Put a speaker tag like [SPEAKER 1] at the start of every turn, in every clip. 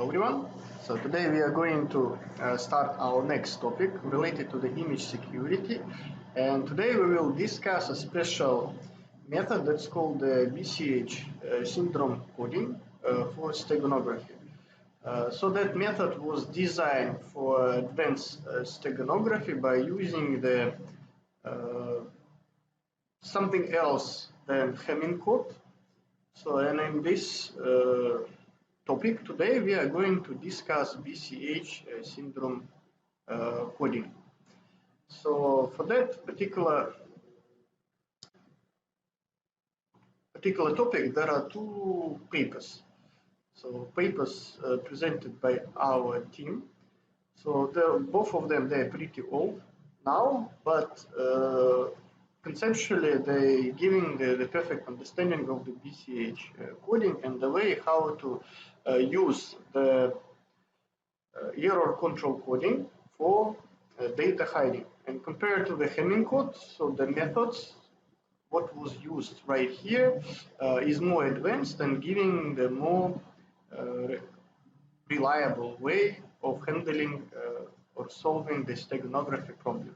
[SPEAKER 1] Hello everyone. So today we are going to start our next topic related to the image security, and today we will discuss a special method that's called the BCH syndrome coding for steganography. So that method was designed for advanced steganography by using the something else than Hamming code. So, and in this topic today, we are going to discuss BCH syndrome coding. So, for that particular topic, there are two papers. So, papers presented by our team. So, both of them they're pretty old now, but conceptually they giving the perfect understanding of the BCH coding and the way how to use the error control coding for data hiding. And compared to the Hamming code, so the methods what was used right here is more advanced and giving the more uh, reliable way of handling or solving the steganography problem.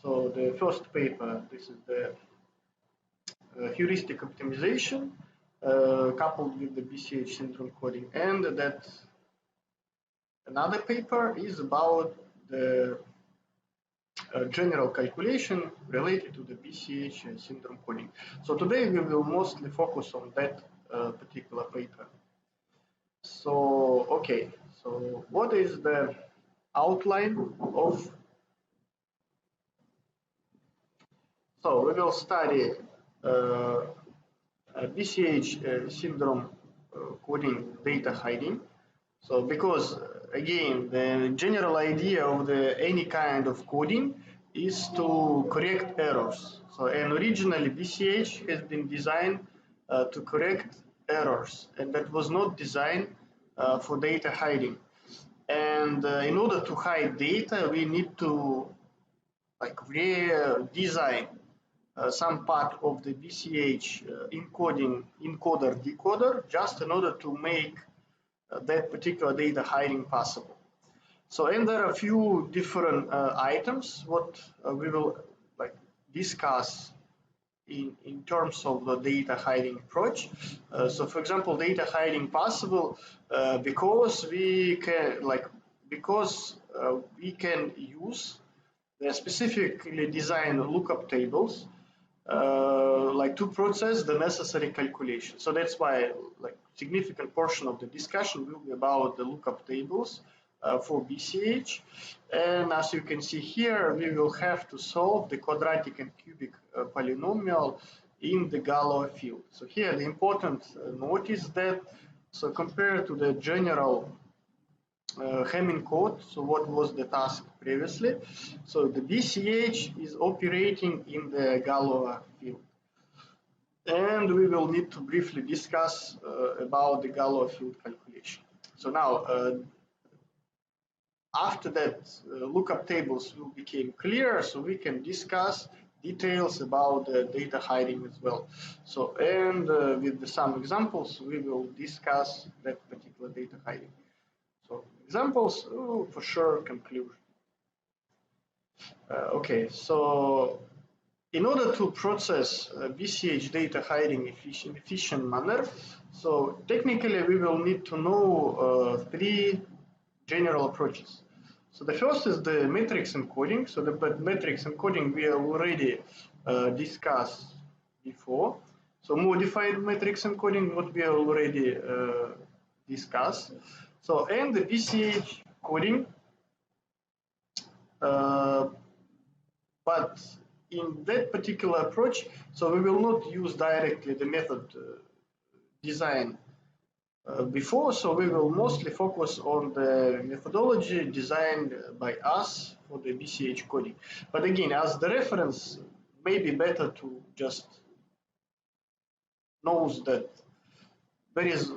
[SPEAKER 1] So the first paper, this is the heuristic optimization coupled with the BCH syndrome coding, and that another paper is about the general calculation related to the BCH syndrome coding. So today we will mostly focus on that particular paper. So, okay, so what is the outline of? So we will study BCH syndrome coding data hiding. So because again, the general idea of any kind of coding is to correct errors. So and originally BCH has been designed to correct errors, and that was not designed for data hiding. And in order to hide data, we need to like redesign some part of the BCH encoder decoder just in order to make that particular data hiding possible. So, and there are a few different items what we will like discuss in terms of the data hiding approach. So, for example, data hiding possible because we can use the specifically designed lookup tables like to process the necessary calculation. So that's why like significant portion of the discussion will be about the lookup tables for BCH. And as you can see here, we will have to solve the quadratic and cubic polynomial in the Galois field. So here the important note is that, so compared to the general Hamming code, so what was the task previously? So the BCH is operating in the Galois field. And we will need to briefly discuss about the Galois field calculation. So now, after that, lookup tables will become clear, so we can discuss details about the data hiding as well. So, and with some examples, we will discuss that particular data hiding. So examples, for sure, conclusion. Okay, so in order to process BCH data hiding in efficient manner, so technically we will need to know three general approaches. So the first is the matrix encoding. So the matrix encoding we already discussed before. So modified matrix encoding, what we already discussed. So and the BCH coding, but in that particular approach, so we will not use directly the method design before, so we will mostly focus on the methodology designed by us for the BCH coding. But again, as the reference, maybe better to just knows that there is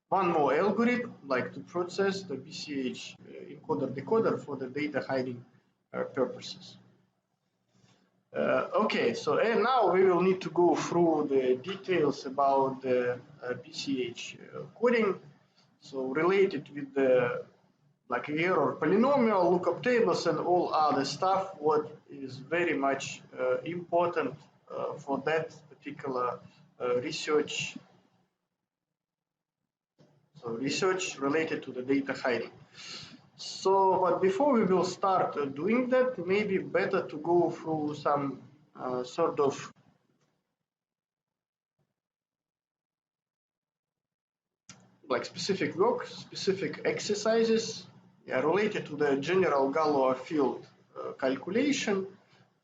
[SPEAKER 1] one more algorithm like to process the BCH encoder decoder for the data hiding purposes. Okay, so and now we will need to go through the details about the BCH coding. So related with the like error polynomial, lookup tables, and all other stuff, what is very much important for that particular research. So research related to the data hiding. So, but before we will start doing that, maybe better to go through some sort of like specific work, specific exercises related to the general Galois field calculation.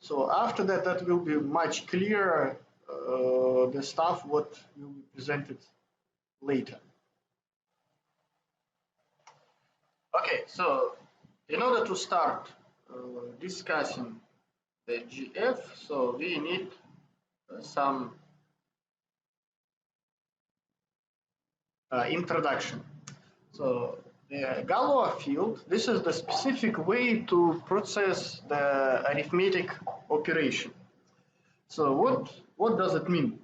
[SPEAKER 1] So after that, that will be much clearer the stuff what will be presented later. Okay, so in order to start discussing the GF, so we need some introduction. So the Galois field, this is the specific way to process the arithmetic operation. So what does it mean?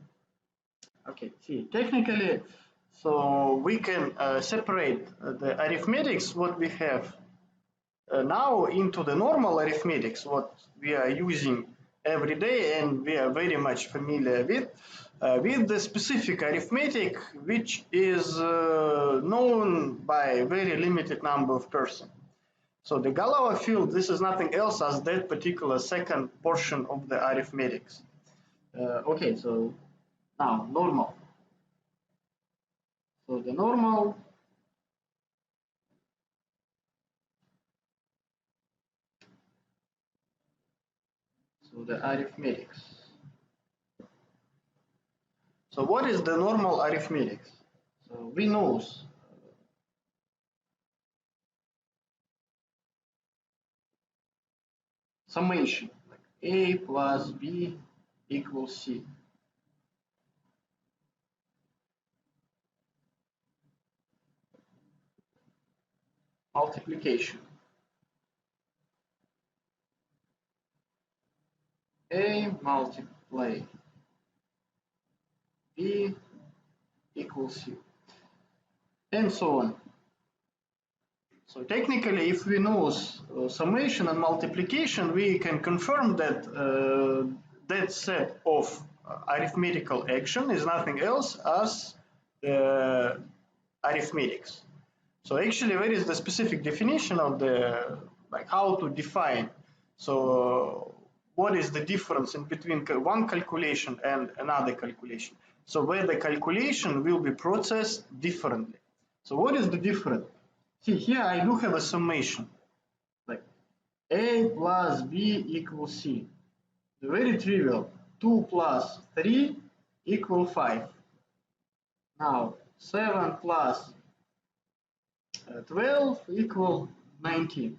[SPEAKER 1] Okay, see, technically, so we can separate the arithmetics what we have now into the normal arithmetics what we are using every day and we are very much familiar with the specific arithmetic which is known by a very limited number of persons. So the Galois field, this is nothing else as that particular second portion of the arithmetics. Okay, so now normal. So the normal, so the arithmetics. So what is the normal arithmetics? So we know summation, like A plus B equals C. Multiplication. A multiply B equals C. And so on. So technically, if we know summation and multiplication, we can confirm that that set of arithmetical action is nothing else as arithmetics. So actually, where is the specific definition of the like how to define? So what is the difference in between one calculation and another calculation? So where the calculation will be processed differently. So what is the difference? See, here I do have a summation, like A plus B equals C. Very trivial. 2 plus 3 equal 5. Now, 7 plus 12 equal 19.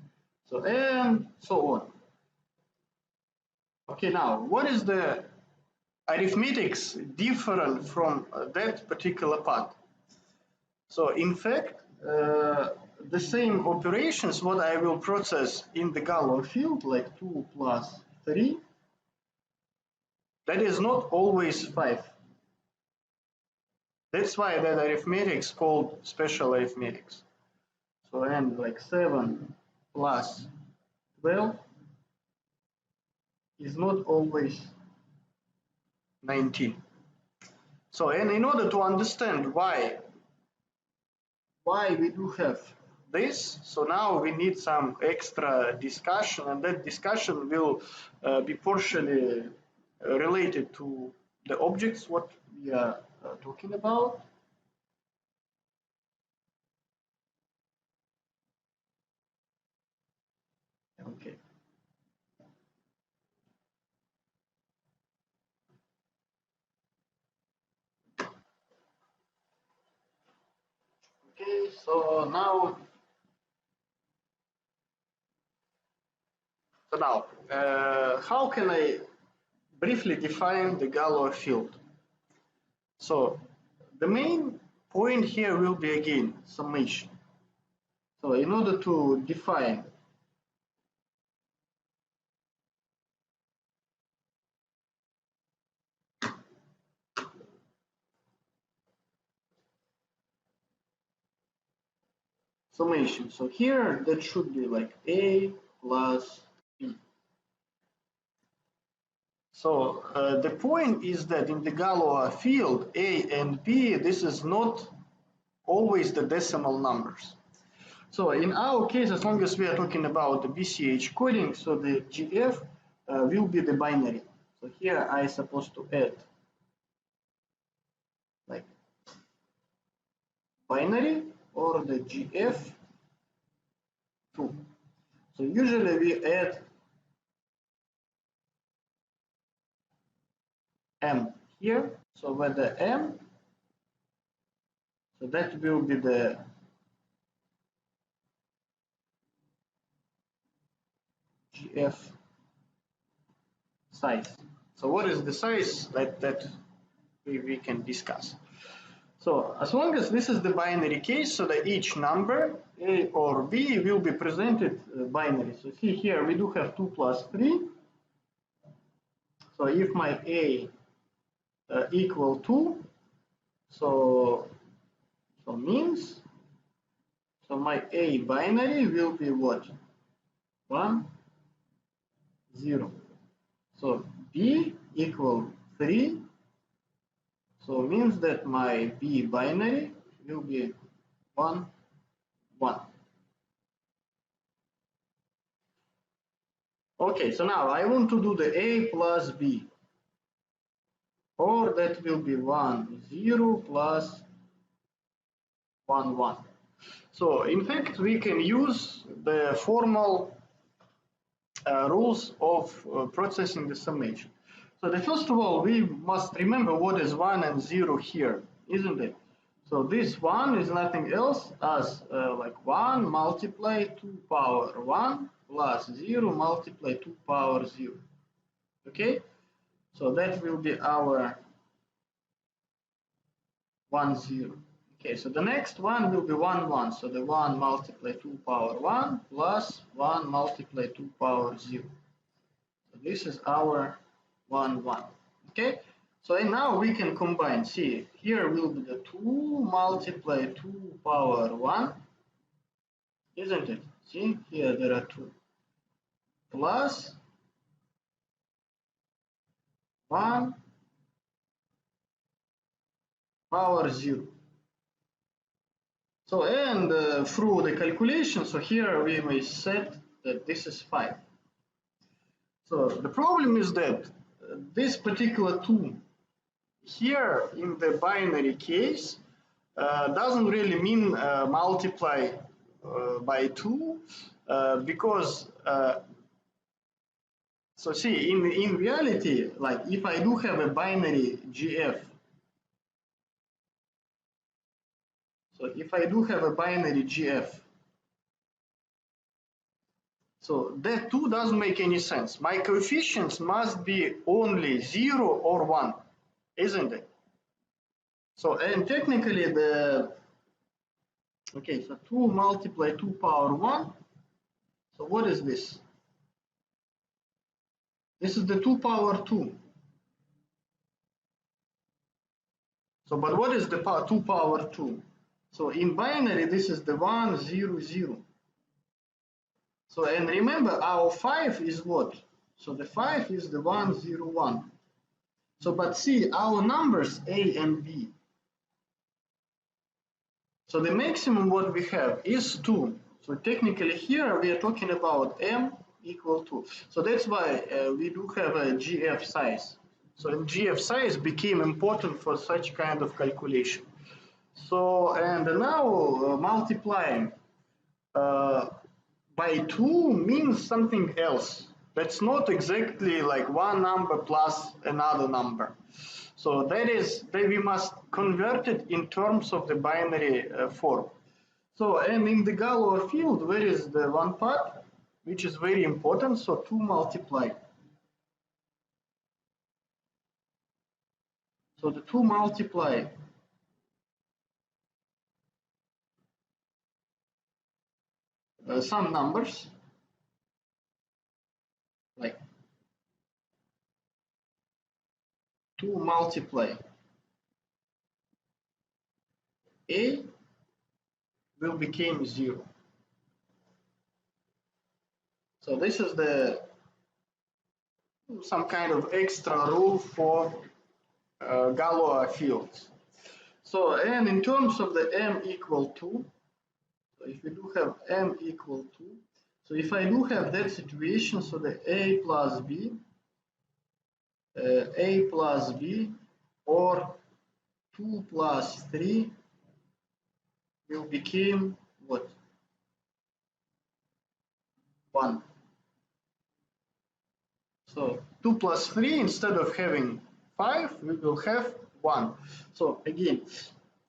[SPEAKER 1] So, and so on. Okay, now, what is the arithmetics different from that particular part? So, in fact, the same operations what I will process in the Galois field, like 2 plus 3, that is not always 5. That's why that arithmetics called special arithmetics. So and like 7 plus 12 is not always 19. So and in order to understand why we do have this, so now we need some extra discussion, and that discussion will be partially related to the objects what we are talking about. Okay. Okay, so now how can I briefly define the Galois field? So the main point here will be again summation. So in order to define summation. So here that should be like A plus B. So the point is that in the Galois field, A and B, this is not always the decimal numbers. So in our case, as long as we are talking about the BCH coding, so the GF will be the binary. So here I supposed to add like binary or the GF2. So usually we add M here. So with the M, so that will be the GF size. So what is the size that we can discuss? So as long as this is the binary case, so that each number A or B will be presented binary. So see here we do have 2 plus 3. So if my A equal 2, so means so my A binary will be what? 1, 0. So B equal 3. So means that my B binary will be 1, 1. Okay, so now I want to do the A plus B. Or that will be 1, 0 plus 1, 1. So in fact, we can use the formal rules of processing the summation. So the first of all, we must remember what is 1 and 0 here, isn't it? So this 1 is nothing else as like 1 multiply 2 power 1 plus 0 multiply 2 power 0. Okay? So that will be our 1, 0. Okay, so the next one will be 1, 1. So the 1 multiply 2 power 1 plus 1 multiply 2 power 0. So this is our 1, 1. Okay, so and now we can combine. See, here will be the 2 multiply 2 power 1, isn't it? See, here there are 2. Plus 1 power 0. So, and through the calculation, so here we may set that this is 5. So the problem is that this particular 2 here in the binary case doesn't really mean multiply by 2 because so see in reality, like if I do have a binary GF, so if I do have a binary GF, so that 2 doesn't make any sense. My coefficients must be only 0 or 1, isn't it? So, and technically okay, so 2 multiply 2 power 1. So what is this? This is the 2 power 2. So, but what is the 2 power 2? So in binary, this is the 1, 0, 0. So, and remember our 5 is what? So the 5 is the 1, 0, 1. So, but see our numbers A and B. So the maximum what we have is 2. So technically here we are talking about M equal to. So that's why we do have a GF size. So GF size became important for such kind of calculation. So, and now multiplying by 2 means something else. That's not exactly like one number plus another number. So that is that we must convert it in terms of the binary form. So, and in the Galois field, where is the one part which is very important? So 2 multiply. So the 2 multiply some numbers like 2 multiply A will become 0. So this is the some kind of extra rule for Galois fields. So, and in terms of the m equal to, so if we do have m equal to, so if I do have that situation, so the a plus b or 2 plus 3 will become what? 1. So 2 plus 3, instead of having 5, we will have 1. So again,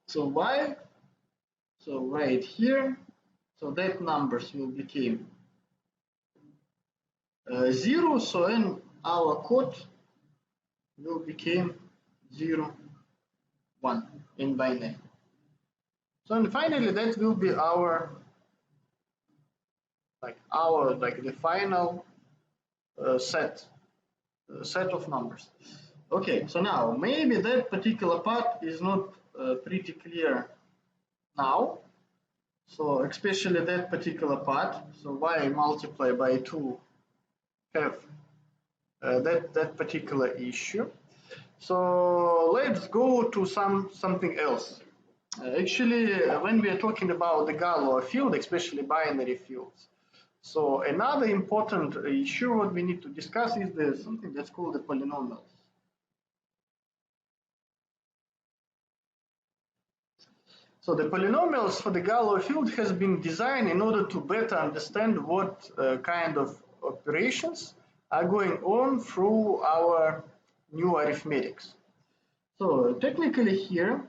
[SPEAKER 1] so y, so right here, so that numbers will become 0, so in our code will become 0, 1 in binary. So and finally that will be our the final set of numbers. Okay, so now maybe that particular part is not pretty clear now. So especially that particular part. So y multiply by 2 have that particular issue. So let's go to something else. Actually, when we are talking about the Galois field, especially binary fields, so another important issue what we need to discuss is something that's called the polynomials. So the polynomials for the Galois field has been designed in order to better understand what kind of operations are going on through our new arithmetics. So technically here,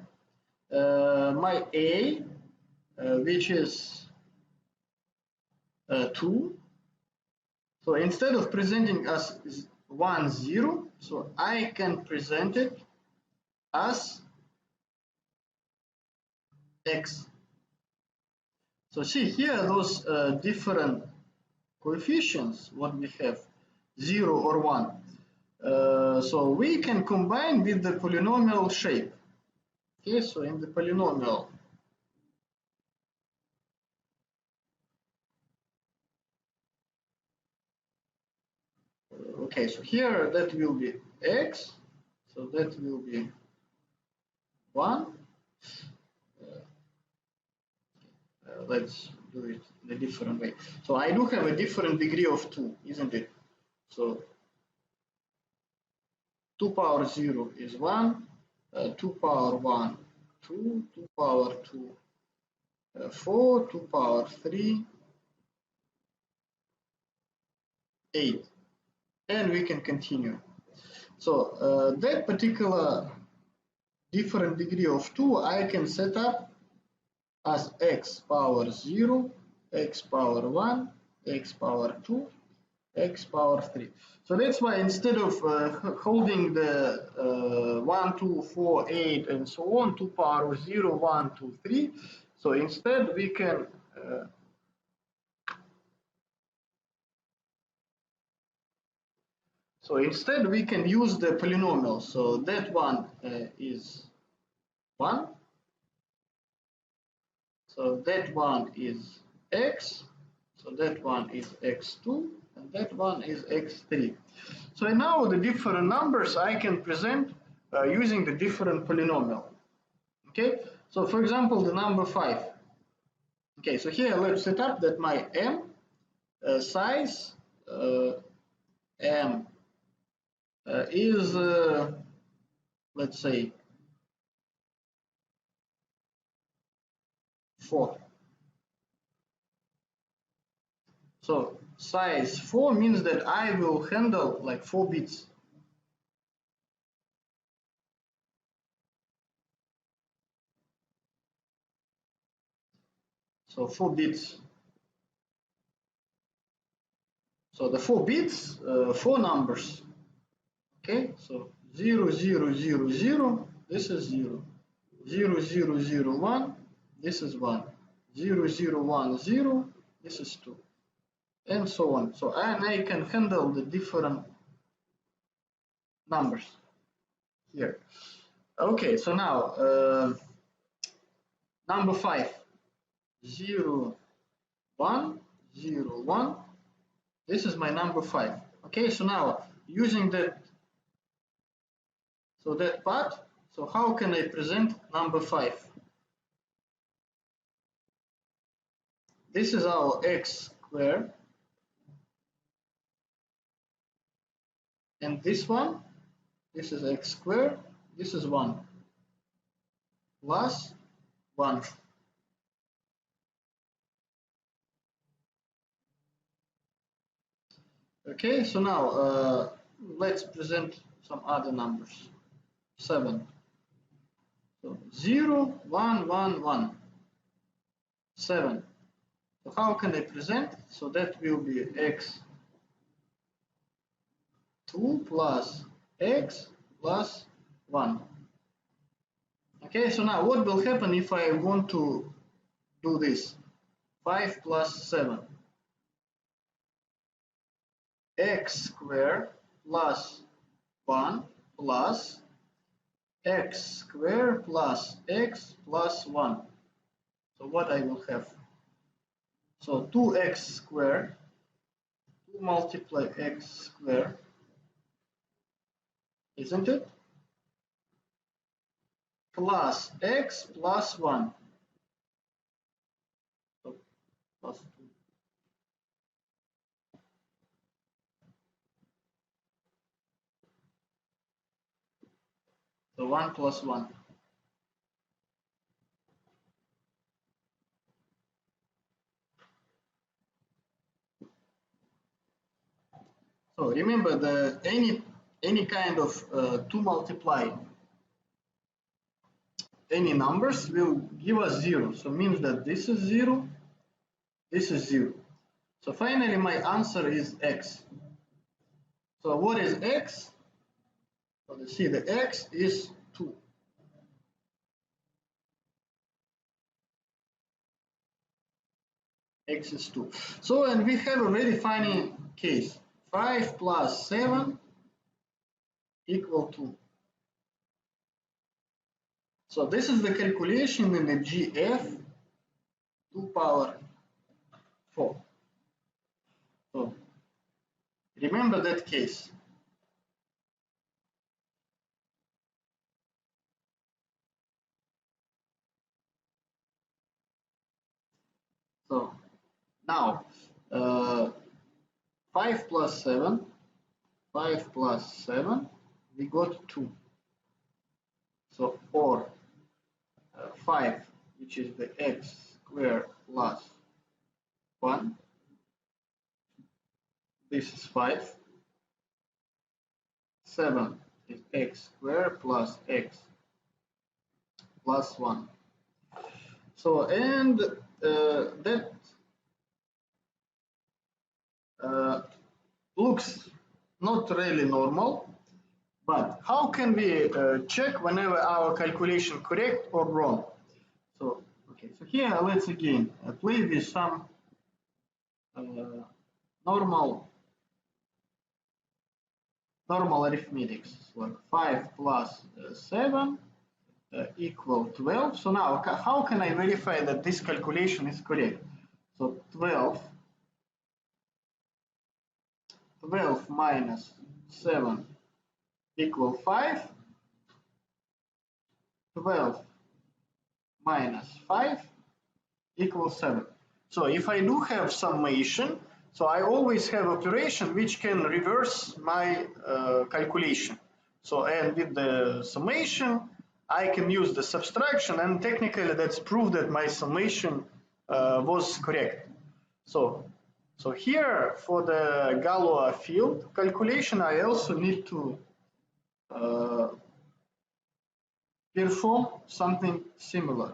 [SPEAKER 1] my a, which is 2, so instead of presenting as 1, 0, so I can present it as x. So see here those different coefficients, what we have, 0 or 1. So we can combine with the polynomial shape. Okay, so in the polynomial, okay, so here that will be x, so that will be 1. Let's do it in a different way. So I do have a different degree of 2, isn't it? So 2 power 0 is 1, 2 power 1, 2, 2 power 2, 4, 2 power 3, 8. And we can continue. So that particular different degree of 2 I can set up as x power 0, x power 1, x power 2, x power 3. So that's why instead of holding the 1, 2, 4, 8 and so on, 2 power 0, 1, 2, 3, so instead we can use the polynomial. So that one is 1. So that one is x. So that one is x2. And that one is x3. So now the different numbers I can present using the different polynomial. Okay. So for example, the number 5. Okay. So here let's set up that my m size m is let's say 4. So size 4 means that I will handle like 4 bits. So 4 bits. So the 4 bits, 4 numbers. Okay, so 0, 0, 0, 0, this is 0. 0, 0, 0, 1, this is 1. 0, 0, 1, 0, this is 2. And so on. So and I can handle the different numbers here. Okay, so now number 5. 0, 1, 0, 1. This is my number 5. Okay, so now using that, so that part, so how can I present number 5? This is our x squared, and this one, this is x squared, this is 1 plus 1. Okay, so now let's present some other numbers. 7. So 0, 1, 1, 1. 7. So how can I present? So that will be x2 plus x plus 1. Okay, so now what will happen if I want to do this? 5 plus 7. X squared plus 1 plus x squared plus x plus 1. So what I will have? So 2x squared, 2 multiply x squared, isn't it? Plus x plus 1. So plus 2. So 1 plus 1. So remember, the any kind of to multiply any numbers will give us 0. So means that this is 0, this is 0. So finally my answer is x. So what is x? So let's see, the x is 2. X is 2. So, and we have a very funny case. 5 plus 7 equal 2. So this is the calculation in the GF 2 power 4. So remember that case. So now 5 plus 7, 5 plus 7, we got 2. So or 5, which is the x squared plus 1, this is 5. 7 is x squared plus x plus 1. So, and that looks not really normal, but how can we check whenever our calculation correct or wrong? So, okay, so here let's again play with some normal arithmetics, like 5 plus 7 equal 12. So now how can I verify that this calculation is correct? So 12 minus 7 equal 5. 12 minus 5 equals 7. So if I do have summation, so I always have operation which can reverse my calculation. So, and with the summation, I can use the subtraction, and technically that's proof that my summation was correct. So here for the Galois field calculation, I also need to perform something similar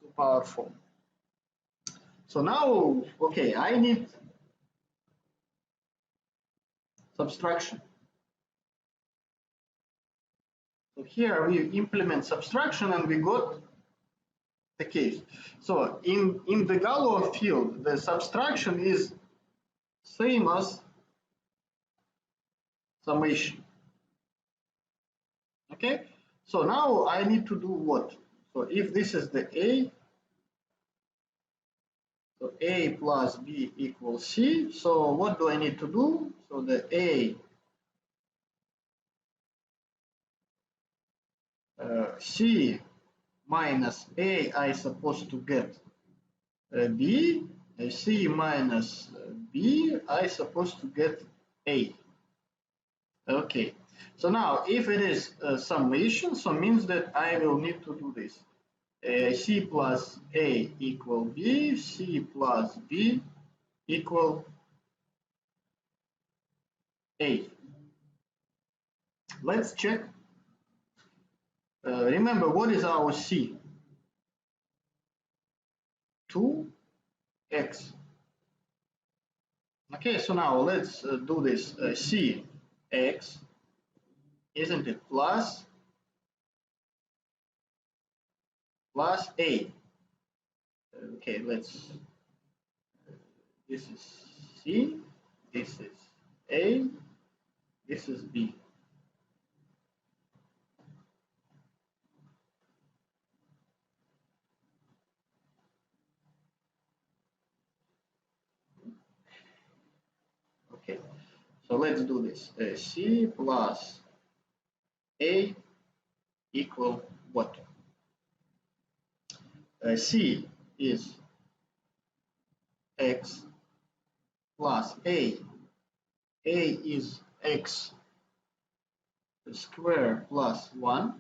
[SPEAKER 1] to power 4. So now, okay, I need subtraction. So here we implement subtraction and we got the case. So in the Galois field, the subtraction is same as summation. Okay, so now I need to do what? So if this is the A, so A plus B equals C. So what do I need to do? So the A C minus A I supposed to get B, C minus B I supposed to get A. Okay, so now if it is summation, so means that I will need to do this. C plus A equal B, C plus B equal A. Let's check. Remember, what is our C? 2x. Okay, so now let's do this. C x, isn't it, plus A. Okay, let's, this is C, this is A, this is B. Okay, so let's do this. C plus A equal what? C is x plus A. A is x square plus 1.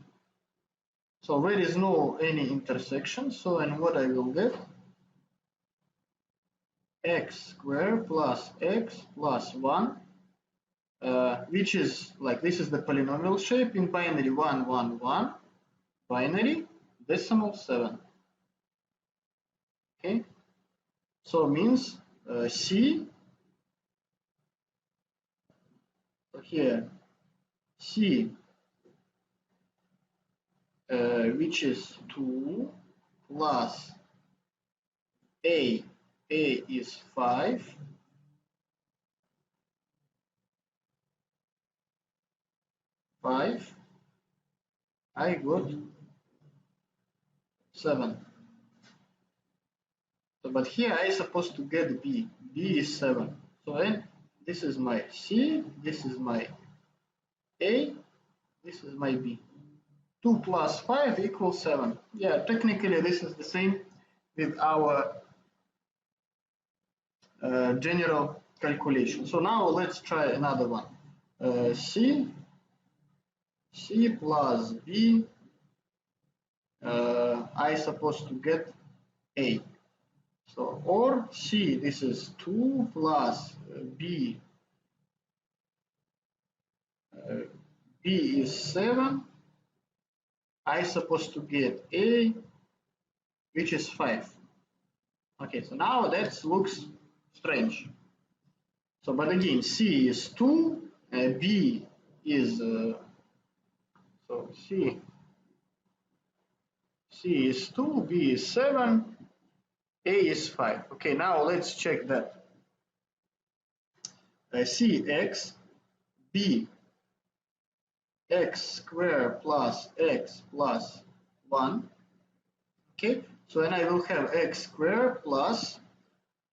[SPEAKER 1] So there is no any intersection. So and what I will get? X squared plus x plus 1, which is like this is the polynomial shape in binary 1 1 1, binary decimal 7. Okay, so means C, so here C which is 2 plus A is 5, I got 7. So, but here I supposed to get B. B is 7. So then this is my C, this is my A, this is my B. 2 plus 5 equals 7. Yeah, technically this is the same with our general calculation. So now let's try another one. C plus B, I supposed to get A. So, or C, this is 2 plus B, B is 7, I supposed to get A, which is 5. Okay, so now that looks strange. So, but again, C is 2, B is, so C is 2, B is 7, A is 5. Okay, now let's check that. C x, B x squared plus x plus 1. Okay, so then I will have x squared plus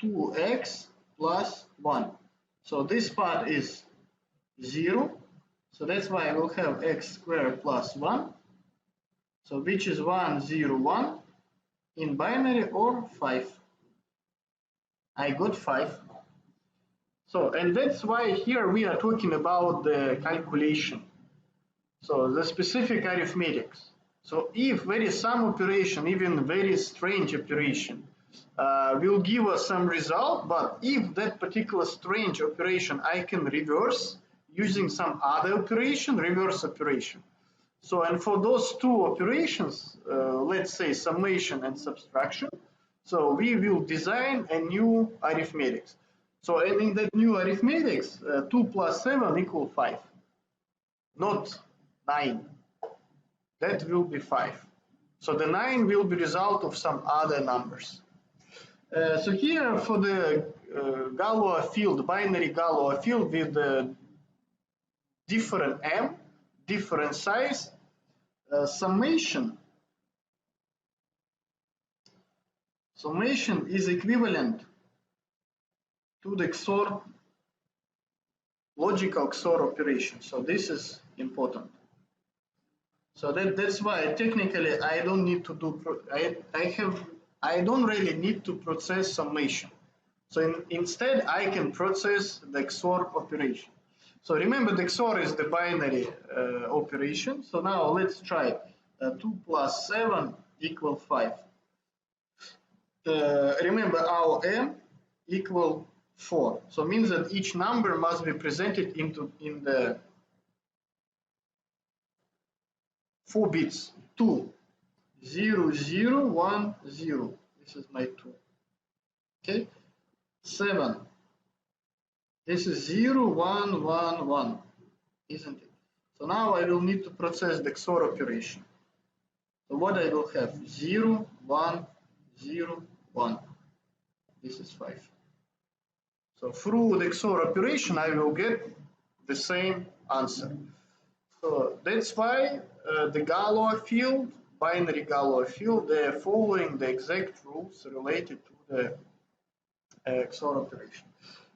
[SPEAKER 1] 2x plus 1. So this part is 0. So that's why I will have x squared plus 1. So which is 1, 0, 1 in binary or 5. I got 5. So, and that's why here we are talking about the calculation. So the specific arithmetics. So if there is some operation, even very strange operation, will give us some result, but if that particular strange operation I can reverse using some other operation, reverse operation. So, and for those two operations, let's say summation and subtraction, so we will design a new arithmetics. So, and in that new arithmetics, 2 plus 7 equal 5, not 9. That will be 5. So the 9 will be result of some other numbers. So here for the Galois field, binary Galois field with different m, different size, summation summation is equivalent to the XOR logical XOR operation. So this is important. So that's why technically I don't need to do I don't really need to process summation. So instead I can process the XOR operation. So remember the XOR is the binary operation. So now let's try 2 plus 7 equal 5. Remember our m equal 4. So it means that each number must be presented in the 4 bits. 2, 0, 0, 1, 0. This is my 2. Okay. 7. This is 0, 1, 1, 1. Isn't it? So now I will need to process the XOR operation. So what I will have? 0, 1, 0, 1. This is 5. So through the XOR operation, I will get the same answer. So that's why the Galois field, binary Galois field, they are following the exact rules related to the XOR operation.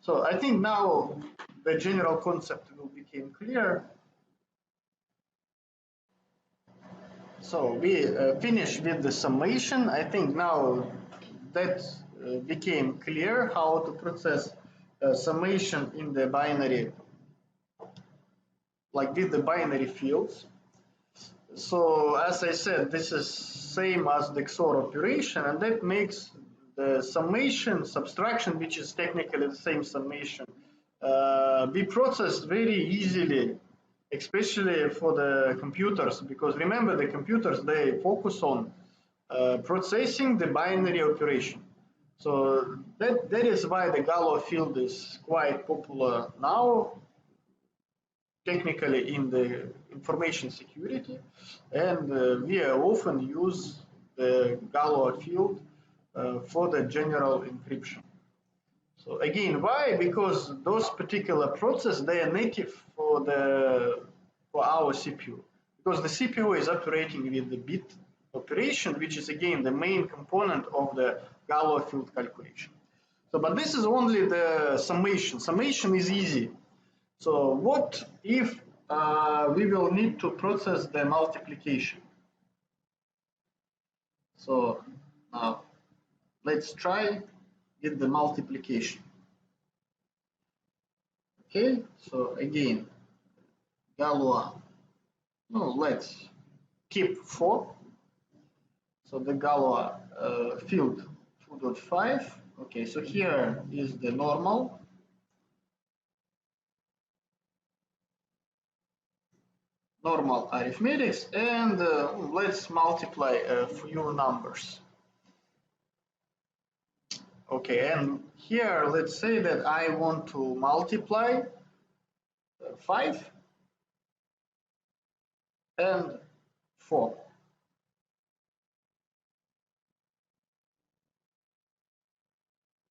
[SPEAKER 1] So I think now the general concept will become clear. So we finished with the summation. I think now that became clear how to process summation in the binary, like with the binary fields. So as I said, this is same as the XOR operation, and that makes the summation subtraction, which is technically the same summation, be processed very easily, especially for the computers, because remember the computers, they focus on processing the binary operation. So that is why the Galois field is quite popular now, technically in the information security, and we often use the Galois field for the general encryption. So again, why? Because those particular processes, they are native for our CPU, because the CPU is operating with the bit operation, which is again the main component of the Galois field calculation. So, but this is only the summation. Summation is easy. So what if we will need to process the multiplication? So now let's try with the multiplication. Okay, so again, Galois, no, let's keep 4. So the Galois field 2.5. Okay, so here is the normal. Normal arithmetics, and let's multiply a few numbers. Okay, and here let's say that I want to multiply 5 and 4.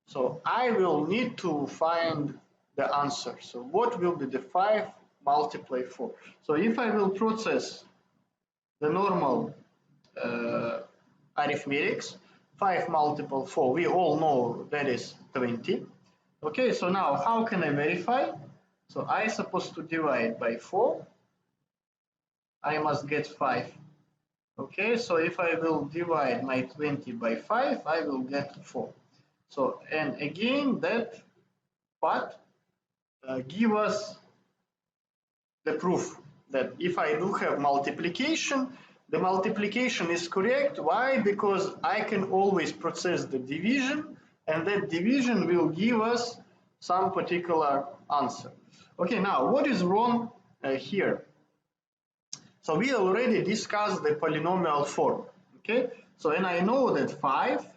[SPEAKER 1] So I will need to find the answer. So what will be the 5 multiply 4? So if I will process the normal arithmetics, 5 multiple 4, we all know that is 20. Okay, so now how can I verify? So I supposed to divide by 4. I must get 5. Okay, so if I will divide my 20 by 5, I will get 4. So, and again, that part give us the proof that if I do have multiplication, the multiplication is correct. Why? Because I can always process the division, and that division will give us some particular answer. Okay, now what is wrong here? So we already discussed the polynomial form. Okay, so and I know that 5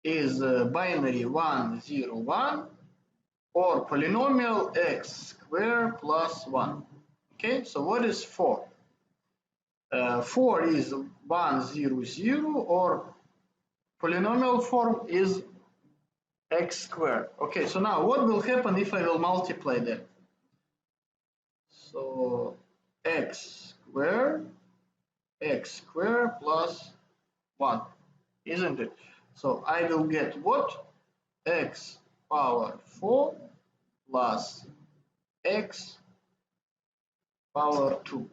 [SPEAKER 1] is binary 1, 0, 1, or polynomial x squared plus 1. Okay, so what is 4? 4 is 1, 0, 0, or polynomial form is x squared. Okay, so now what will happen if I will multiply that? So x squared plus 1, isn't it? So I will get what? X power 4 plus x power 2.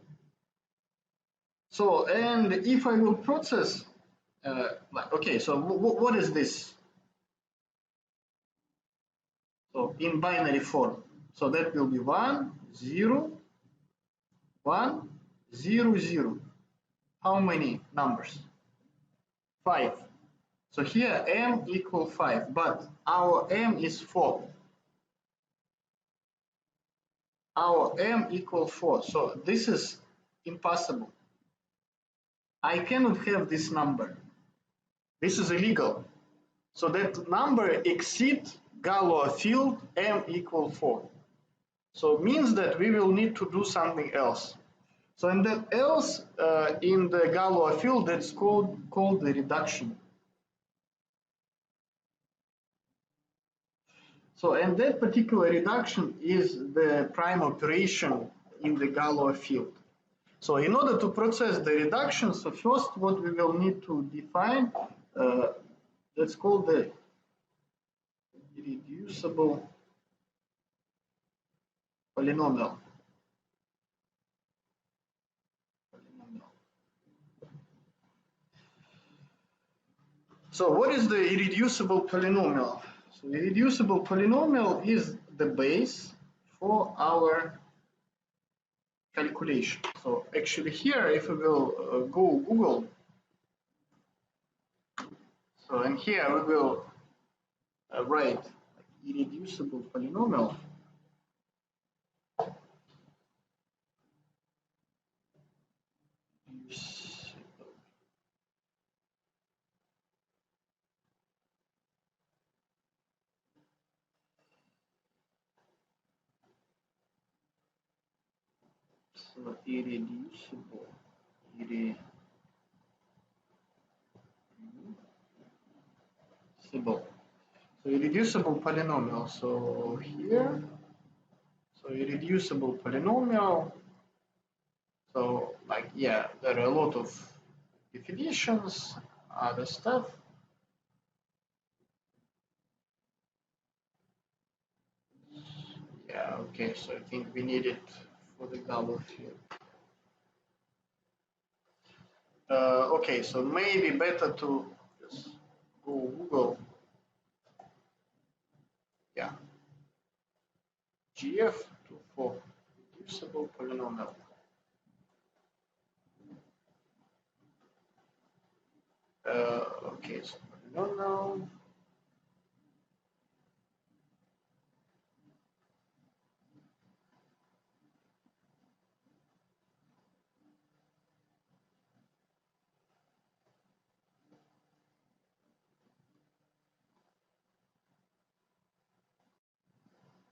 [SPEAKER 1] So, and if I will process, okay, so what is this? So in binary form, so that will be 1, 0, 1, 0, 0. How many numbers? 5. So here m equal 5, but our m is 4. Our m equal 4, so this is impossible. I cannot have this number. This is illegal. So that number exceeds Galois field m equal 4. So it means that we will need to do something else. So in that else, in the Galois field, that's called the reduction. So, and that particular reduction is the prime operation in the Galois field. So in order to process the reduction, so first what we will need to define, that's called the irreducible polynomial. So what is the irreducible polynomial? So irreducible polynomial is the base for our calculation. So actually here, if we will go Google, so and here we will write irreducible polynomial. So irreducible, So irreducible polynomial. So here, so irreducible polynomial. So like, yeah, there are a lot of definitions, other stuff. Yeah, okay, so I think we need it for the Galois field. Okay, so maybe better to just go Google. Yeah. GF for reducible polynomial. Okay, so polynomial.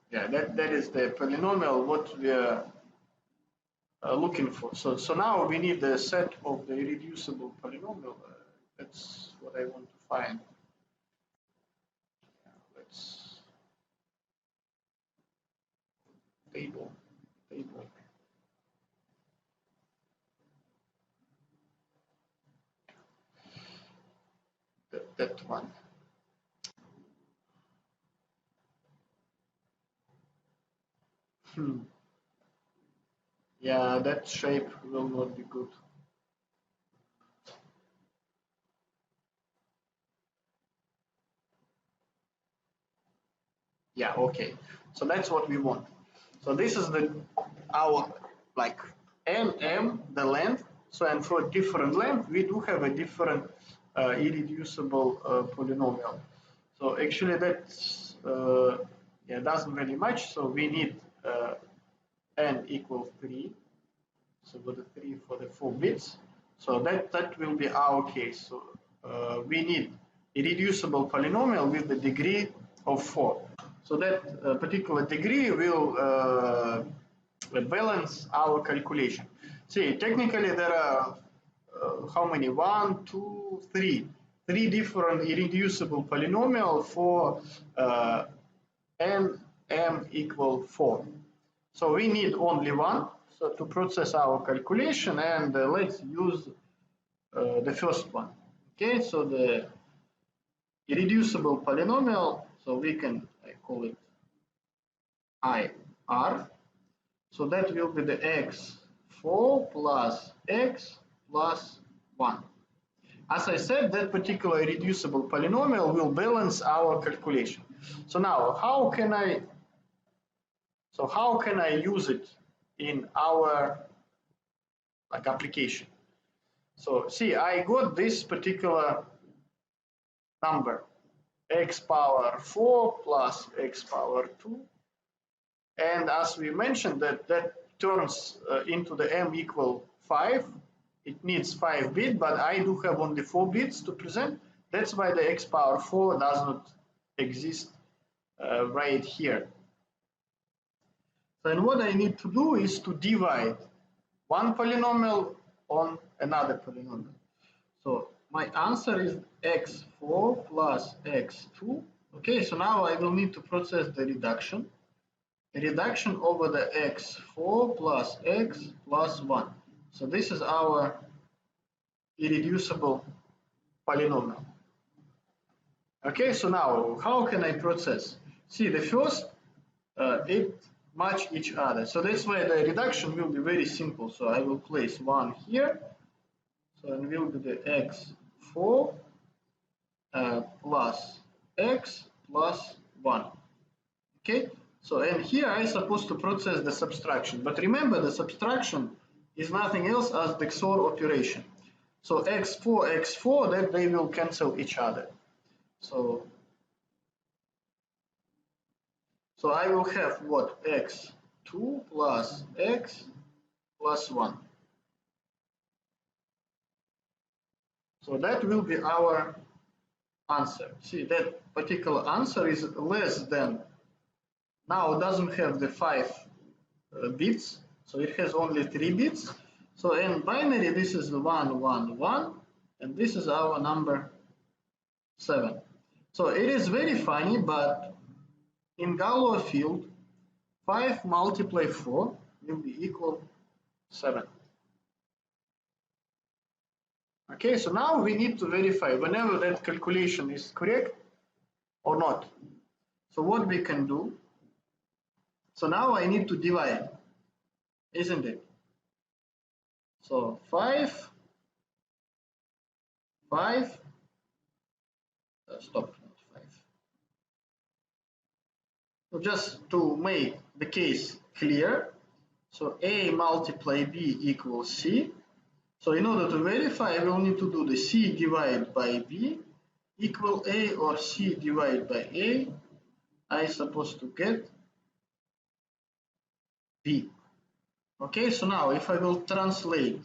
[SPEAKER 1] Yeah, that is the polynomial what we are looking for. So now we need the set of the irreducible polynomial. That's what I want to find. Let's table. That one. Yeah, that shape will not be good. Yeah, okay. So that's what we want. So this is our like m, the length. So and for different length, we do have a different irreducible polynomial. So actually that's yeah, doesn't really much. So we need n equals 3. So with the 3 for the 4 bits. So that will be our case. So we need irreducible polynomial with the degree of 4. So that particular degree will balance our calculation. See, technically there are how many? 1, 2, 3. 3 different irreducible polynomial for n m equal 4. So we need only one so to process our calculation, and let's use the first one. Okay, so the irreducible polynomial, so we can call it IR. So that will be the x4 plus x plus 1. As I said, that particular irreducible polynomial will balance our calculation. So now, how can I use it in our application? So see, I got this particular number, x power 4 plus x power 2. And as we mentioned, that turns into the m equal 5. It needs 5 bits, but I do have only 4 bits to present. That's why the x power 4 does not exist right here. So, and what I need to do is to divide one polynomial on another polynomial. So my answer is x4 plus x2. Okay, so now I will need to process the reduction. Reduction over the x4 plus x plus 1. So this is our irreducible polynomial. Okay, so now how can I process? See, the first, it match each other. So that's why the reduction will be very simple. So I will place 1 here. So it will be the x4 plus x plus 1. Okay, so and here I supposed to process the subtraction. But remember, the subtraction is nothing else as the XOR operation. So x4, x4, that they will cancel each other. So I will have what? X2 plus x plus 1. So that will be our answer. See, that particular answer is less than, now it doesn't have the 5 bits, so it has only 3 bits. So in binary, this is the 1, 1, 1, and this is our number 7. So it is very funny, but in Galois field, 5 multiplied 4 will be equal 7. Okay, so now we need to verify whenever that calculation is correct or not. So what we can do, so now I need to divide, isn't it? So 5, stop, not 5. So just to make the case clear, so A multiply B equals C. So in order to verify, we will need to do the C divided by B equal A, or C divided by A. I supposed to get B. Okay, so now if I will translate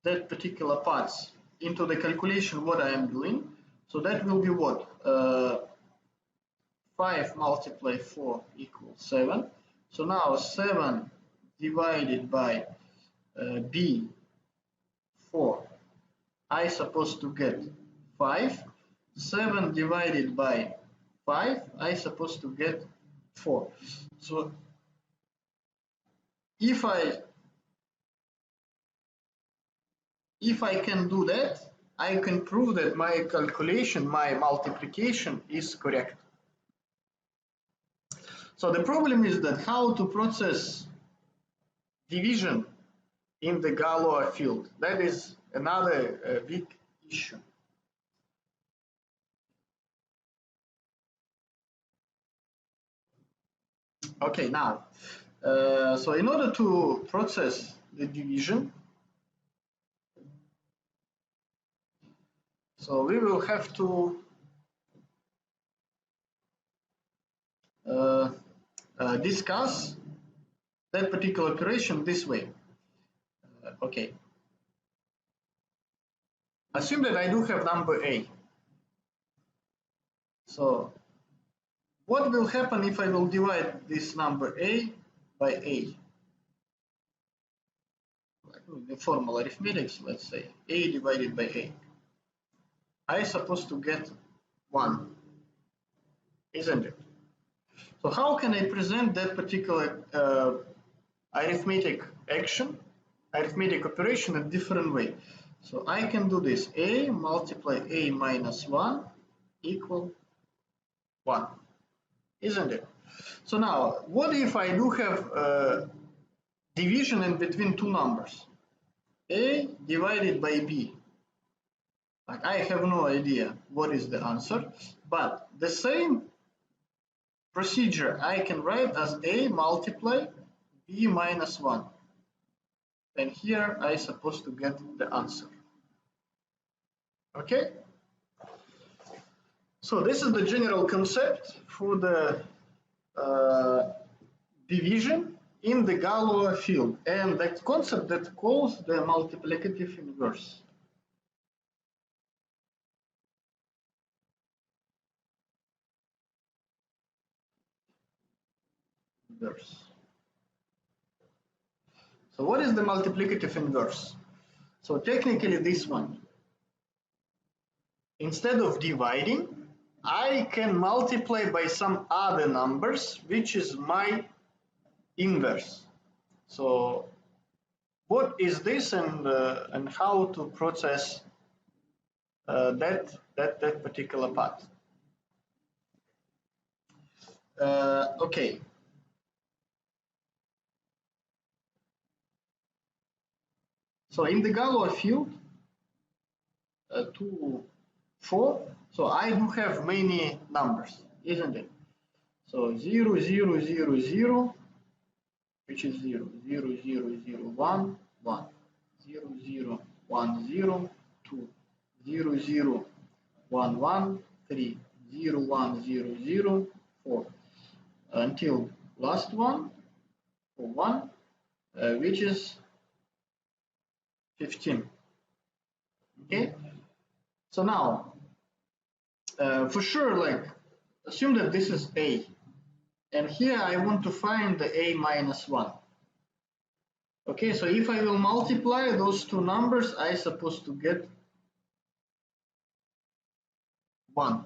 [SPEAKER 1] that particular parts into the calculation what I am doing, so that will be what? 5 multiplied 4 equals 7. So now 7 divided by B 4, I supposed to get 5. 7 divided by 5, I supposed to get 4. So if I can do that, I can prove that my calculation, my multiplication is correct. So the problem is that how to process division in the Galois field. That is another big issue. Okay, now, so in order to process the division, so we will have to discuss that particular operation this way. Okay. Assume that I do have number A. So what will happen if I will divide this number A by A? The formal arithmetics, let's say A divided by A. I supposed to get 1, isn't it? So how can I present that particular arithmetic action, arithmetic operation a different way? So I can do this. A multiply a minus 1 equal 1, isn't it? So now, what if I do have division in between two numbers? A divided by b. Like, I have no idea what is the answer, but the same procedure I can write as a multiply b minus 1. And here I supposed to get the answer. Okay? So this is the general concept for the division in the Galois field, and that concept that calls the multiplicative inverse. So what is the multiplicative inverse? So technically this one. Instead of dividing, I can multiply by some other numbers, which is my inverse. So what is this, and how to process that particular part? Okay. So in the Galois field, 2, 4, so I do have many numbers, isn't it? So 0, 0, 0, 0, which is 0, 0, 0, 0, 1, 1, 0, 0, 1, 0, 2, 0, 0, 1, 1, 3, 0, 1, 0, 0, 4, until last one, 1, which is 15. Okay, so now for sure, like, assume that this is a, and here I want to find the a minus 1. Okay, so if I will multiply those two numbers, I supposed to get 1.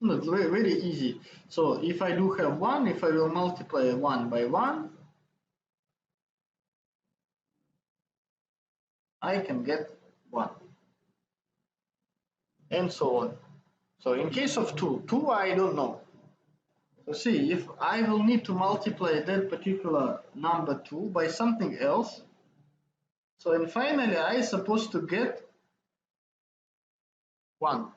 [SPEAKER 1] No, it's very, very easy. So if I do have 1, if I will multiply 1 by 1, I can get 1. And so on. So in case of 2, 2 I don't know. So see, if I will need to multiply that particular number 2 by something else, so and finally I supposed to get 1,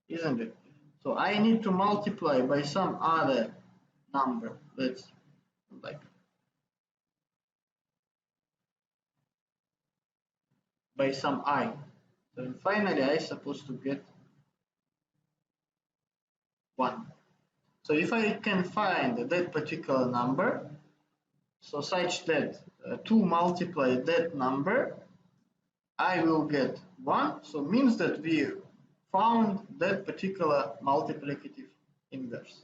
[SPEAKER 1] isn't it? So I need to multiply by some other number. Let's like by some I. So finally I supposed to get 1. So if I can find that particular number, so such that 2 multiply that number, I will get 1. So means that we found that particular multiplicative inverse.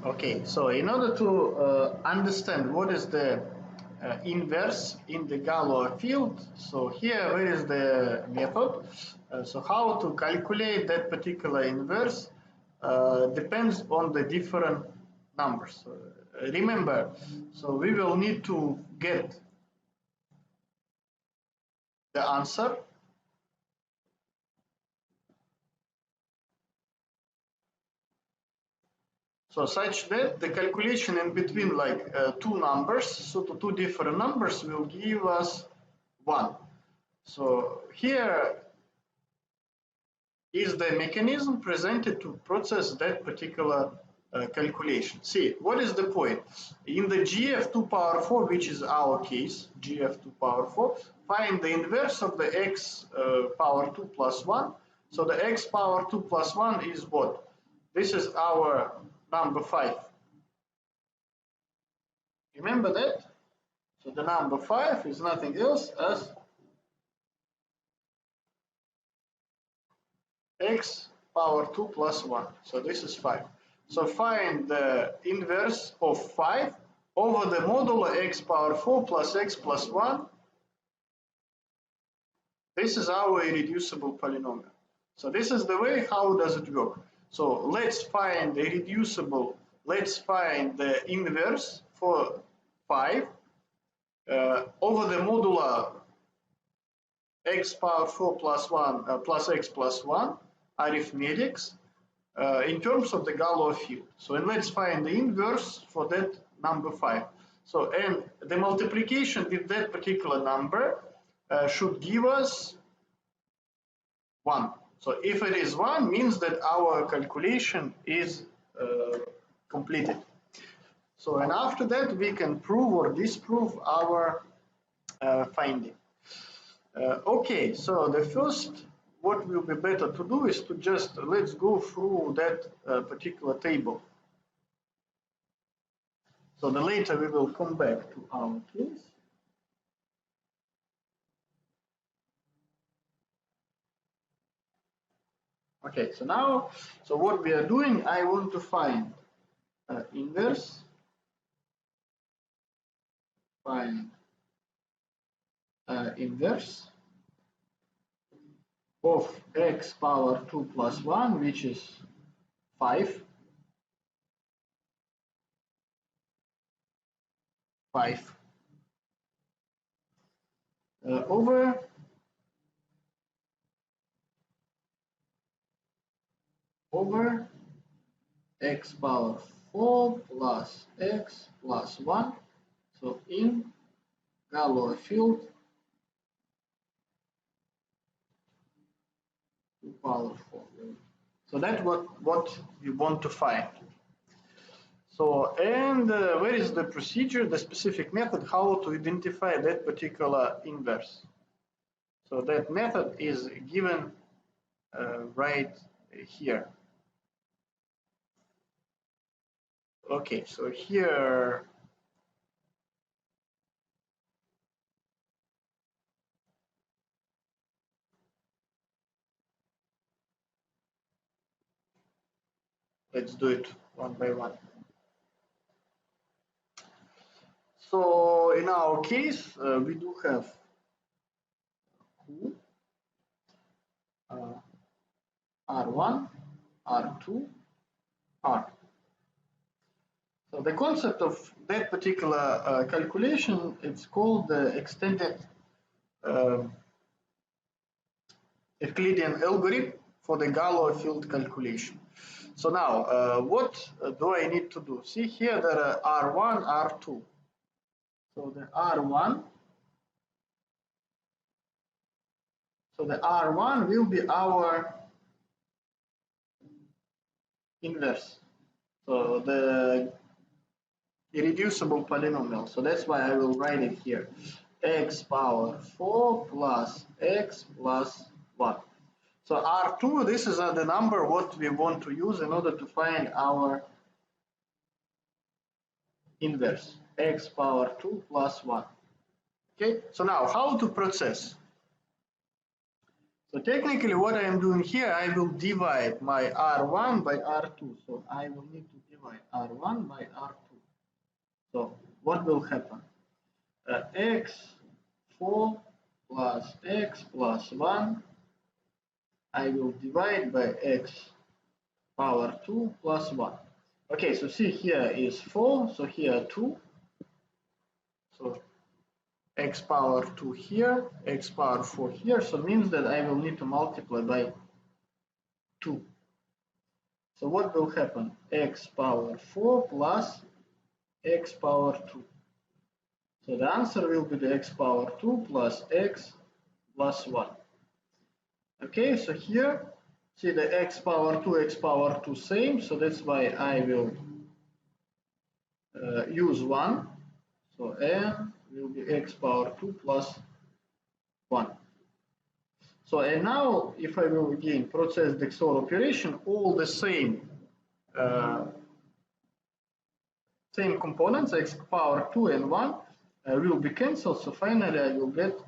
[SPEAKER 1] Okay, so in order to understand what is the inverse in the Galois field, so here where is the method. So how to calculate that particular inverse depends on the different numbers. Remember, so we will need to get the answer. So such that the calculation in between like two numbers, so to two different numbers will give us 1. So here is the mechanism presented to process that particular calculation. See, what is the point? In the GF2 power 4, which is our case, GF2 power 4, find the inverse of the x power 2 plus 1. So the x power 2 plus 1 is what? This is our number 5. Remember that? So the number 5 is nothing else as x power 2 plus 1. So this is 5. So find the inverse of 5 over the modulo x power 4 plus x plus 1. This is our irreducible polynomial. So this is the way how does it work. So let's find the irreducible, let's find the inverse for 5 over the modulo x power 4 plus 1 plus x plus 1 arithmetics in terms of the Galois field. So and let's find the inverse for that number 5. So and the multiplication with that particular number should give us 1. So if it is 1, means that our calculation is completed. So and after that we can prove or disprove our finding. Okay, so the first, what will be better to do is to just let's go through that particular table. So the later we will come back to our case. Okay, so now, so what we are doing, I want to find inverse, find inverse of x power 2 plus 1, which is 5, 5 over x power 4 plus x plus 1. So in Galois field 2 power 4. So that's what you want to find. So and where is the procedure, the specific method, how to identify that particular inverse? So that method is given right here. Okay, so here let's do it one by one. So in our case, we do have R1, R2, R. So the concept of that particular calculation, it's called the extended Euclidean algorithm for the Galois field calculation. So now, what do I need to do? See here, there are R1, R2. So the R1, so the R1 will be our inverse. So the irreducible polynomial. So that's why I will write it here. X power 4 plus x plus 1. So R2, this is the number what we want to use in order to find our inverse. X power 2 plus 1. Okay, so now how to process? So technically what I am doing here, I will divide my R1 by R2. So I will need to divide R1 by R2. So what will happen? X4 plus x plus 1, I will divide by x power 2 plus 1. Okay, so see here is 4, so here 2. So x power 2 here, x power 4 here, so means that I will need to multiply by 2. So what will happen? X power 4 plus x power 2. So the answer will be the x power 2 plus x plus 1. Okay, so here, see the x power 2 same, so that's why I will use 1. So n will be x power 2 plus 1. So and now, if I will again process the XOR operation, all the same same components, x power 2 and 1, will be cancelled. So finally, I will get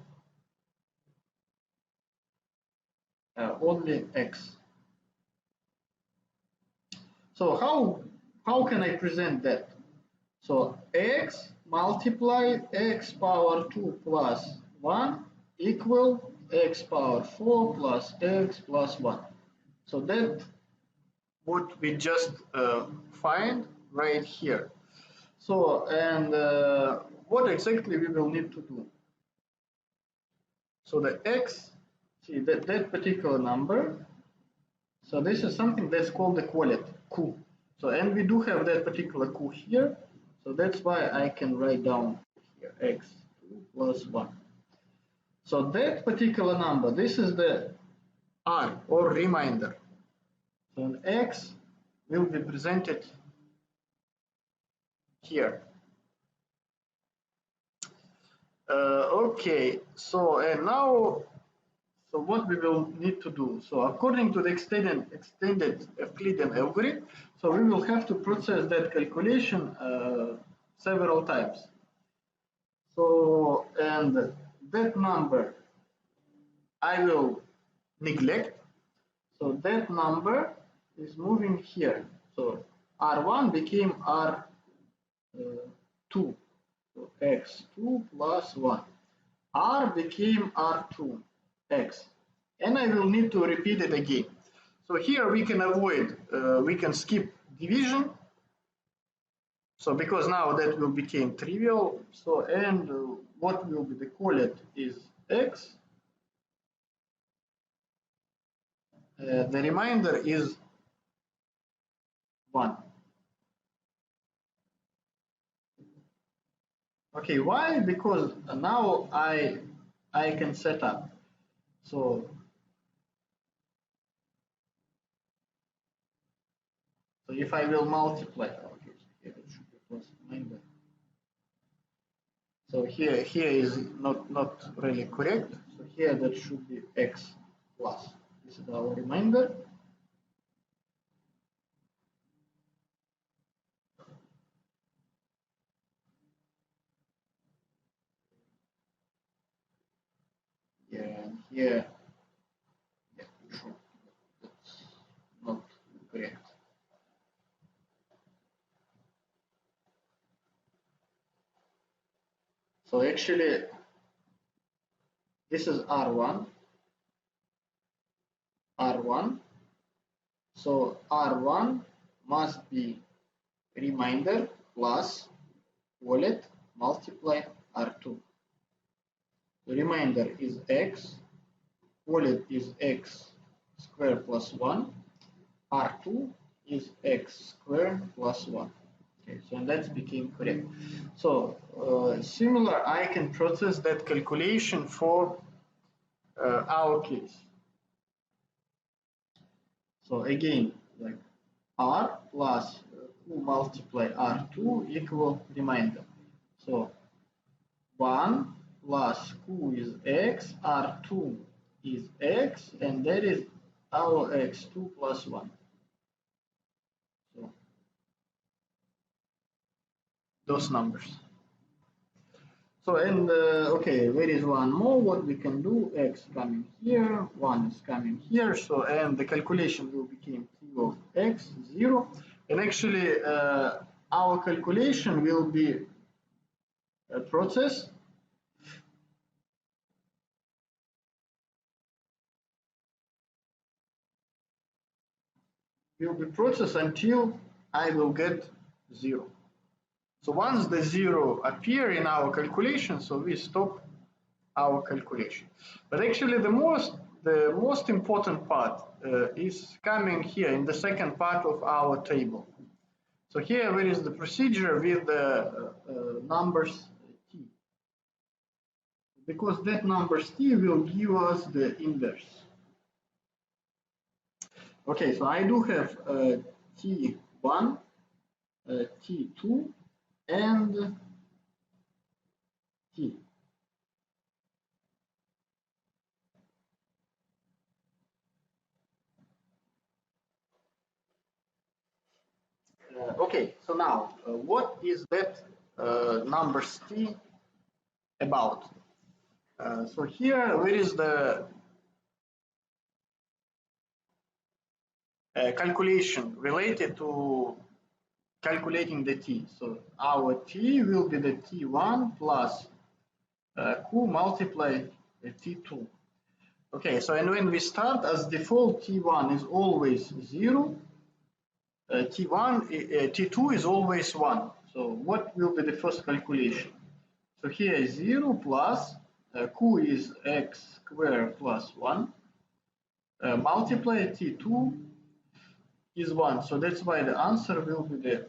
[SPEAKER 1] only x. So how can I present that? So x multiply x power 2 plus 1 equal x power 4 plus x plus 1. So that what we just find right here. So and what exactly we will need to do? So the x, see that particular number. So this is something that's called the quality q. So and we do have that particular q here. So that's why I can write down here x2 plus 1. So that particular number, this is the r or remainder. So an x will be presented here. Okay, so and now, so what we will need to do? So according to the extended Euclidean algorithm, so we will have to process that calculation several times. So and that number I will neglect. So that number is moving here. So R1 became R2. So x2 plus 1. R became R2 x. And I will need to repeat it again. So here we can avoid, we can skip division. So because now that will become trivial. So and what will be the quotient is x. The remainder is 1. Okay, why? Because now I can set up. So if I will multiply, okay, so here it should be plus remainder. So here is not really correct. So here that should be x plus. This is our remainder. Yeah, and here, yeah, sure, that's not correct. So actually, this is R1, R1. So R1 must be remainder plus wallet multiply R2. The remainder is x, wallet is x squared plus 1, R2 is x squared plus 1. Okay, so that became correct. So similar, I can process that calculation for our case. So again, like R plus Q multiply R2 equal remainder. So 1 plus Q is x, R2 is x, and that is our x2 plus 1. So those numbers. So and okay, there is one more. What we can do? X coming here, 1 is coming here. So and the calculation will become Q of x 0, and actually our calculation will be a process until I will get 0. So once the 0 appear in our calculation, so we stop our calculation. But actually the most important part is coming here in the second part of our table. So here there is the procedure with the numbers t, because that numbers t will give us the inverse. Okay, so I do have t1, t2, and t. Okay, so now what is that numbers t about. So here, where is the calculation related to calculating the t. So our t will be the t1 plus q multiply t2. Okay, so and when we start, as default, t1 is always 0, t2 is always 1. So what will be the first calculation? So here is 0 plus q is x squared plus 1 multiply t2 is 1. So that's why the answer will be the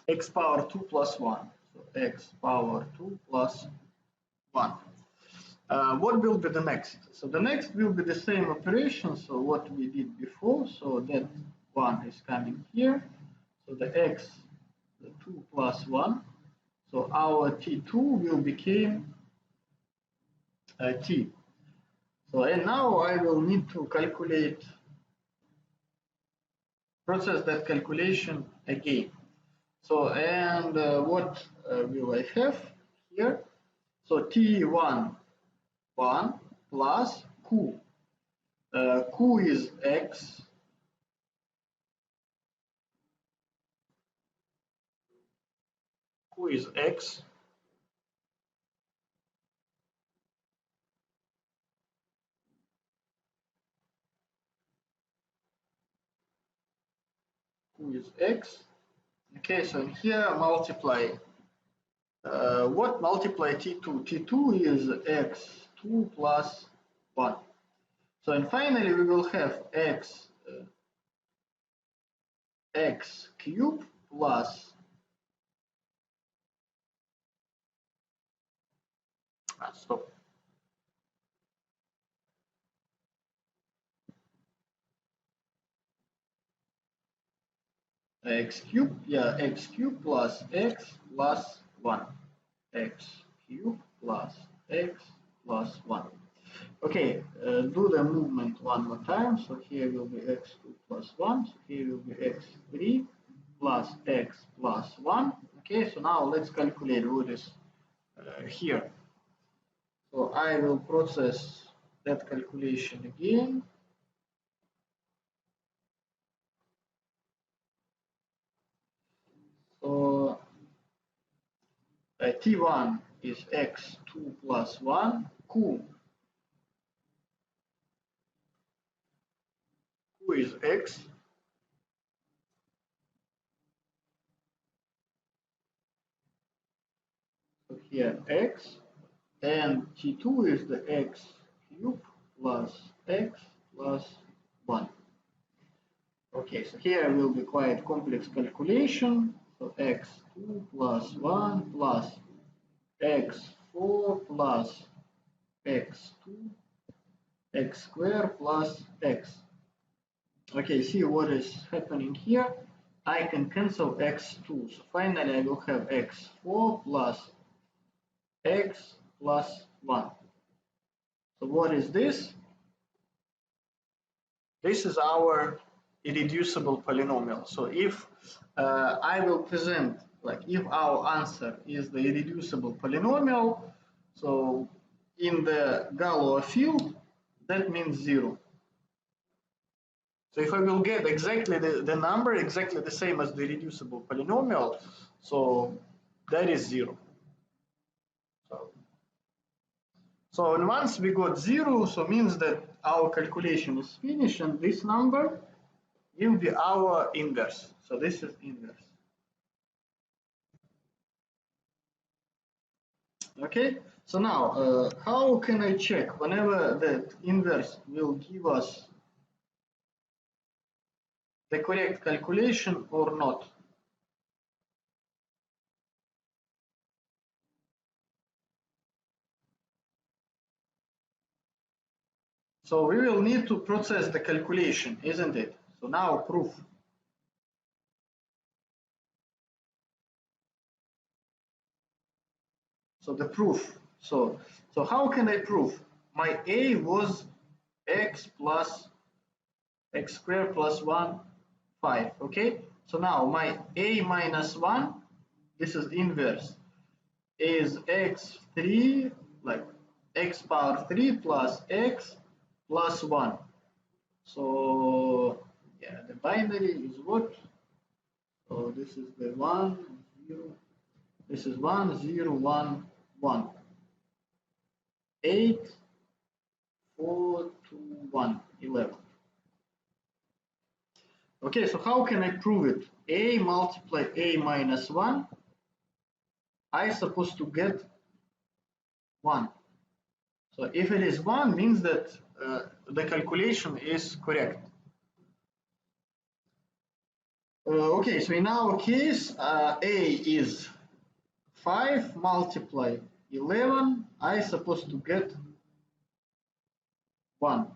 [SPEAKER 1] x power 2 plus 1. So x power 2 plus 1. What will be the next? So the next will be the same operation. So what we did before. So that 1 is coming here. So the x, the 2 plus 1. So our t2 will become t. So and now I will need to calculate, process that calculation again. So and what will I have here? So t1 1 plus q. Q is x. Q is x. Q is x. Okay, so here multiply. What multiply t2? T2 is x2 plus 1. So and finally we will have x cubed plus stop. X cubed, yeah, x cubed plus x plus 1. X cubed plus x plus 1. Okay, do the movement one more time. So here will be x2 plus 1. So here will be x3 plus x plus 1. Okay, so now let's calculate what is here. So I will process that calculation again. So t1 is x2 plus 1. Q is x. So here x. And t2 is the x cubed plus x plus 1. Okay, so here will be quite complex calculation. So x2 plus 1 plus x4 plus x2 x squared plus x. Okay, see what is happening here. I can cancel x2. So finally I will have x4 plus x plus 1. So what is this? This is our irreducible polynomial. So if I will present, like if our answer is the irreducible polynomial, so in the Galois field, that means 0. So if I will get exactly the number, exactly the same as the irreducible polynomial, so that is 0. So and once we got 0, so means that our calculation is finished, and this number will be our inverse. So this is inverse. Okay, so now how can I check whenever that inverse will give us the correct calculation or not? So we will need to process the calculation, isn't it? So now proof. So the proof. So how can I prove? My A was x plus x squared plus 1, 5. Okay. So now my A minus 1, this is inverse. is x3, like x power 3 plus x plus 1. So yeah, the binary is what? So this is the 1, 0, this is 1, 0, 1, 1. 8, 4, 2, 1, 11. Okay, so how can I prove it? A multiply a minus 1, I supposed to get 1. So if it is 1, means that the calculation is correct. Okay, so in our case, a is 5 multiply 11, I supposed to get 1.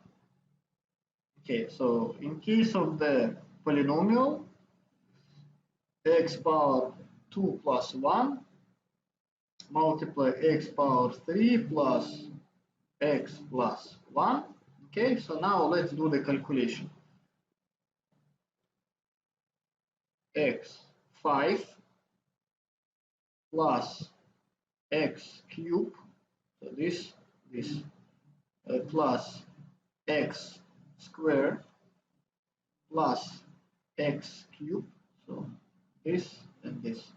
[SPEAKER 1] Okay, so in case of the polynomial, x power 2 plus 1 multiply x power 3 plus x plus 1. Okay, so now let's do the calculation. X 5 plus x cube, so this plus x squared plus x cube, so this and this,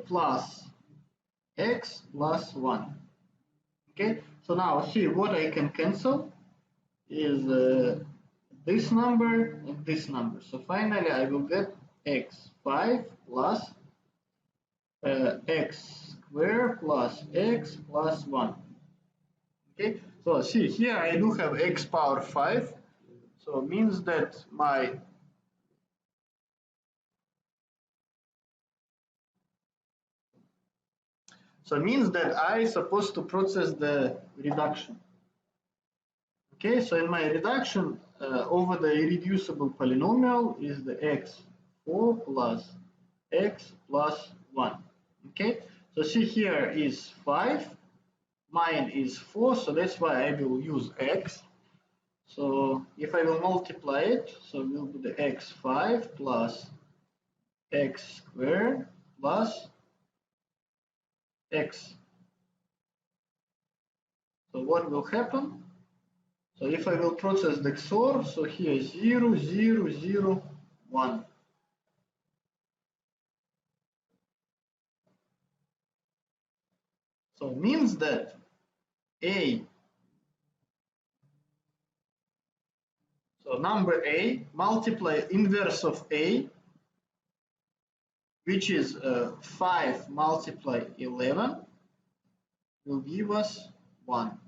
[SPEAKER 1] plus x plus 1. Okay, so now see what I can cancel is this number and this number. So finally I will get x5 plus x squared plus x plus 1. Okay, so see here I do have x power 5, so it means that my I supposed to process the reduction. Okay, so in my reduction over the irreducible polynomial is the x4 plus x plus 1. Okay, so see here is 5, mine is 4, so that's why I will use x. So if I will multiply it, so it will be the x5 plus x squared plus x. So what will happen? So if I will process the XOR, so here 0, 0, 0, 1. So means that A, so number A multiply inverse of A, which is 5 multiply 11, will give us 1.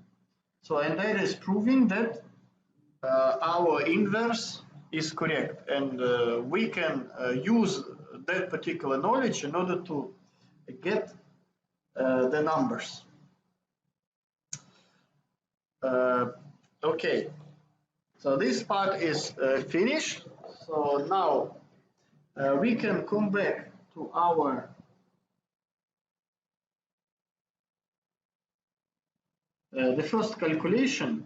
[SPEAKER 1] So and that is proving that our inverse is correct, and we can use that particular knowledge in order to get the numbers. Okay, so this part is finished. So now we can come back to our the first calculation.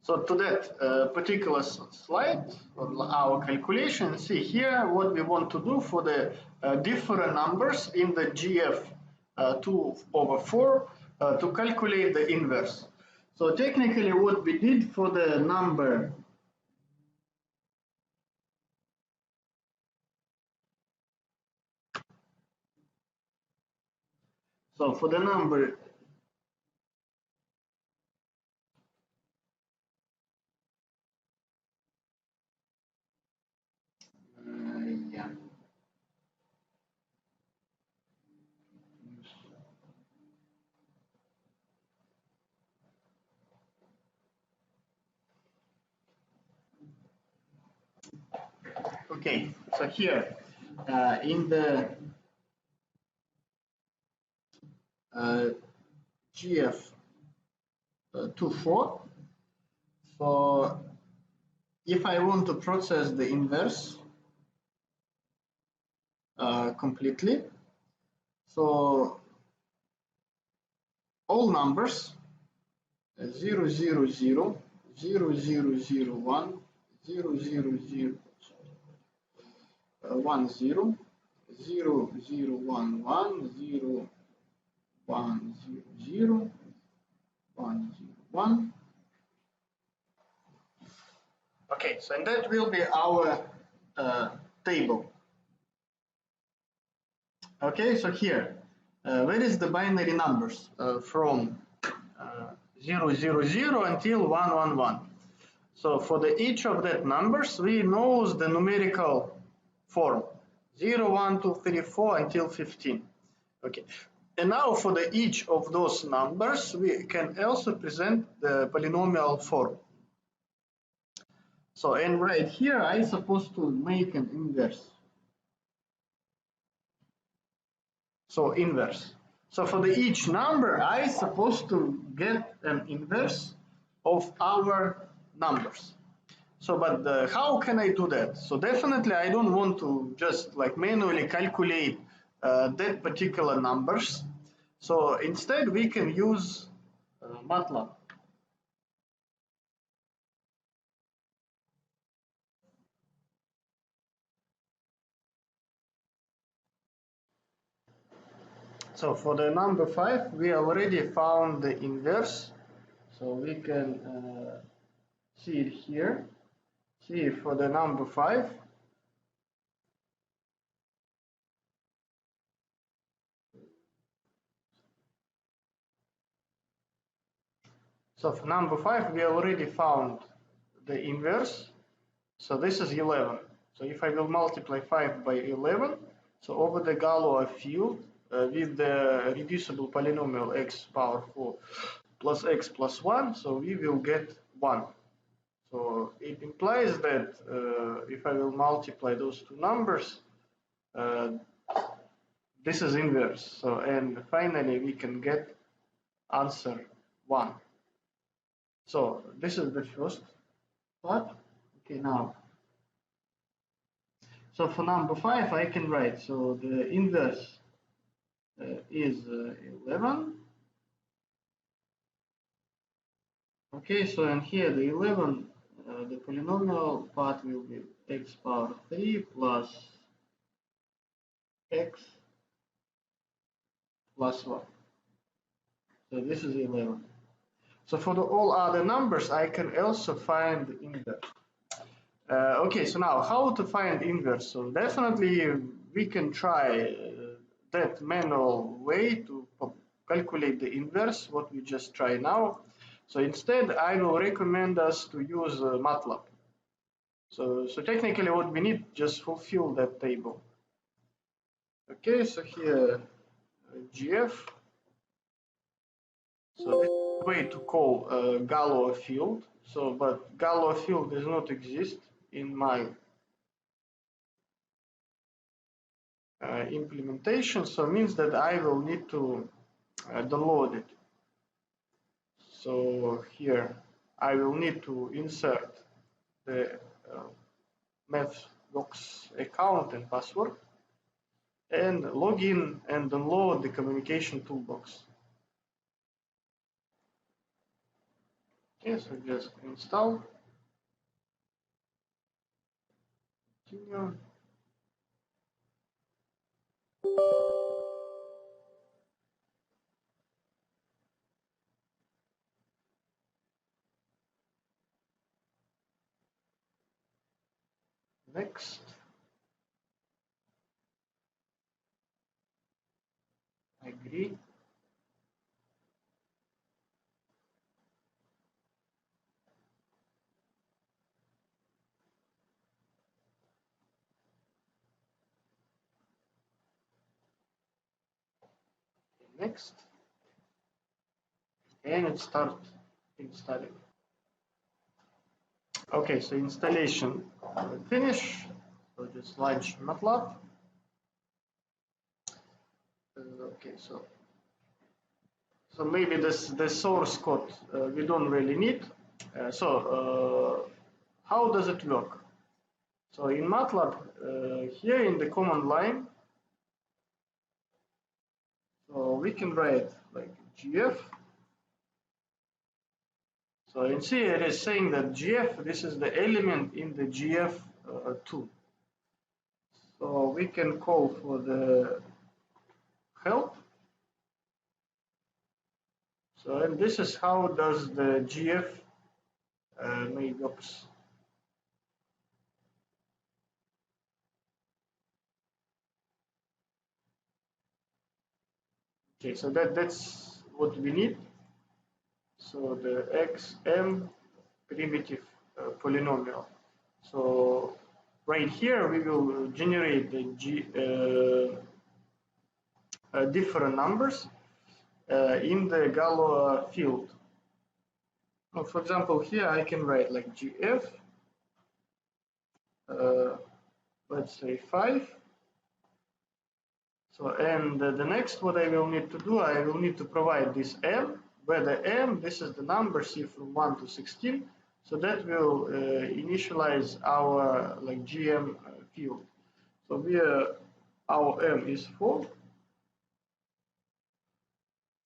[SPEAKER 1] So to that particular slide on our calculation, see here what we want to do for the different numbers in the GF 2/4 to calculate the inverse. So technically what we did for the number yeah. Okay, so here in the GF 2/4, So if I want to process the inverse completely, so all numbers 0, 0, 0, 0, 0, 0, 1, 0, 0, 0, 1, 0, 0, 0, 1, 1, 0, 1, 0, 0, 1, 0, 1. Okay, so and that will be our table. Okay, so here, where is the binary numbers from 0, 0, 0 until 1, 1, 1. So for the each of that numbers, we know the numerical form 0, 1, 2, 3, 4 until 15. Okay, and now for the each of those numbers, we can also present the polynomial form. So and right here, I supposed to make an inverse. So inverse. So for the each number, I supposed to get an inverse of our numbers. So, but how can I do that? So definitely I don't want to just like manually calculate that particular numbers. So instead we can use MATLAB. So for the number 5, we already found the inverse. So we can see it here. See for the number 5. So for number 5, we already found the inverse. So this is 11. So if I will multiply 5 by 11, so over the Galois field with the reducible polynomial x power 4 plus x plus 1, so we will get 1. So it implies that if I will multiply those two numbers, this is inverse. So and finally we can get answer 1. So this is the first part. Okay, now. So for number 5, I can write. So the inverse is 11. Okay, so and here the 11, the polynomial part will be x power 3 plus x plus 1. So this is 11. So for the all other numbers, I can also find the inverse. Okay, so now how to find inverse? So definitely we can try that manual way to calculate the inverse, what we just try now. So instead, I will recommend us to use MATLAB. So technically what we need, just fulfill that table. Okay, so here GF. So this is a way to call Galois field. So, but Galois field does not exist in my implementation, so means that I will need to download it. So here I will need to insert the MathWorks account and password and log in and download the communication toolbox. Okay, so just install. Continue. Next. Agree. Next. And it starts installing. Okay, so installation finish. So just launch MATLAB. Okay, so maybe the source code we don't really need. How does it work? So in MATLAB, here in the command line, so we can write like GF. So in C it is saying that GF, this is the element in the GF2. So we can call for the help. So and this is how does the GF make ops. Okay, so that's what we need. So the xm primitive polynomial. So right here we will generate the different numbers in the Galois field. Now, for example, here I can write like GF, let's say 5. So, and the next what I will need to do, I will need to provide this m, where the m, this is the number C from 1 to 16. So that will initialize our like GM field. So here our m is 4.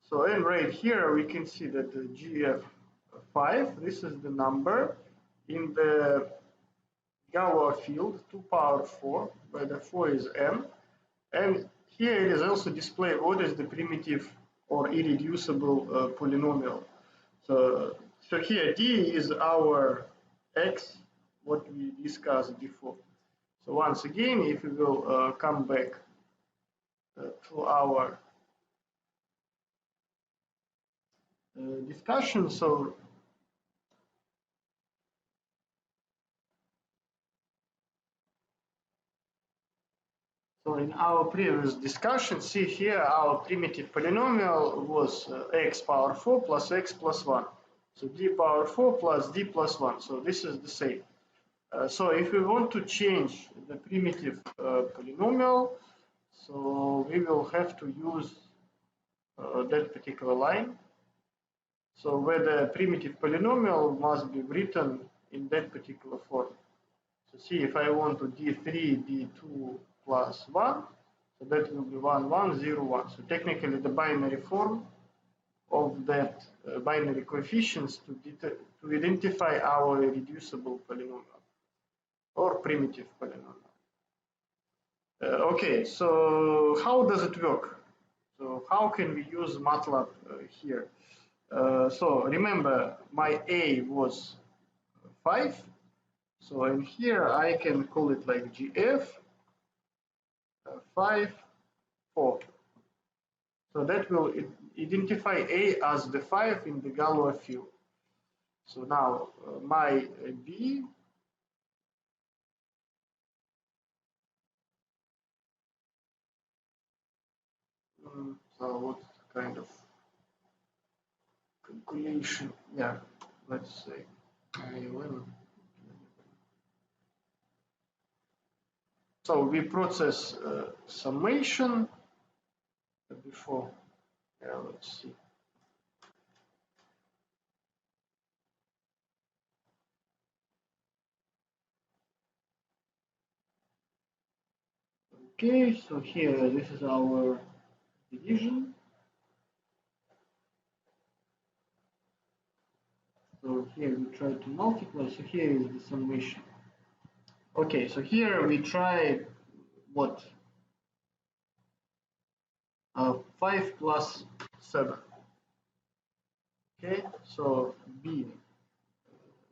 [SPEAKER 1] So and right here we can see that the GF5, this is the number in the Galois field 2 power 4, where the 4 is m. And here it is also displayed what is the primitive or irreducible polynomial. So here d is our x, what we discussed before. So once again, if we will come back to our discussion, so in our previous discussion, see here our primitive polynomial was x power 4 plus x plus 1. So d power 4 plus d plus 1. So this is the same. So if we want to change the primitive polynomial, so we will have to use that particular line. So where the primitive polynomial must be written in that particular form. So see, if I want to d3, d2 plus 1, so that will be 1, 1, 0, 1. So technically the binary form of that binary coefficients to identify our irreducible polynomial or primitive polynomial. Okay, so how does it work? So how can we use MATLAB here? So remember, my A was 5. So in here I can call it like GF 5, 4. So that will identify A as the 5 in the Galois field. So now my B so what kind of calculation? Yeah, let's say 11. So we process summation before. Yeah, let's see. Okay, so here this is our division. So here we try to multiply. So here is the summation. Okay, so here we try what? 5 plus 7. Okay, so B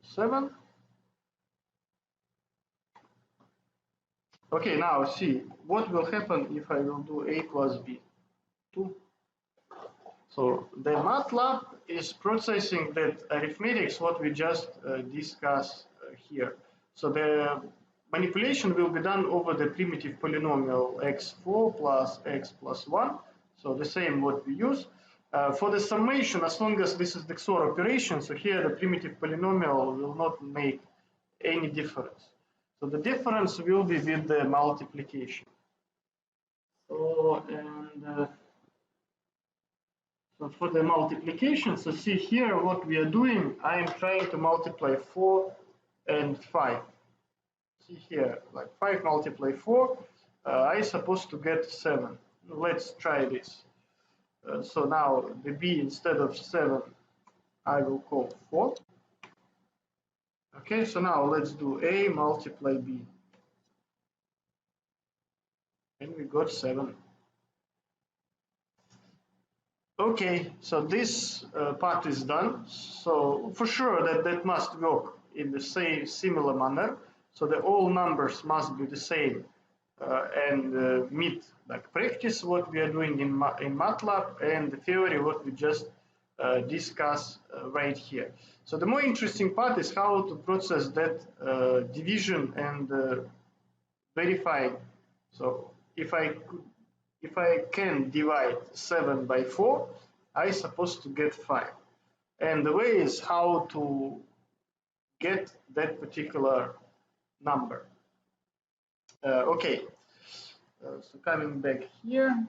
[SPEAKER 1] 7. Okay, now see what will happen if I will do A plus B 2. So the MATLAB is processing that arithmetics what we just discussed here. So the manipulation will be done over the primitive polynomial x4 plus x plus 1. So the same what we use. For the summation, as long as this is the XOR operation, so here the primitive polynomial will not make any difference. So the difference will be with the multiplication. So and So for the multiplication, so see here what we are doing, I am trying to multiply 4 and 5. See here, like 5 multiply 4, I supposed to get 7. Let's try this. So now the b instead of 7, I will call 4. Okay, so now let's do a multiply b. And we got 7. Okay, so this part is done. So for sure that must work in the same similar manner. So the all numbers must be the same and meet like practice what we are doing in MATLAB and the theory what we just discuss right here. So the more interesting part is how to process that division and verify. So if I can divide 7 by 4, I supposed to get 5. And the way is how to get that particular number. Okay, so coming back here.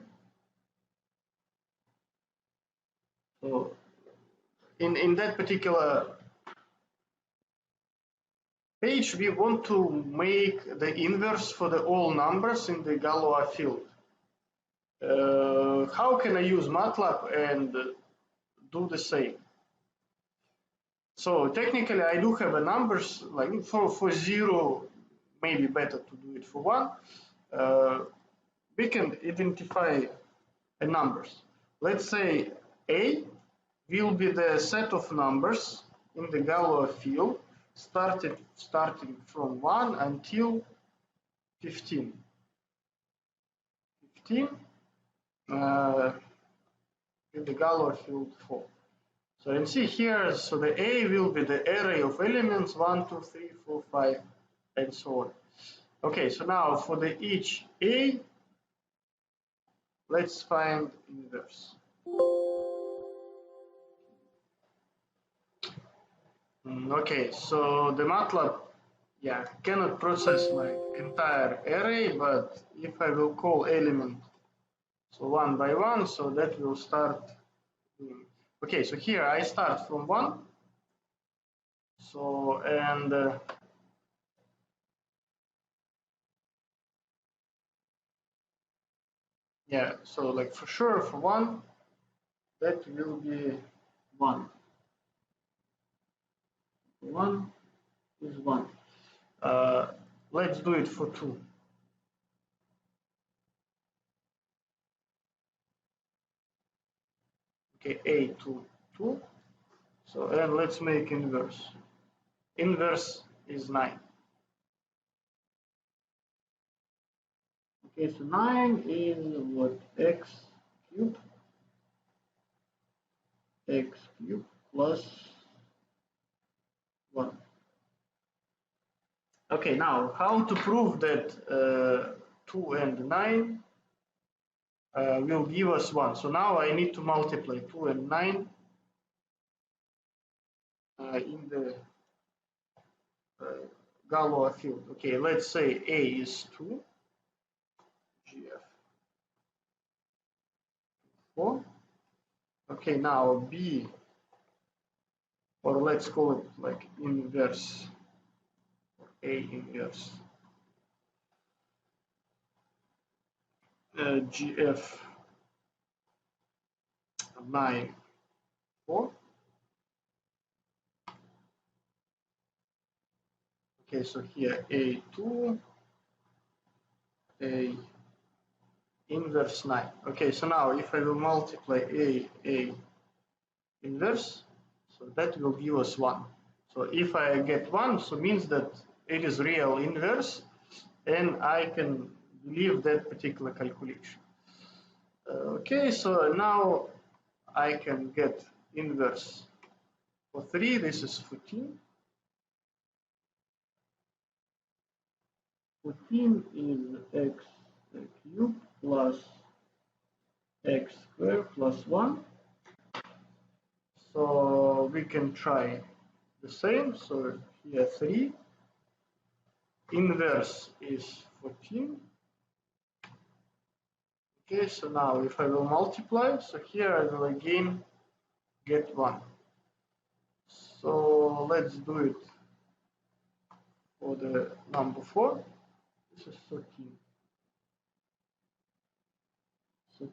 [SPEAKER 1] So in that particular page, we want to make the inverse for the all numbers in the Galois field. How can I use MATLAB and do the same? So technically, I do have a numbers like for 0, maybe better to do it for 1. We can identify a numbers. Let's say A will be the set of numbers in the Galois field starting from 1 until 15. 15 in the Galois field 4. So you can see here, so the A will be the array of elements 1, 2, 3, 4, 5, and so on. Okay, so now for the each A, let's find inverse. Okay, so the MATLAB, yeah, cannot process like entire array, but if I will call element, so one by one, so that will start. Okay, so here I start from 1. So, and yeah, so like for sure for 1, that will be 1. 1 is 1. Let's do it for 2. Okay, A to 2. So, and let's make inverse. Inverse is 9. Okay, so 9 is what? X cubed plus 1. Okay, now how to prove that 2 and 9 will give us 1. So now I need to multiply 2 and 9 in the Galois field. Okay, let's say A is 2, GF 4. Okay, now B, or let's call it like inverse, A inverse, GF 9, 4. Okay, so here A2, A inverse 9. Okay, so now if I will multiply A inverse, so that will give us 1. So if I get 1, so means that it is real inverse, and I can believe that particular calculation. Okay, so now I can get inverse for 3. This is 14. 14 is x cubed plus x squared plus 1. So we can try the same. So here 3. Inverse is 14. Okay, so now if I will multiply, so here I will again get 1. So let's do it for the number 4. This is 13.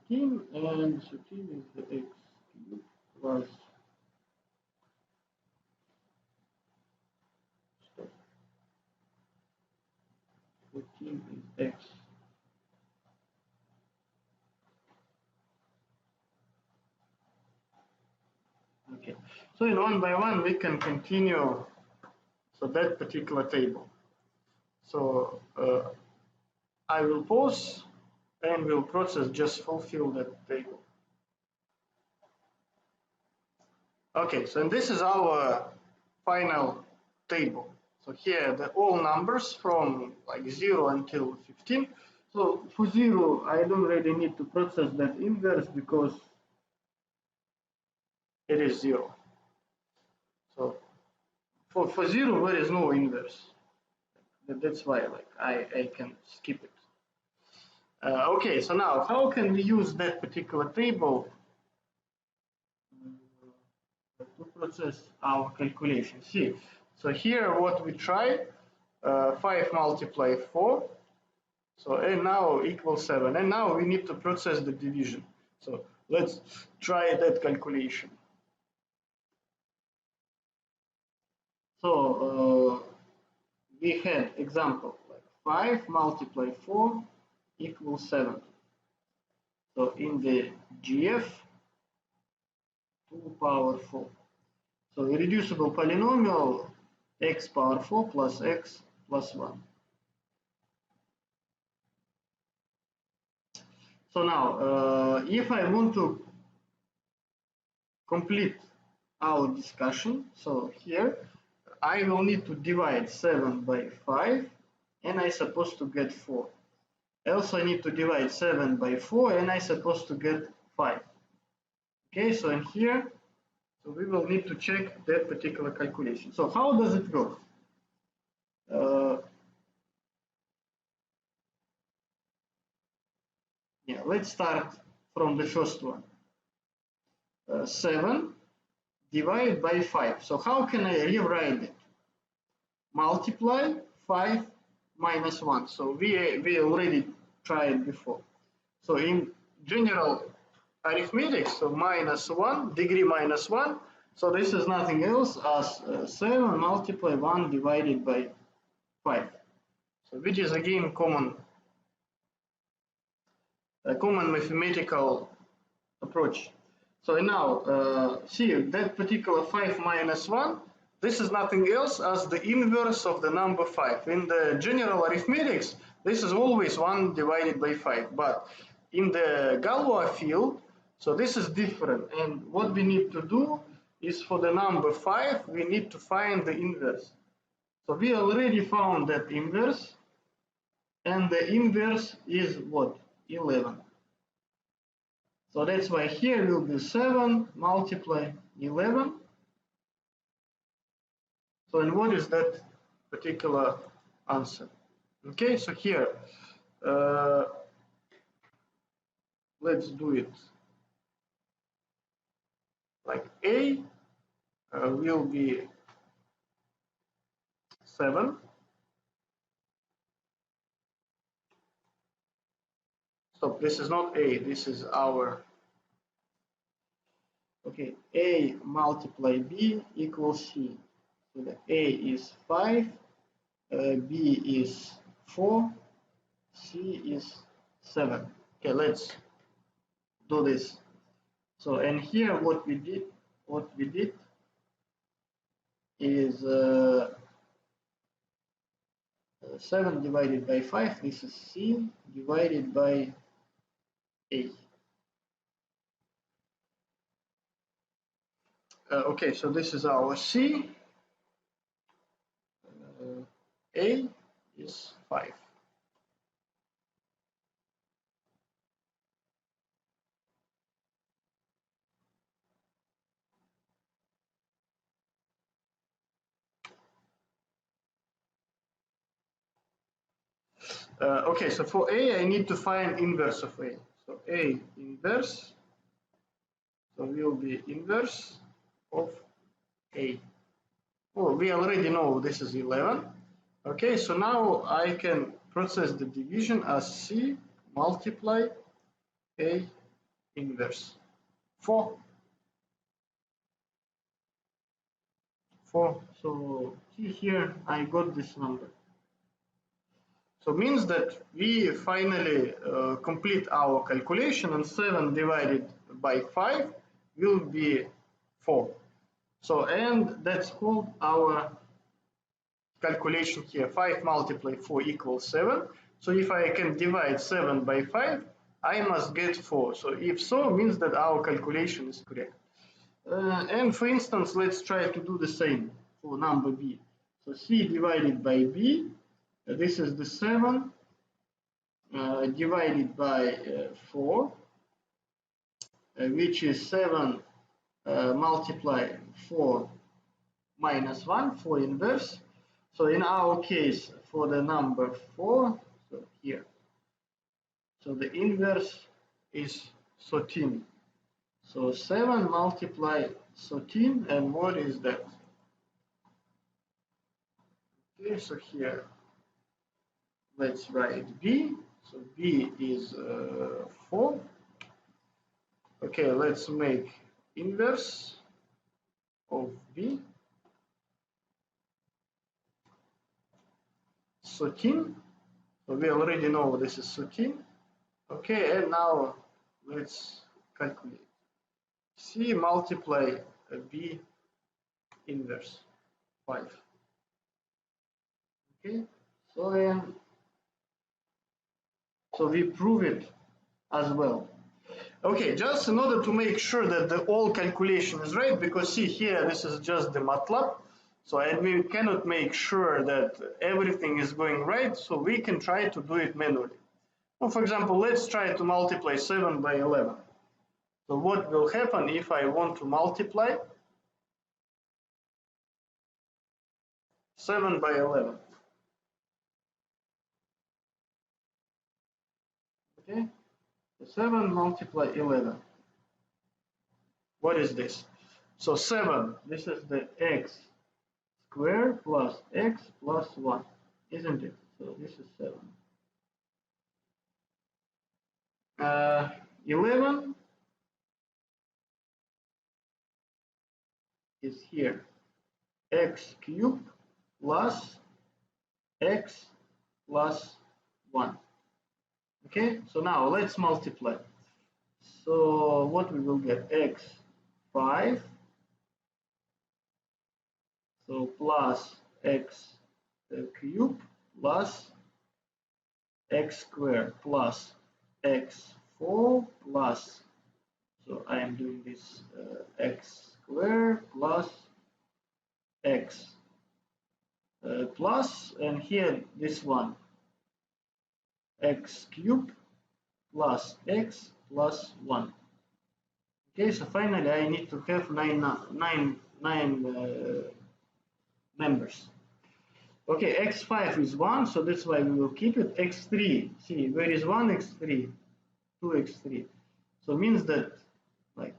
[SPEAKER 1] 13 and 13 is the x cubed plus 14 is x. Okay, so in one by one we can continue so that particular table. So I will pause and will process just fulfill that table. Okay, so and this is our final table. So here the all numbers from like 0 until 15. So for 0 I don't really need to process that inverse because it is 0. So for 0 there is no inverse. That's why like I can skip it. Okay, so now how can we use that particular table to process our calculation? See, so here what we try, 5 multiply 4, so and now equals 7, and now we need to process the division. So let's try that calculation. So we had example like 5 multiply 4 equals 7. So in the GF 2 power 4. So irreducible polynomial x power 4 plus x plus 1. So now, if I want to complete our discussion, so here I will need to divide 7 by 5 and I supposed to get 4. Also I need to divide 7 by 4 and I supposed to get 5. Okay, so in here, so we will need to check that particular calculation. So how does it work? Yeah, let's start from the first one. 7 divided by 5. So how can I rewrite it? Multiply 5 minus 1. So we already tried before. So in general arithmetic, so minus 1, degree minus 1. So this is nothing else as 7 multiply 1 divided by 5. So which is again a common mathematical approach. So now, see that particular 5 minus 1, this is nothing else as the inverse of the number 5. In the general arithmetics, this is always 1 divided by 5. But in the Galois field, so this is different. And what we need to do is for the number 5, we need to find the inverse. So we already found that inverse. And the inverse is what? 11. So that's why here will be 7 multiply 11. So and what is that particular answer? Okay, so here, let's do it like A will be 7. Stop, this is not A, this is our, okay, A multiply B equals C. So the A is 5, B is 4, C is 7. Okay, let's do this. So and here what we did is 7 divided by 5, this is C divided by A. Okay, so this is our C. A is 5. Okay, so for A, I need to find inverse of A. So A inverse, so will be inverse of A. Oh, we already know this is 11. Okay, so now I can process the division as C multiply A inverse. 4. 4. So see here, I got this number. So means that we finally complete our calculation, and 7 divided by 5 will be 4. So, and that's called our calculation here. 5 multiplied 4 equals 7. So if I can divide 7 by 5, I must get 4. So if so, means that our calculation is correct. And for instance, let's try to do the same for number b. So c divided by b, this is the 7 divided by 4, which is 7 multiply 4 minus 1, 4 inverse. So in our case, for the number 4, so here, so the inverse is 13. So 7 multiply 13, and what is that? Okay, so here, let's write b. So b is 4. Okay, let's make inverse of b. 13. So we already know this is 13. Okay, and now let's calculate. C multiply b inverse 5. Okay, so we prove it as well. Okay, just in order to make sure that the all calculation is right, because see here, this is just the MATLAB. So and we cannot make sure that everything is going right, so we can try to do it manually. Well, for example, let's try to multiply 7 by 11. So what will happen if I want to multiply 7 by 11? Okay, so 7 multiply 11. What is this? So 7, this is the x squared plus x plus 1, isn't it? So this is 7. 11 is here, x cubed plus x plus 1. Okay, so now let's multiply. So what we will get? X 5, so plus x cubed plus x squared plus x 4 plus, so I am doing this x squared plus x plus, and here this one x cubed plus x plus 1. Okay, so finally I need to have nine members. Okay, x5 is 1, so that's why we will keep it. X3, see, where is 1, x3, 2x3. So it means that, like,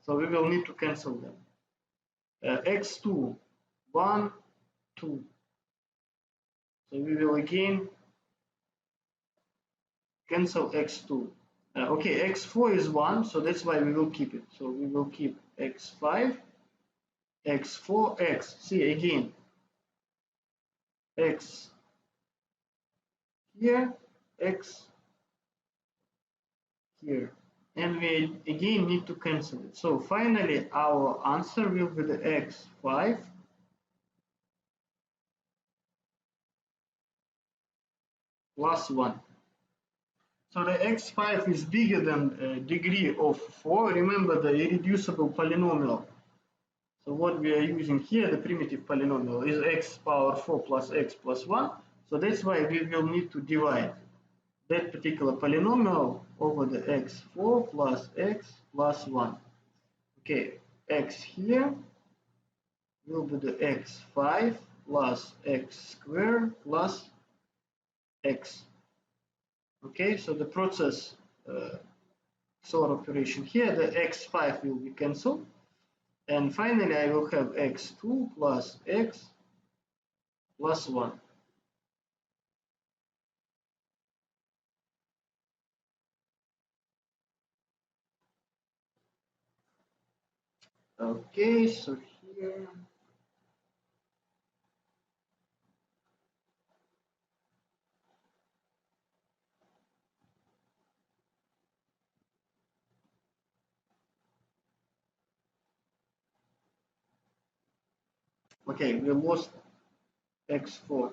[SPEAKER 1] so we will need to cancel them. X2, 1, 2. So we will again cancel x2. Okay, x4 is 1, so that's why we will keep it. So we will keep x5, x4, x. See again, x here, x here. And we again need to cancel it. So finally our answer will be the x5 plus 1. So the x5 is bigger than degree of 4. Remember the irreducible polynomial. So what we are using here, the primitive polynomial, is x power 4 plus x plus 1. So that's why we will need to divide that particular polynomial over the x4 plus x plus 1. Okay, x here will be the x5 plus x squared plus x. Okay, so the process XOR operation here, the x5 will be cancelled, and finally I will have x2 plus x plus 1. Okay, so here okay, we lost x4,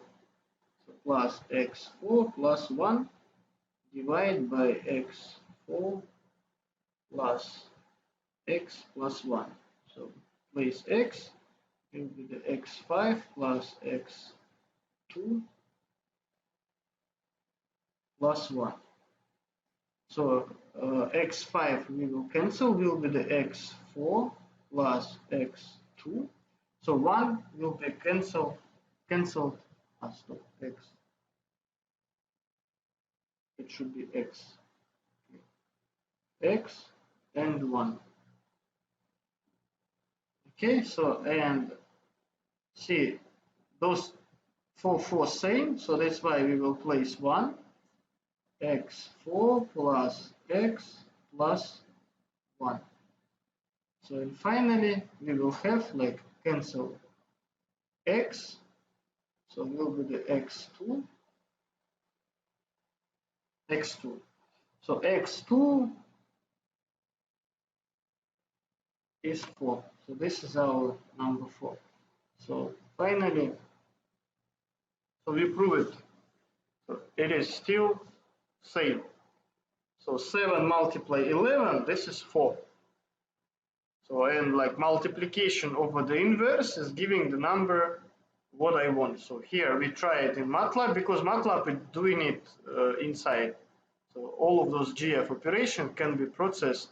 [SPEAKER 1] so plus x4 plus 1 divided by x4 plus x plus 1. So place x will be the x5 plus x2 plus 1. So x5 we will cancel, will be the x4 plus x2. So 1 will be cancelled as to x. It should be x and 1. Okay, so and see those 4 same, so that's why we will place 1 x4 plus x plus 1. So and finally we will have like cancel x, so will be the x2. So x2 is 4. So this is our number 4. So finally, so we prove it. So it is still same. So 7 multiply 11, this is 4. So and like multiplication over the inverse is giving the number what I want. So here we try it in MATLAB because MATLAB is doing it inside. So all of those GF operations can be processed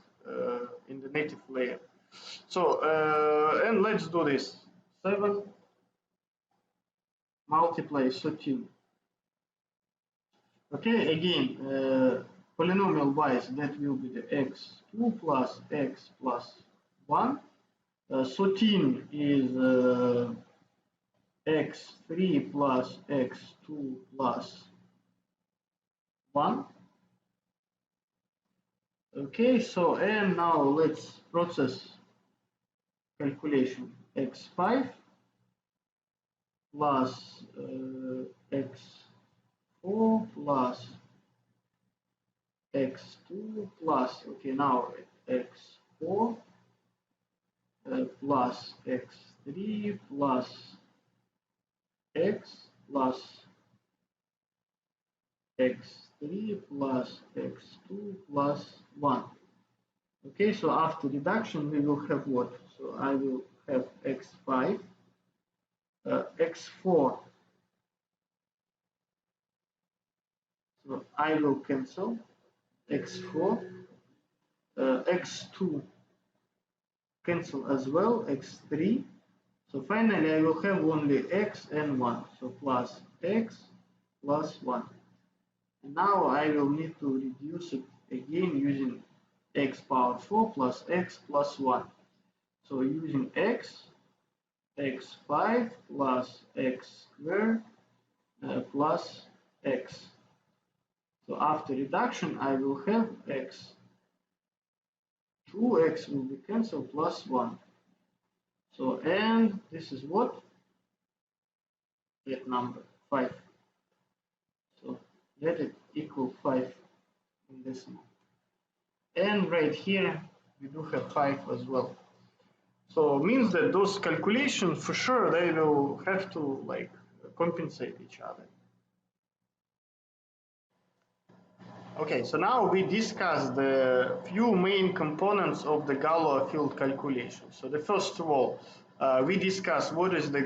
[SPEAKER 1] in the native layer. So and let's do this. 7 multiply 13. Okay, again, polynomial wise, that will be the x2 plus x plus 1. 13 is x3 plus x2 plus 1. Okay, so and now let's process calculation. X5 plus x4 plus x2 plus, okay, now x4 plus x3 plus x plus x3 plus x2 plus 1. Okay, so after reduction we will have what? So I will have x5, x4, so I will cancel x4, x2 cancel as well, x3. So finally I will have only x and 1, so plus x plus 1. And now I will need to reduce it again using x power 4 plus x plus 1. So using x, x5 plus x squared plus x. So after reduction I will have x. 2x will be cancelled plus 1. So and this is what? That number 5. So let it equal 5 in decimal. And right here we do have 5 as well. So it means that those calculations for sure they will have to like compensate each other. Okay, so now we discuss the few main components of the Galois field calculation. So the first of all, we discuss what is the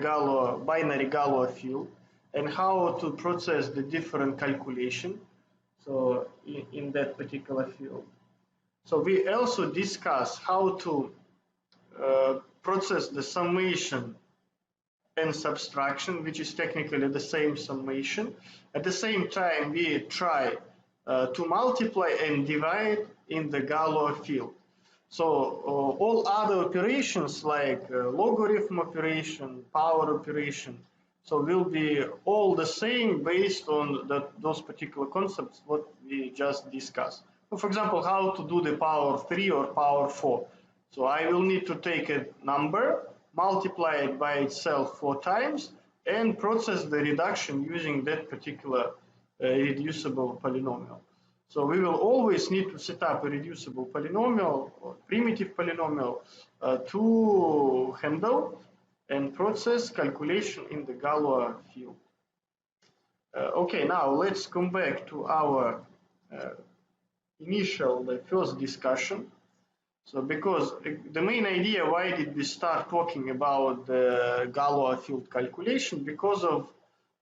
[SPEAKER 1] binary Galois field and how to process the different calculation. So in that particular field. So we also discuss how to process the summation and subtraction, which is technically the same summation. At the same time, we try to multiply and divide in the Galois field. So all other operations like logarithm operation, power operation, so will be all the same based on those particular concepts what we just discussed. So for example, how to do the power 3 or power 4. So I will need to take a number, multiply it by itself 4 times, and process the reduction using that particular reducible polynomial. So we will always need to set up a reducible polynomial or primitive polynomial to handle and process calculation in the Galois field. Okay, now let's come back to our the first discussion. So because the main idea why did we start talking about the Galois field calculation, because of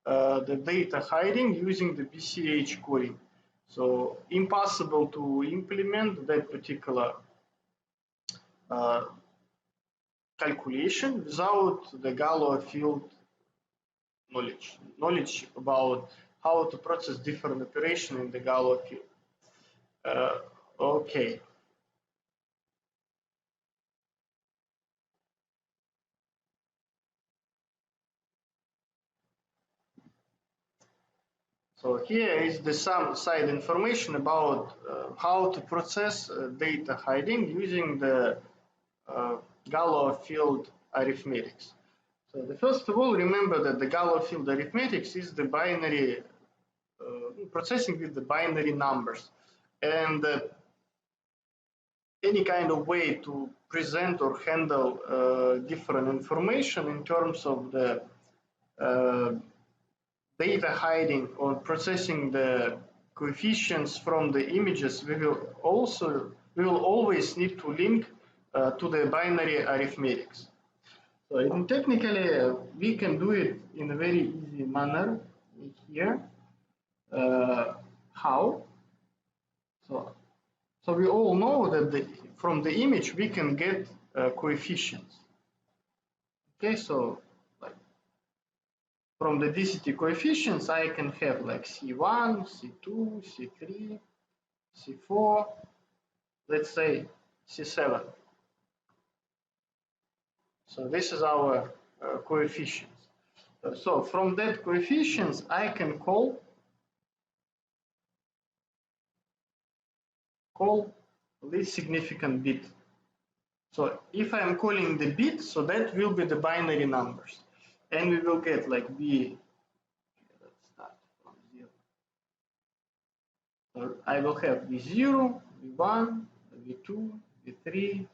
[SPEAKER 1] the data hiding using the BCH coding. So impossible to implement that particular calculation without the Galois field knowledge about how to process different operations in the Galois field. Okay. So here is the some side information about how to process data hiding using the Galois field arithmetics. So first of all, remember that the Galois field arithmetics is the binary processing with the binary numbers, and any kind of way to present or handle different information in terms of the data hiding or processing the coefficients from the images, we will always need to link to the binary arithmetics. So technically, we can do it in a very easy manner here. How? So we all know that from the image we can get coefficients. Okay, so like from the density coefficients, I can have like C1, C2, C3, C4, let's say C7. So this is our coefficients. So from that coefficients, I can call this significant bit. So if I'm calling the bit, so that will be the binary numbers. And we will get like B, let's start from 0. So I will have V0, V1, V2, V3,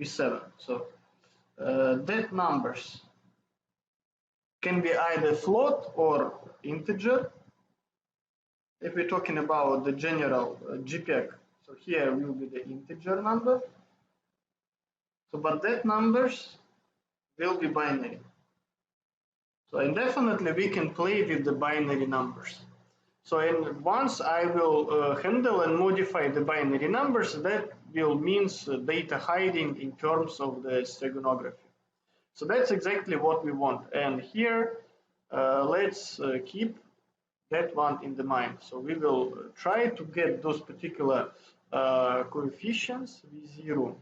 [SPEAKER 1] V7. So that numbers can be either float or integer. If we're talking about the general JPEG, so here will be the integer number. So, but that numbers will be binary. So, and definitely we can play with the binary numbers. So, and once I will handle and modify the binary numbers, that will means data hiding in terms of the steganography. So that's exactly what we want. And here, let's keep that one in the mind. So we will try to get those particular coefficients V0,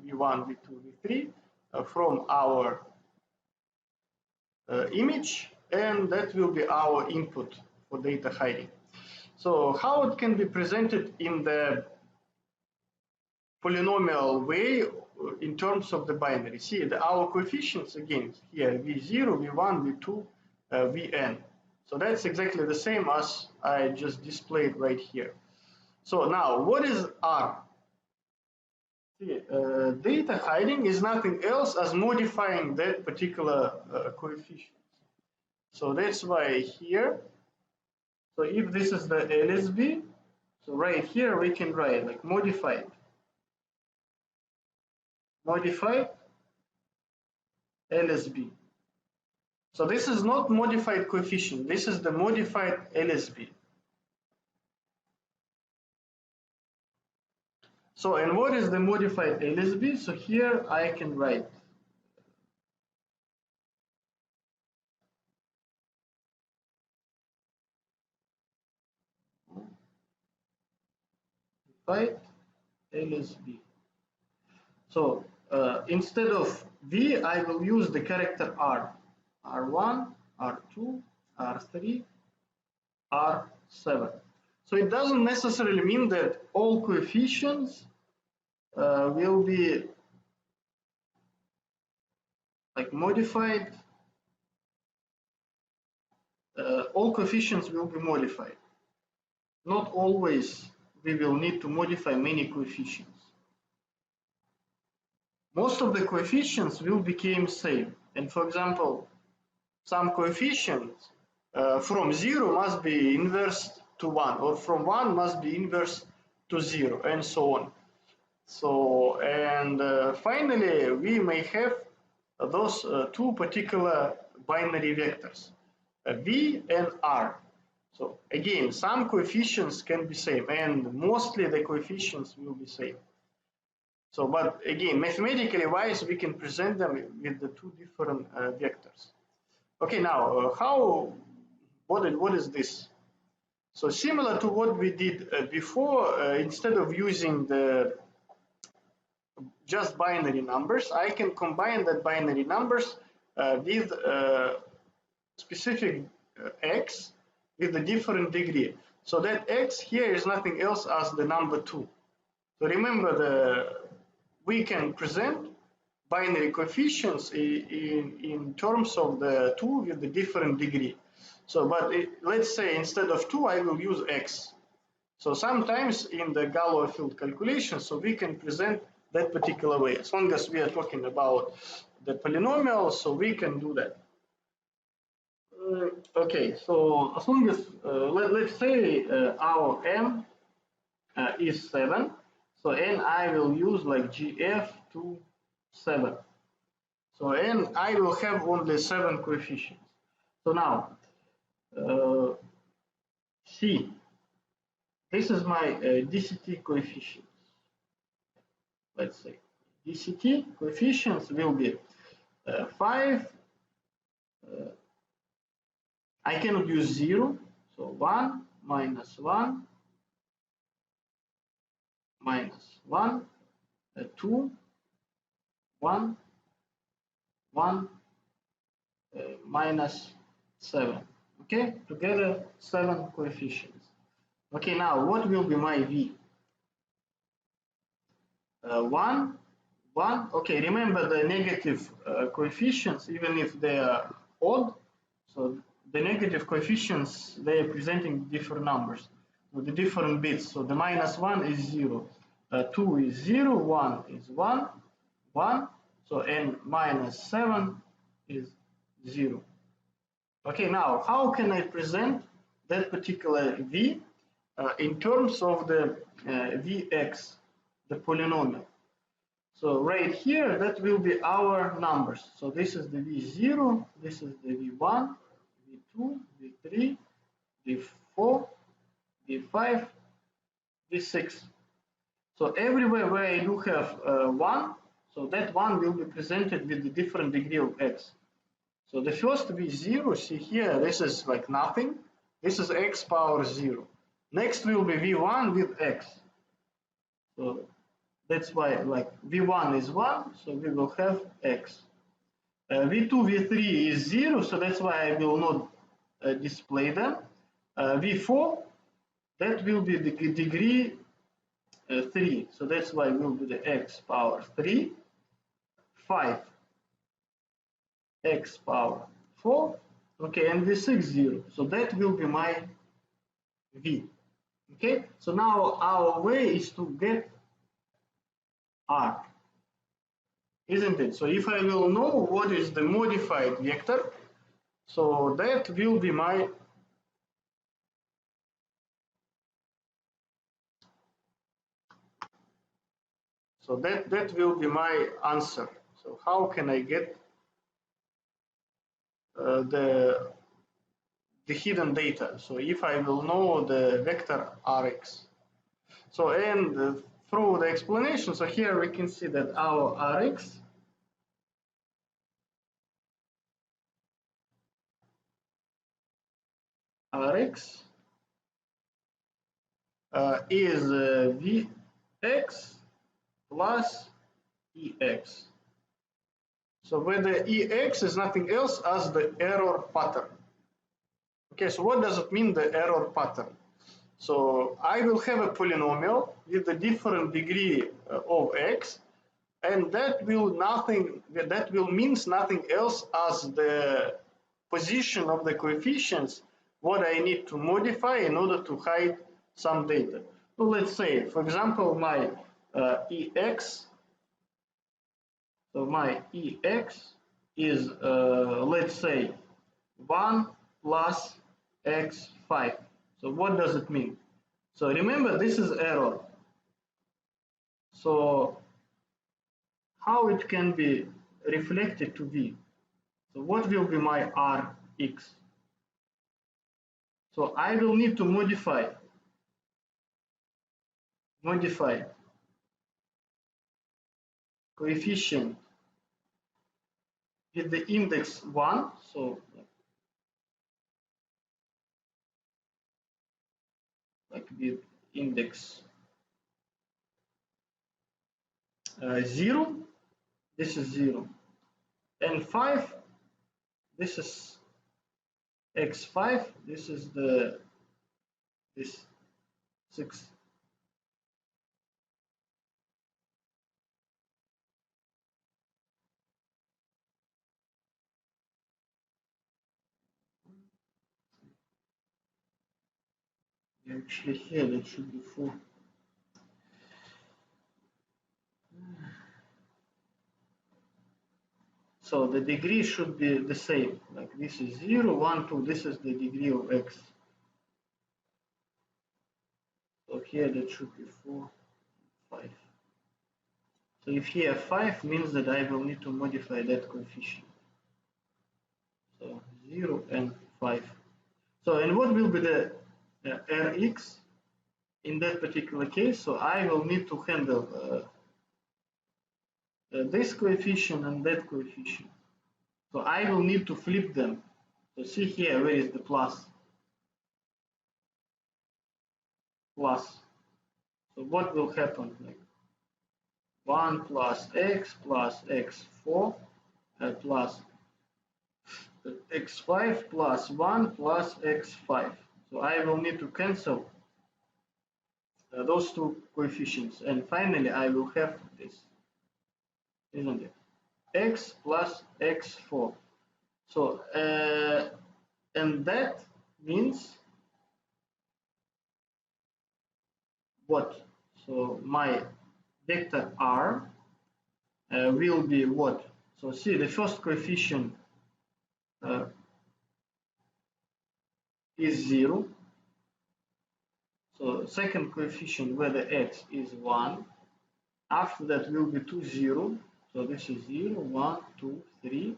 [SPEAKER 1] V1, V2, V3 from our image, and that will be our input for data hiding. So how it can be presented in the polynomial way in terms of the binary. See, our coefficients again here V0, V1, V2, Vn. So that's exactly the same as I just displayed right here. So now, what is R? See, data hiding is nothing else as modifying that particular coefficient. So that's why here, so if this is the LSB, so right here we can write like modified LSB. So this is not modified coefficient, this is the modified LSB. So, and what is the modified LSB? So here I can write right, LSB. So instead of V, I will use the character R. R1, R2, R3, R7. So it doesn't necessarily mean that all coefficients will be like modified. All coefficients will be modified. Not always we will need to modify many coefficients. Most of the coefficients will become same. And for example, some coefficients from 0 must be inverse to 1, or from 1 must be inverse to 0, and so on. So, and finally, we may have those two particular binary vectors, V and R. So again, some coefficients can be same, and mostly the coefficients will be same. So, but again, mathematically wise, we can present them with the two different vectors. Okay, now what is this? So similar to what we did before, instead of using the just binary numbers, I can combine that binary numbers with specific x with a different degree. So that x here is nothing else as the number 2. So remember, we can present binary coefficients in terms of the 2 with the different degree. So, but let's say instead of 2, I will use x. So sometimes in the Galois field calculation, so we can present that particular way. As long as we are talking about the polynomial, so we can do that. Okay, so as long as, let's say our m is 7, so n I will use like gf to 7. So n I will have only 7 coefficients. So now, C, this is my DCT coefficients. Let's say DCT coefficients will be 5. I cannot use 0, so 1 minus 1 minus 1, 2, 1, 1, minus 7. Okay, together 7 coefficients. Okay, now what will be my V? 1, 1. Okay, remember the negative coefficients, even if they are odd, so the negative coefficients, they are presenting different numbers with the different bits. So the minus 1 is 0, 2 is 0, 1 is 1, 1. So n minus 7 is 0. Okay, now how can I present that particular V in terms of the Vx, the polynomial? So right here, that will be our numbers. So this is the V0, this is the V1, V2, V3, V4, V5, V6. So everywhere where I do have 1, so that 1 will be presented with the different degree of x. So the first V0, see here, this is like nothing. This is x power 0. Next will be V1 with x. So that's why like V1 is 1, so we will have x. V2, V3 is 0, so that's why I will not display them. V4, that will be the degree 3, so that's why it will be the x power 3. 5, x power 4, okay, and V6, 0. So that will be my V. Okay, so now our way is to get R, isn't it? So if I will know what is the modified vector, so that will be my that will be my answer. So how can I get the hidden data? So if I will know the vector Rx. So and through the explanation, so here we can see that our Rx is x plus ex. So where the ex is nothing else as the error pattern. Okay, so what does it mean, the error pattern? So I will have a polynomial with a different degree of x, and that will means nothing else as the position of the coefficients what I need to modify in order to hide some data. So let's say, for example, my ex. So my ex is let's say 1 plus x5. So what does it mean? So remember, this is error. So how it can be reflected to v? So what will be my Rx? So I will need to modify coefficient with the index 1. So like with index 0, this is 0, and 5, this is x5, this is this 6. Actually here it should be 4. So the degree should be the same, like this is 0, 1, 2, this is the degree of x. So here that should be 4, 5. So if here 5 means that I will need to modify that coefficient. So 0 and 5. So and what will be the Rx in that particular case? So I will need to handle this coefficient and that coefficient. So I will need to flip them. So see here, where is the plus? Plus. So what will happen? Like 1 plus x4 plus x5 plus 1 plus x5. So I will need to cancel those two coefficients, and finally I will have this, isn't it? X plus x4. So and that means what? So my vector r will be what? So see, the first coefficient is 0. So second coefficient where the x is 1. After that will be 2, 0. So this is 0, 1, 2, 3.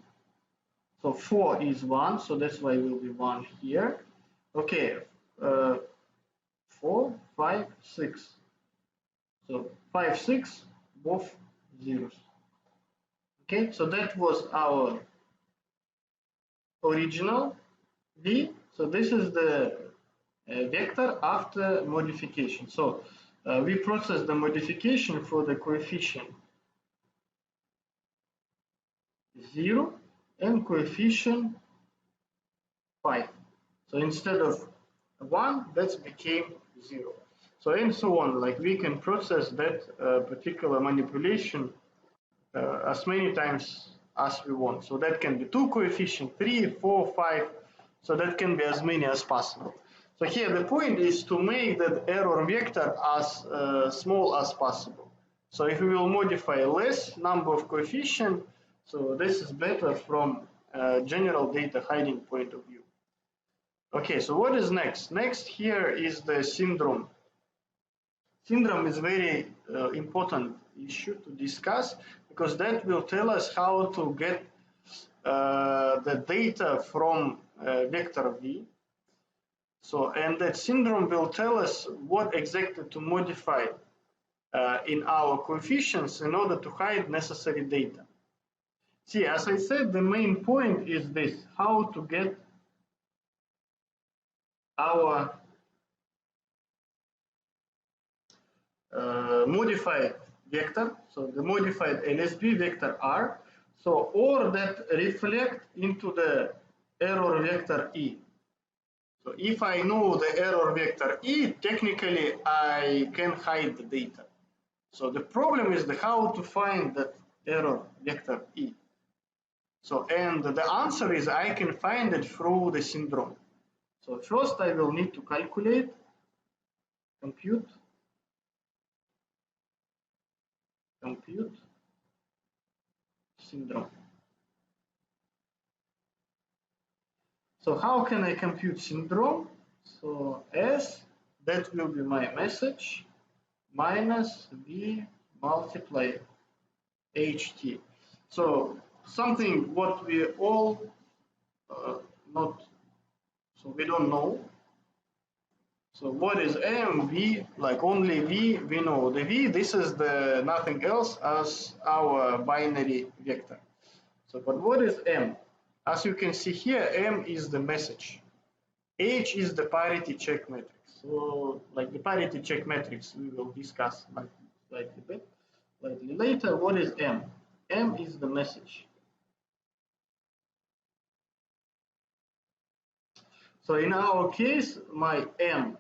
[SPEAKER 1] So 4 is 1, so that's why it will be 1 here. Okay, 4, 5, 6. So 5, 6, both zeros. Okay, so that was our original v. So this is the vector after modification. So we process the modification for the coefficient 0 and coefficient 5. So instead of 1, that became 0. So and so on, like we can process that particular manipulation as many times as we want. So that can be 2 coefficient, 3, 4, 5. So that can be as many as possible. So here the point is to make that error vector as small as possible. So if we will modify less number of coefficient, so this is better from general data hiding point of view. Okay, so what is next? Next here is the syndrome. Syndrome is very important issue to discuss because that will tell us how to get the data from vector v. So, and that syndrome will tell us what exactly to modify in our coefficients in order to hide necessary data. See, as I said, the main point is this, how to get our modified vector, so the modified LSB vector R, so or that reflect into the error vector E. So if I know the error vector E, technically I can hide the data. So the problem is the how to find that error vector E. So, and the answer is I can find it through the syndrome. So first I will need to calculate, compute syndrome. So how can I compute syndrome? So S, that will be my message, minus V multiply HT. So something what we all not, so we don't know. So what is M, V, like only V, we know the V, this is the nothing else as our binary vector. So, but what is M? As you can see here, M is the message. H is the parity check matrix. So, like the parity check matrix, we will discuss slightly later. What is M? M is the message. So in our case, my M,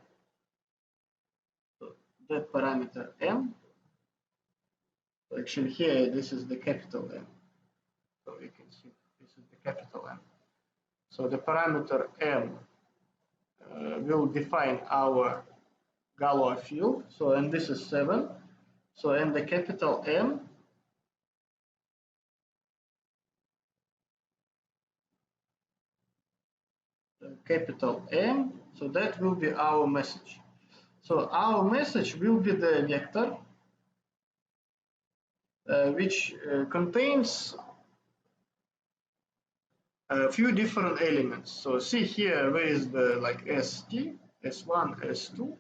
[SPEAKER 1] so that parameter M, so actually here this is the capital M. So you can see this is the capital M. So the parameter M will define our Galois field. So, and this is 7. So, and the capital M so that will be our message. So our message will be the vector which contains a few different elements. So see here where is the like ST, S1, S2,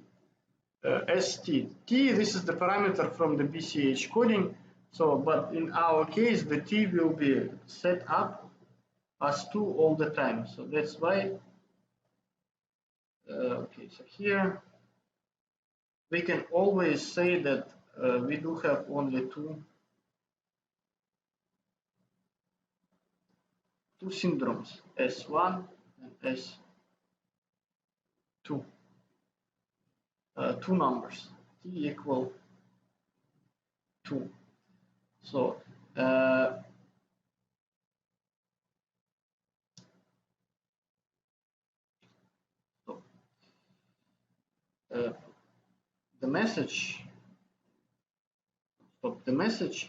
[SPEAKER 1] ST. T, this is the parameter from the BCH coding. So, but in our case, the T will be set up as 2 all the time. So that's why, okay, so here we can always say that we do have only two syndromes, S1 and S2. Two numbers, T equal 2. So, the message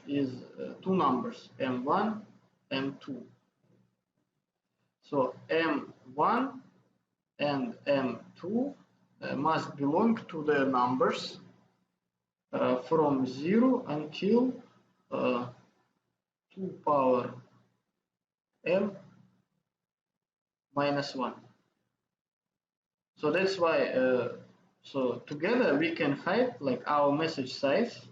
[SPEAKER 1] is two numbers, M1, M2. So M1 and M2 must belong to the numbers from 0 until 2 power M minus 1. So that's why, so together we can hide like our message size.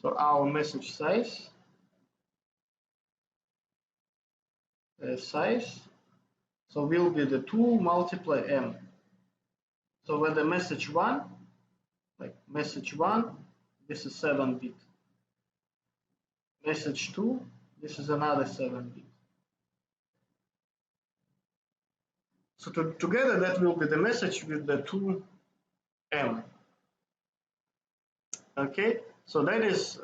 [SPEAKER 1] So our message size, so will be the 2 multiply M. So when the message 1, like message 1, this is 7-bit. Message 2, this is another 7-bit. So together that will be the message with the 2M. Okay, so that is,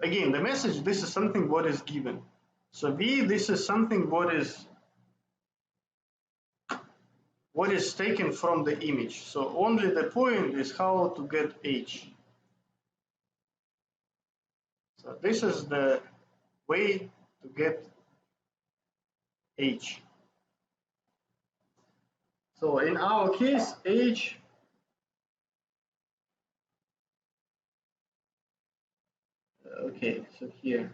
[SPEAKER 1] again, the message, this is something what is given. So V, this is something what is taken from the image. So only the point is how to get H. So this is the way to get H. So in our case, H okay, so here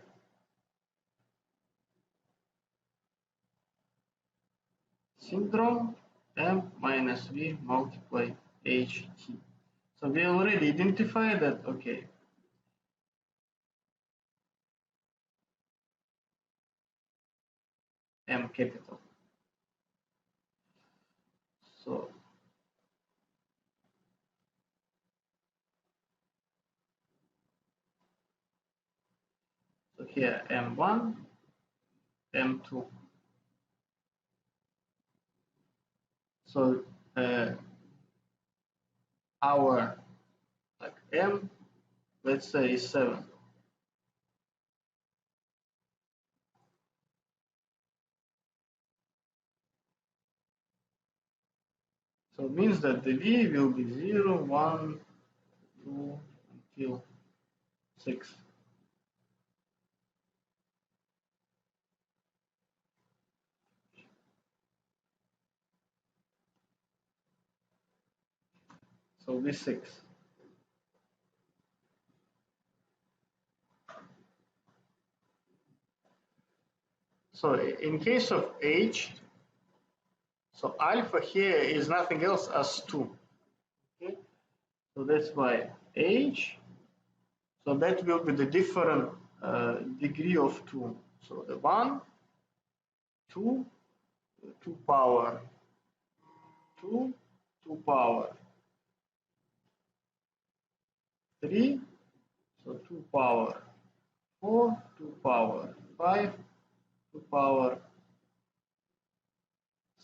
[SPEAKER 1] syndrome M minus V multiply HT. So we already identified that, okay, M capital. So here M1, M2. So our like M, let's say is 7. So it means that the V will be 0, 1, 2 until 6. So this 6. So in case of H, so alpha here is nothing else as 2. Okay? So that's why H, so that will be the different degree of 2. So the 1, 2, 2 power 2, 2 power 3, so 2 power 4, 2 power 5, 2 power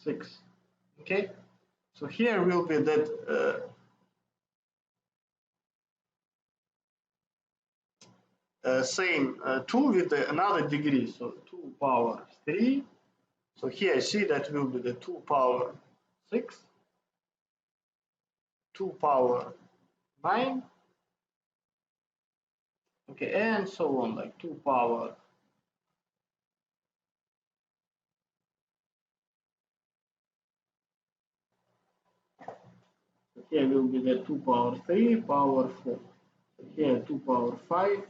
[SPEAKER 1] 6. Okay, so here will be that same 2 with another degree, so 2 power 3. So here I see that will be the 2 power 6, 2 power 9, okay, and so on, like 2 power. So here will be the 2 power 3, power 4. So here 2 power 5,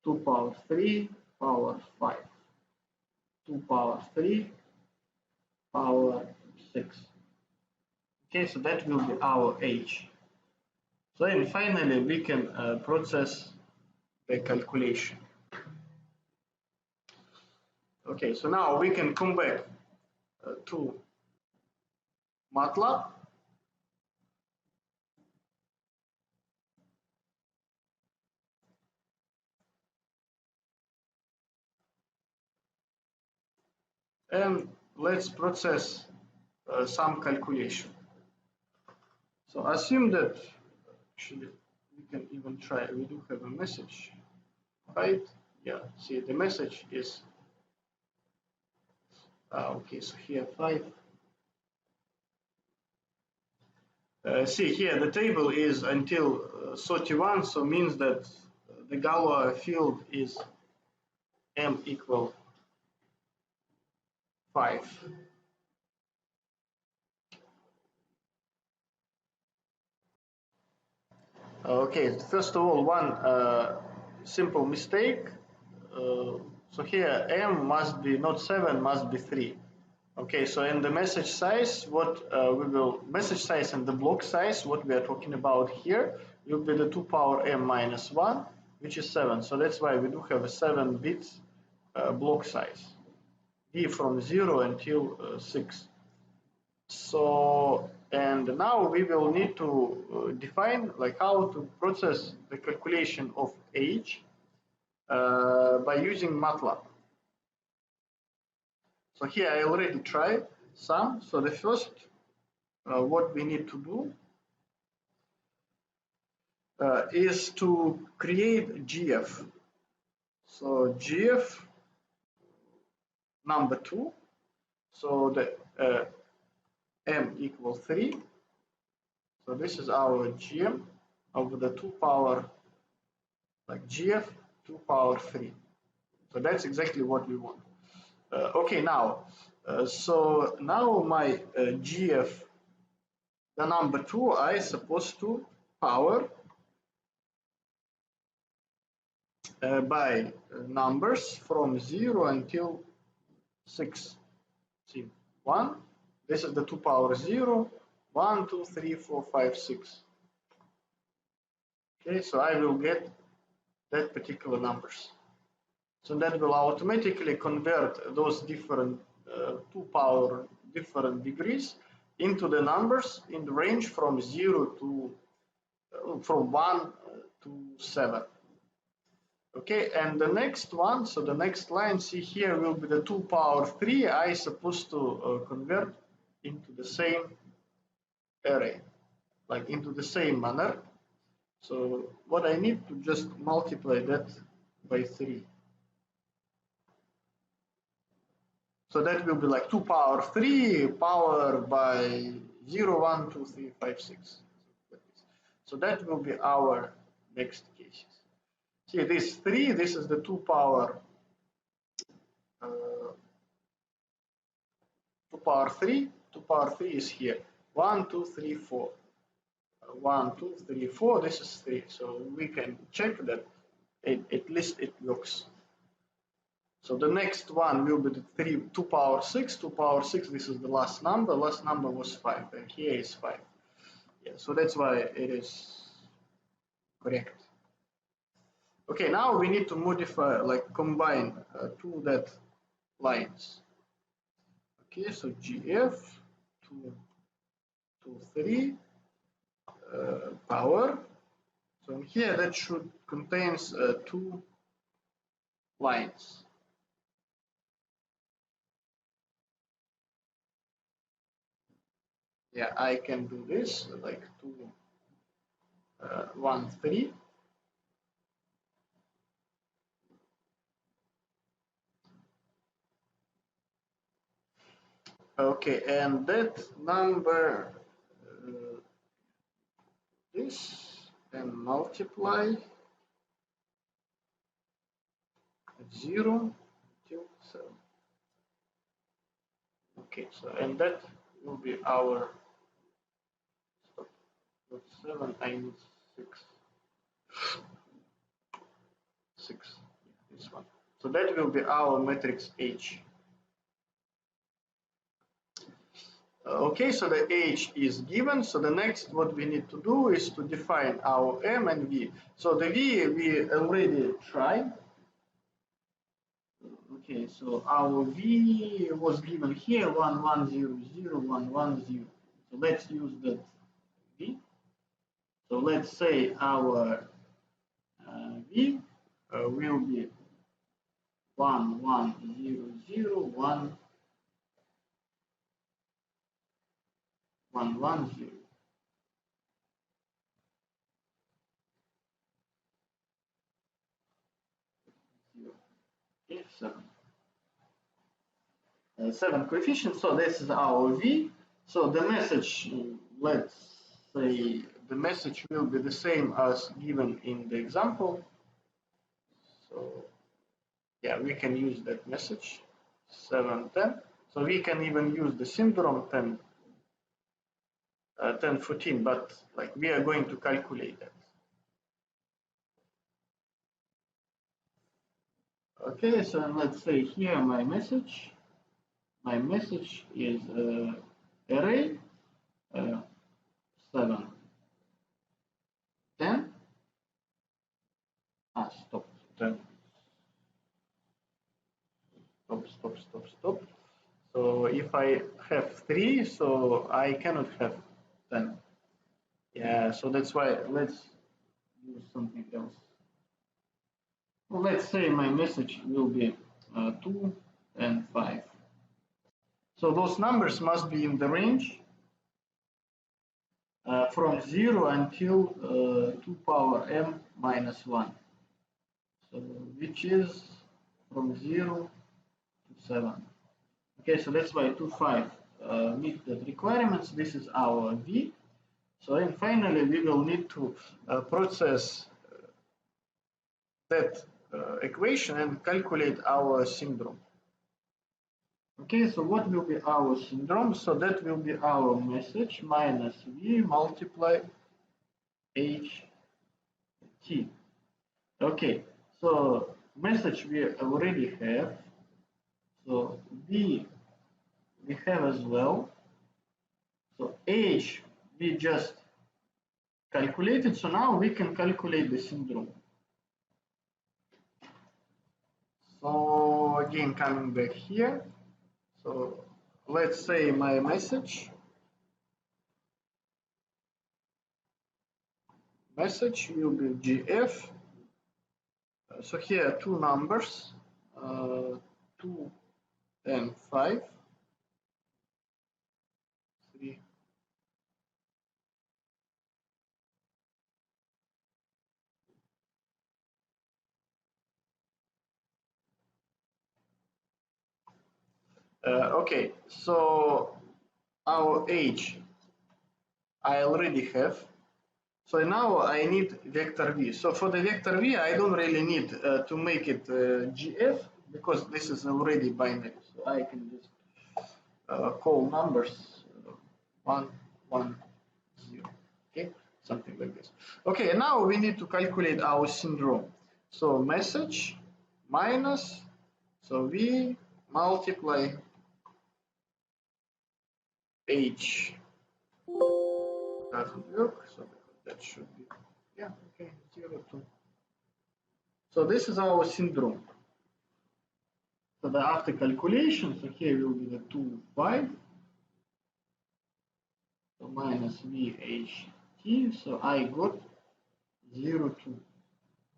[SPEAKER 1] 2 power 3, power 5, 2 power 3, power 6. Okay, so that will be our H. So and finally we can process the calculation. Okay, so now we can come back to MATLAB. And let's process some calculation. So assume that, actually, we can even try, we do have a message, right? Yeah, see the message is, okay, so here 5. See here the table is until 31, so means that the Galois field is M equal 5. Okay, first of all, one simple mistake. So here M must be not 7, must be 3. Okay, so in the message size, what message size and the block size, what we are talking about here, will be the 2 power M minus 1, which is 7. So that's why we do have a 7 bits block size, D from 0 until 6. So, and now we will need to define like how to process the calculation of H by using MATLAB. So here I already tried some. So the first, what we need to do is to create GF. So GF number 2. So the M equals 3. So this is our GM of the 2 power, like GF 2 power 3. So that's exactly what we want. Okay, now, so now my GF, the number 2, I supposed to power by numbers from 0 until 6. See, 1, this is the 2 power 0, 1, 2, 3, 4, 5, 6. Okay, so I will get that particular numbers. So that will automatically convert those different two power different degrees into the numbers in the range from 0 to from 1 to 7. Okay, and the next one, so the next line, see here will be the 2 power 3. I supposed to convert into the same array, like into the same manner. So what I need to just multiply that by 3. So that will be like 2 power 3 powered by 0, 1, 2, 3, 5, 6. So that will be our next cases. See this 3, this is the 2 power 2 power 3, 2 power 3 is here. 1, 2, 3, 4. 1, 2, 3, 4, this is 3. So we can check that at least it works. So the next one will be the 2 power 6. 2 power 6, this is the last number. Last number was 5, and here is 5. Yeah, so that's why it is correct. Okay, now we need to modify, like combine two that lines. Okay, so GF 2, 2, 3 power. So in here that should contains two lines. Yeah, I can do this like 2, 1, 3. Okay, and that number this and multiply 0 till 7. Okay, so and that will be our stop. Not 7, I need 6. 6, this one. So that will be our matrix H. Okay, so the H is given. So the next what we need to do is to define our M and V. So the V we already tried. Okay, so our V was given here 1, 1, 0, 0, 1, 1, 0. So let's use that V. So let's say our V will be 1, 1, 0, 0, 1, 1, 1, 0. Okay, 7 coefficients. So this is our V. So the message, let's say the message will be the same as given in the example. So yeah, we can use that message 7, 10. So we can even use the syndrome 10, 10, 14, but like we are going to calculate that. Okay, so let's say here my message. My message is array 7, 10. Stop. 10. Stop. So if I have 3, so I cannot have 10. Yeah, so that's why let's use something else. Well, let's say my message will be 2 and 5. So those numbers must be in the range from 0 until 2 power m minus 1. So which is from 0 to 7. Okay, so that's why 2, 5 meet the requirements. This is our V. So and finally we will need to process that equation and calculate our syndrome. Okay, so what will be our syndrome? So that will be our message minus V multiply H T. Okay, so message we already have. So V we have as well. So H we just calculated. So now we can calculate the syndrome. So again, coming back here. So let's say my message will be GF. So here two numbers, 2 and 5, 3. Okay, so our age I already have. So now I need vector v. So for the vector v, I don't really need to make it GF because this is already binary. So I can just call numbers 1, 1, 0. Okay, something like this. Okay, now we need to calculate our syndrome. So message minus, so v multiply age. Doesn't work, so that should be, yeah, okay, 0, 2. So this is our syndrome. So the after calculation, so here will be the 2, 5. So minus VHT, so I got 0, 2.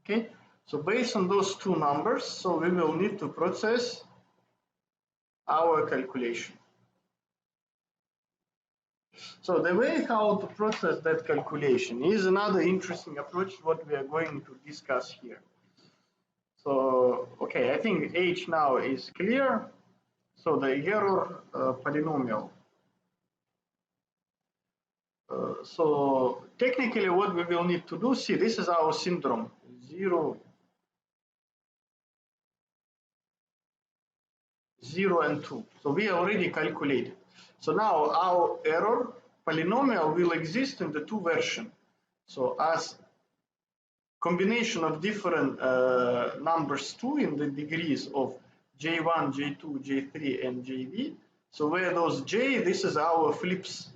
[SPEAKER 1] Okay, so based on those two numbers, so we will need to process our calculation. So the way how to process that calculation is another interesting approach, what we are going to discuss here. So, okay, I think H now is clear. So the error polynomial. So technically what we will need to do, see, this is our syndrome, 0, 0 and 2. So we already calculated. So now our error polynomial will exist in the two versions. So as combination of different numbers 2 in the degrees of J1, J2, J3, and JV. So where those J, this is our flips.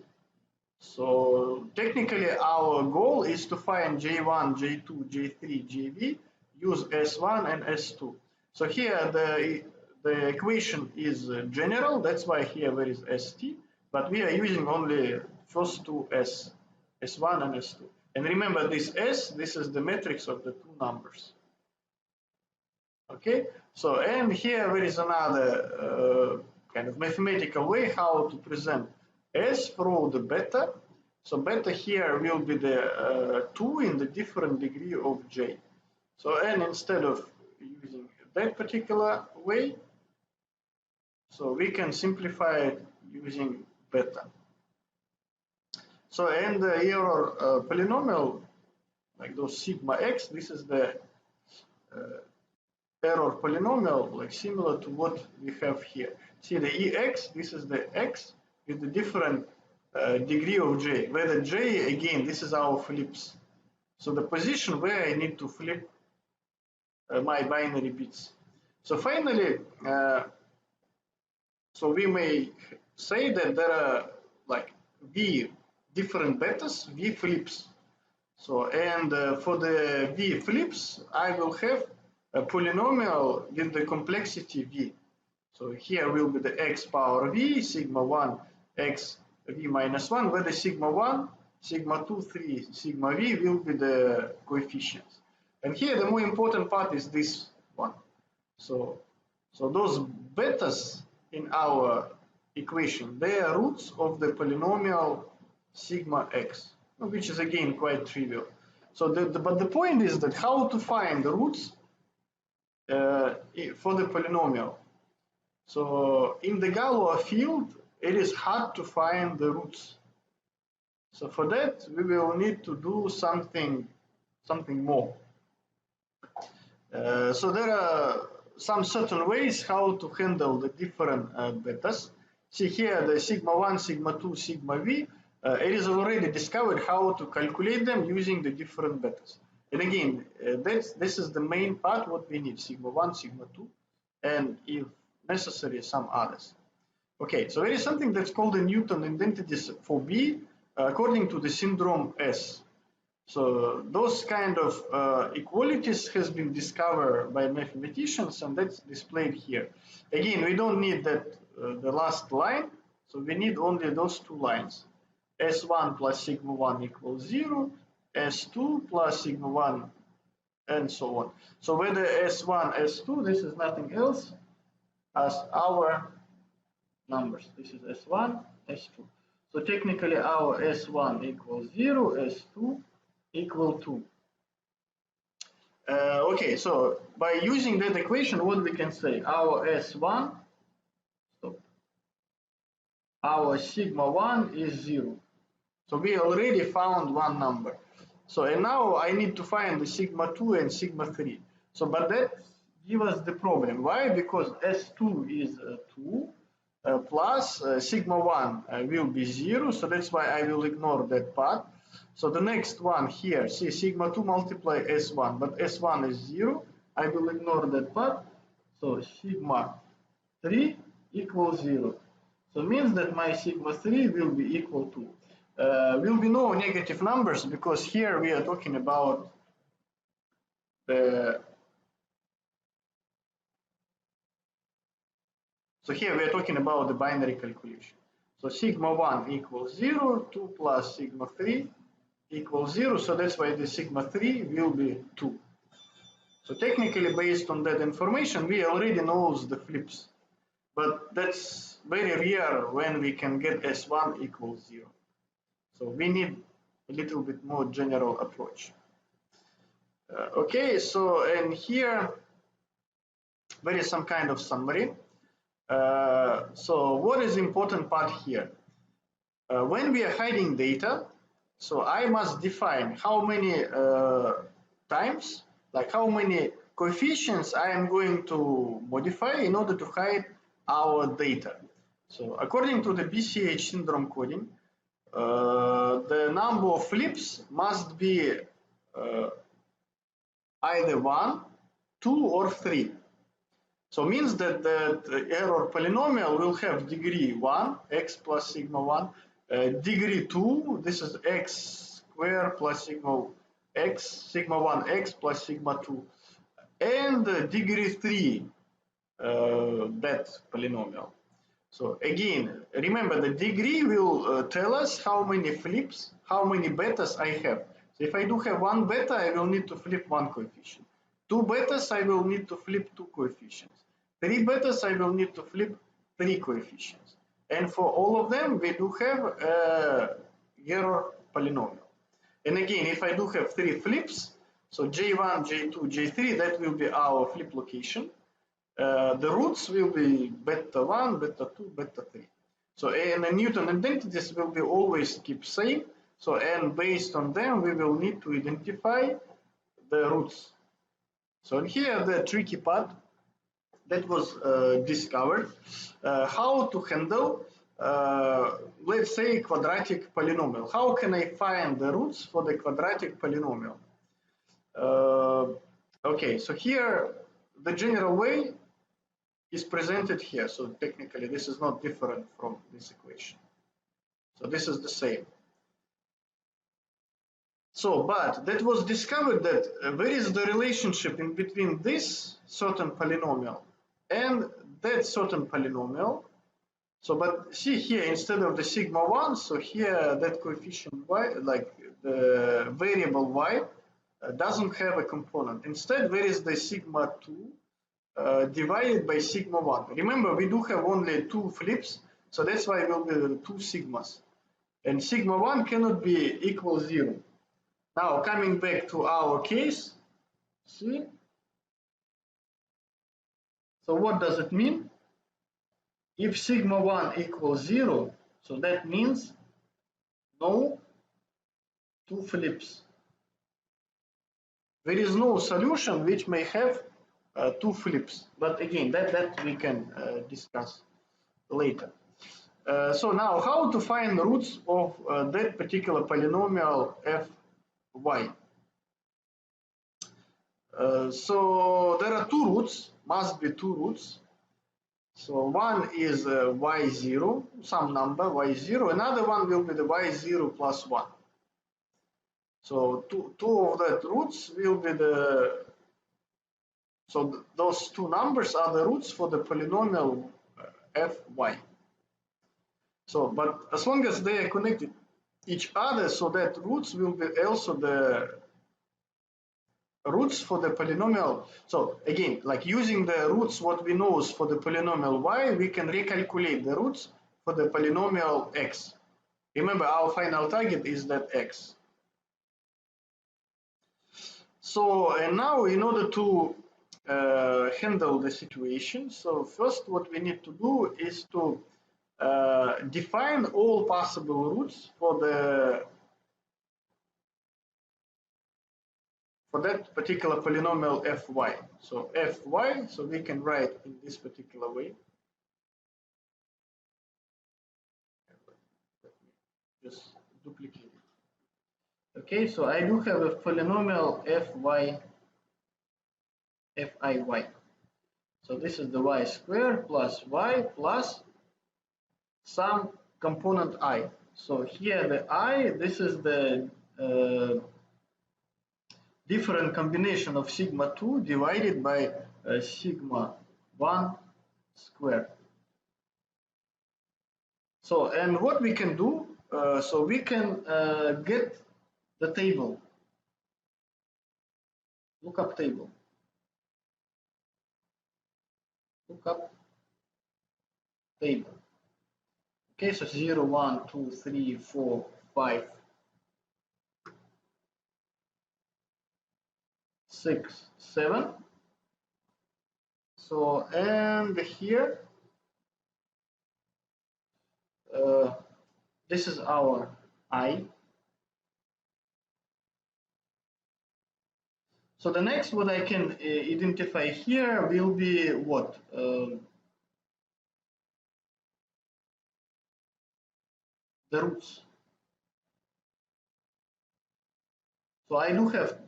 [SPEAKER 1] So technically our goal is to find J1, J2, J3, JV, use S1 and S2. So here the equation is general, that's why here there is ST, but we are using only first two S, S1 and S2. And remember this S, this is the matrix of the two numbers. Okay, so and here there is another kind of mathematical way how to present S through the beta. So beta here will be the 2 in the different degree of J. So and instead of using that particular way, so we can simplify it using beta. So and the error polynomial, like those sigma x, this is the error polynomial, like similar to what we have here. See the ex, this is the x with the different degree of j, where the j, again, this is our flips. So the position where I need to flip my binary bits. So finally, so we may say that there are like v different betas, v flips. So and for the v flips, I will have a polynomial with the complexity v. So here will be the x power v, sigma 1, x v minus 1, where the sigma 1, sigma 2, 3, sigma v will be the coefficients. And here the more important part is this one. So those betas in our equation, they are roots of the polynomial sigma x, which is again quite trivial. So but the point is that how to find the roots for the polynomial. So in the Galois field, it is hard to find the roots. So for that, we will need to do something more. So there are some certain ways how to handle the different betas. See here the sigma 1, sigma 2, sigma v. It is already discovered how to calculate them using the different betas. And again, this is the main part what we need, sigma 1, sigma 2, and if necessary, some others. Okay, so there is something that's called the Newton identities for B according to the syndrome S. So those kind of equalities has been discovered by mathematicians, and that's displayed here. Again, we don't need that the last line, so we need only those two lines. S1 plus sigma 1 equals 0, S2 plus sigma 1, and so on. So whether S1, S2, this is nothing else as our numbers. This is S1, S2. So technically our S1 equals 0, S2 equal 2. Okay, so by using that equation, what we can say? Our S1, our sigma 1 is 0. So we already found one number. So and now I need to find the sigma 2 and sigma 3. So but that gives us the problem. Why? Because S2 is 2 plus sigma 1 will be 0. So that's why I will ignore that part. So the next one here, see sigma 2 multiply S1, but S1 is 0. I will ignore that part. So sigma 3 equals 0. So means that my sigma 3 will be equal to, will be no negative numbers because here we are talking about the, so here we are talking about the binary calculation. So sigma 1 equals 0, 2 plus sigma 3 equals 0, so that's why the sigma 3 will be 2. So technically based on that information, we already know the flips, but that's very rare when we can get S1 equals 0. So we need a little bit more general approach. Okay, so and here there is some kind of summary. So what is the important part here? When we are hiding data, so I must define how many times, like how many coefficients I am going to modify in order to hide our data. So according to the BCH syndrome coding, the number of flips must be either 1, 2, or 3. So means that the error polynomial will have degree 1, x plus sigma 1, degree 2, this is x squared plus sigma x, sigma 1 x plus sigma 2, and degree 3, that polynomial. So again, remember the degree will tell us how many flips, how many betas I have. So if I do have one beta, I will need to flip one coefficient. Two betas, I will need to flip two coefficients. Three betas, I will need to flip three coefficients. And for all of them, we do have error polynomial. And again, if I do have three flips, so J1, J2, J3, that will be our flip location. The roots will be beta 1, beta 2, beta 3. So and the Newton identities will be always keep same. So and based on them, we will need to identify the roots. So here the tricky part that was discovered, how to handle, let's say, quadratic polynomial. How can I find the roots for the quadratic polynomial? Okay, so here the general way is presented here. So technically this is not different from this equation. So this is the same. So, but that was discovered that there is the relationship in between this certain polynomial and that certain polynomial. So, but see here, instead of the sigma 1, so here that coefficient y, like the variable y, doesn't have a component. Instead, there is the sigma 2 divided by sigma 1. Remember, we do have only two flips, so that's why it will be two sigmas. And sigma 1 cannot be equal 0. Now, coming back to our case, see? So what does it mean? If sigma 1 equals 0, so that means no two flips. There is no solution which may have two flips, but again, that we can discuss later. So now, how to find the roots of that particular polynomial fy? So there are two roots, must be two roots. So one is y0, some number y0, another one will be the y0 plus 1. So two of that roots will be the, so those two numbers are the roots for the polynomial fy. So, but as long as they are connected each other, so that roots will be also the roots for the polynomial. So again, like using the roots, what we know is for the polynomial y, we can recalculate the roots for the polynomial x. Remember, our final target is that x. So, and now in order to handle the situation, so first what we need to do is to define all possible roots for that particular polynomial fy. So fy, so we can write in this particular way. Let me just duplicate it. Okay, so I do have a polynomial fiy. So this is the y squared plus y plus some component I. So here the I, this is the different combination of sigma 2 divided by sigma 1 squared. So, and what we can do, so we can get the table, lookup table. Lookup table. Okay, so 0, 1, 2, 3, 4, 5, 6, 7. So, and here, this is our I. So the next what I can identify here will be what? The roots. So I do have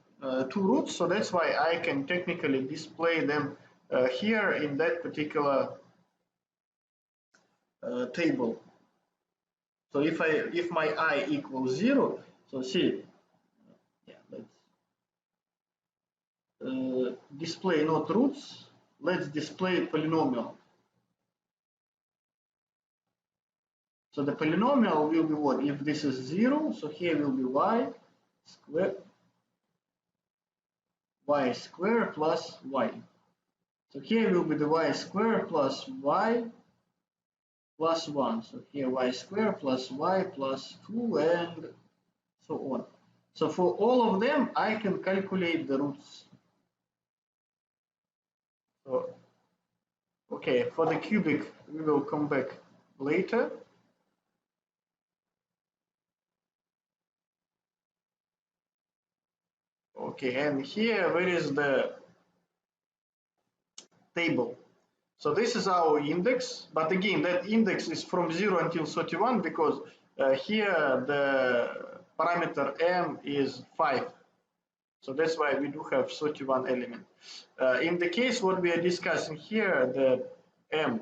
[SPEAKER 1] two roots, so that's why I can technically display them here in that particular table. So if my I equals 0, so see, yeah, let's display not roots, let's display polynomial. So the polynomial will be what? If this is 0, so here will be y squared plus y. So here will be the y squared plus y plus 1. So here y squared plus y plus 2 and so on. So for all of them, I can calculate the roots. So, okay, for the cubic, we will come back later. Okay, and here, where is the table? So this is our index, but again, that index is from 0 until 31 because here the parameter m is 5. So that's why we do have 31 element. In the case what we are discussing here, the m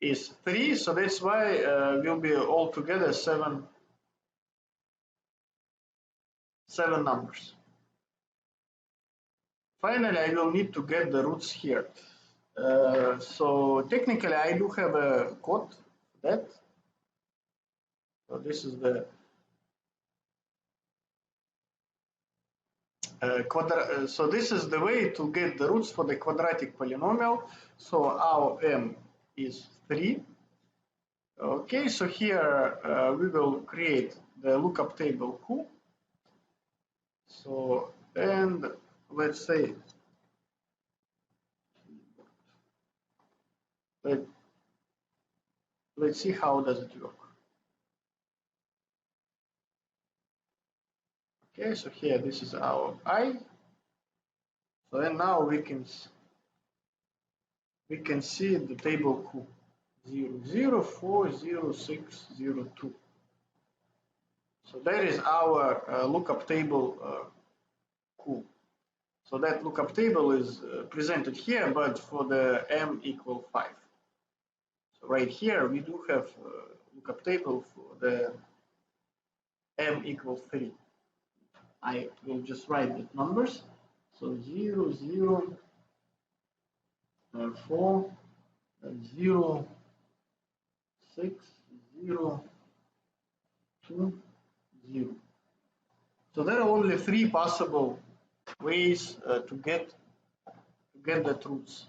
[SPEAKER 1] is 3, so that's why will be altogether seven numbers. Finally, I will need to get the roots here. So technically, I do have a code for that. So this is the so this is the way to get the roots for the quadratic polynomial. So our m is 3. Okay, so here we will create the lookup table Q. So, and let's say let's see how does it work. Okay, so here this is our I. So and now we can see the table Q 0, 0, 4, 0, 6, 0, 2. So that is our lookup table Q. So that lookup table is presented here, but for the m equal 5. So right here we do have lookup table for the m equals 3. I will just write the numbers. So 0, 0, 4, 0, 6, 0, 2, 0. So there are only 3 possible ways to get the truths.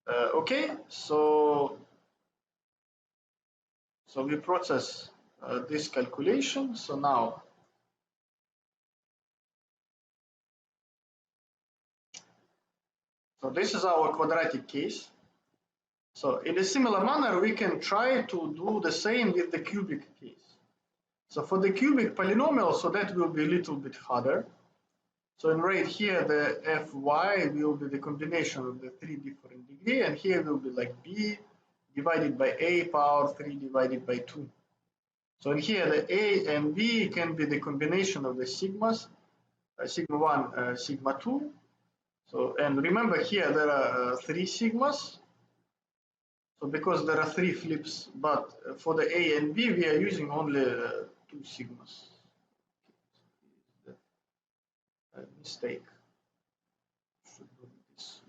[SPEAKER 1] Okay, so we process this calculation. So now this is our quadratic case. So in a similar manner, we can try to do the same with the cubic case. So for the cubic polynomial, so that will be a little bit harder. So in right here, the fy will be the combination of the 3 different degrees, and here will be like b divided by a power 3 divided by 2. So in here, the a and b can be the combination of the sigmas, sigma 1, sigma 2. So, and remember here there are 3 sigmas. So because there are 3 flips, but for the a and b, we are using only 2 sigmas. Mistake. Should do it this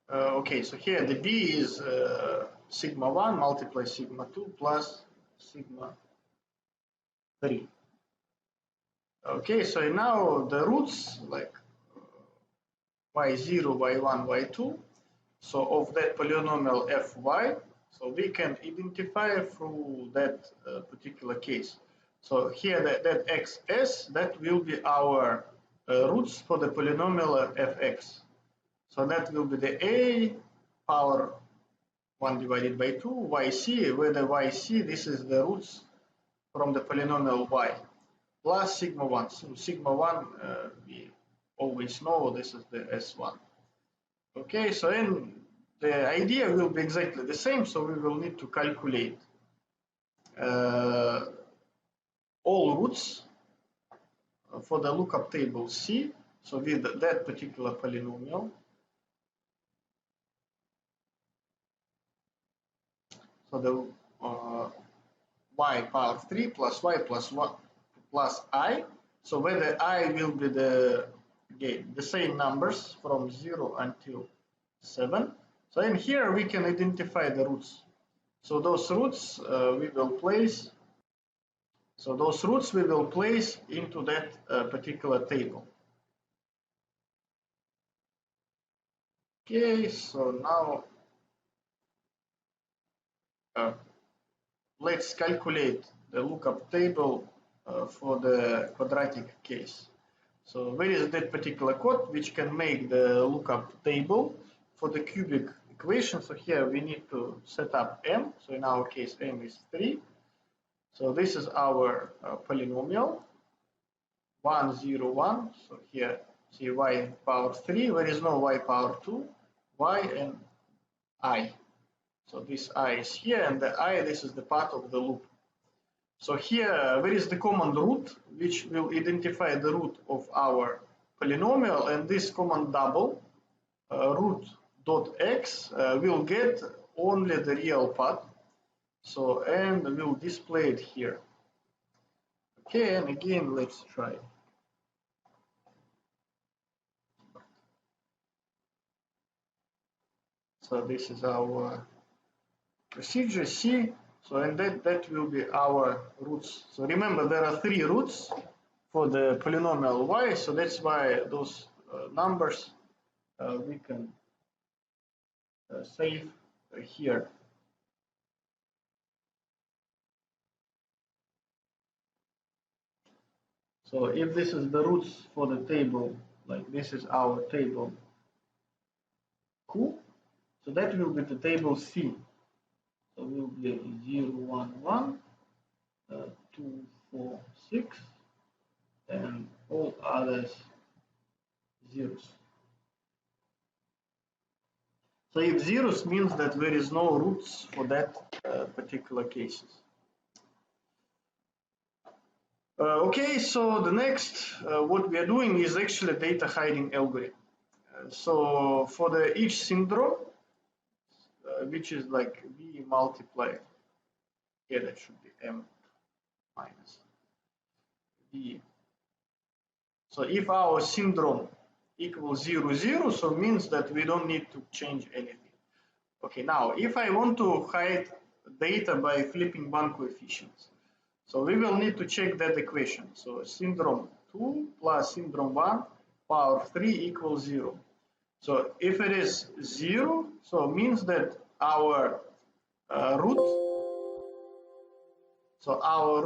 [SPEAKER 1] way. Okay, so here the b is sigma 1 multiplied sigma 2 plus sigma 3. Okay, so now the roots like y0, y1, y2, so of that polynomial fy, so we can identify through that particular case. So here that xs, that will be our roots for the polynomial fx. So that will be the a power 1 divided by 2, yc, where the yc, this is the roots from the polynomial y, plus sigma 1. So sigma 1, we always know this is the s1. Okay, so then the idea will be exactly the same, so we will need to calculate all roots for the lookup table C, so with that particular polynomial. So the y power 3 plus y plus 1 plus I, so where the I will be the same numbers from 0 until 7. So in here we can identify the roots. So those roots we will place. So those roots we will place into that particular table. Okay, so now let's calculate the lookup table for the quadratic case. So where is that particular code which can make the lookup table for the cubic equation? So here we need to set up m. So in our case, m is 3. So this is our polynomial 1, 0, 1. So here see y power 3. There is no y power 2, y and I. So this I is here, and the I, this is the part of the loop. So here there is the common root, which will identify the root of our polynomial, and this common double root dot x will get only the real part. So, and we'll display it here. Okay, and again, let's try. So this is our procedure C. So and that will be our roots. So remember there are 3 roots for the polynomial y. So that's why those numbers we can save here. So if this is the roots for the table, like this is our table Q, so that will be the table C. So will be 0, 1, 1, 2, 4, 6, and all others zeros. So if zeros means that there is no roots for that particular cases. Okay, so the next what we are doing is actually data hiding algorithm. So for each syndrome, which is like v multiply, here that should be m minus v. So if our syndrome equals 0, 0, so means that we don't need to change anything. Okay, now if I want to hide data by flipping one coefficient, so we will need to check that equation. So syndrome 2 plus syndrome 1 power 3 equals 0. So if it is 0, so means that our root, so our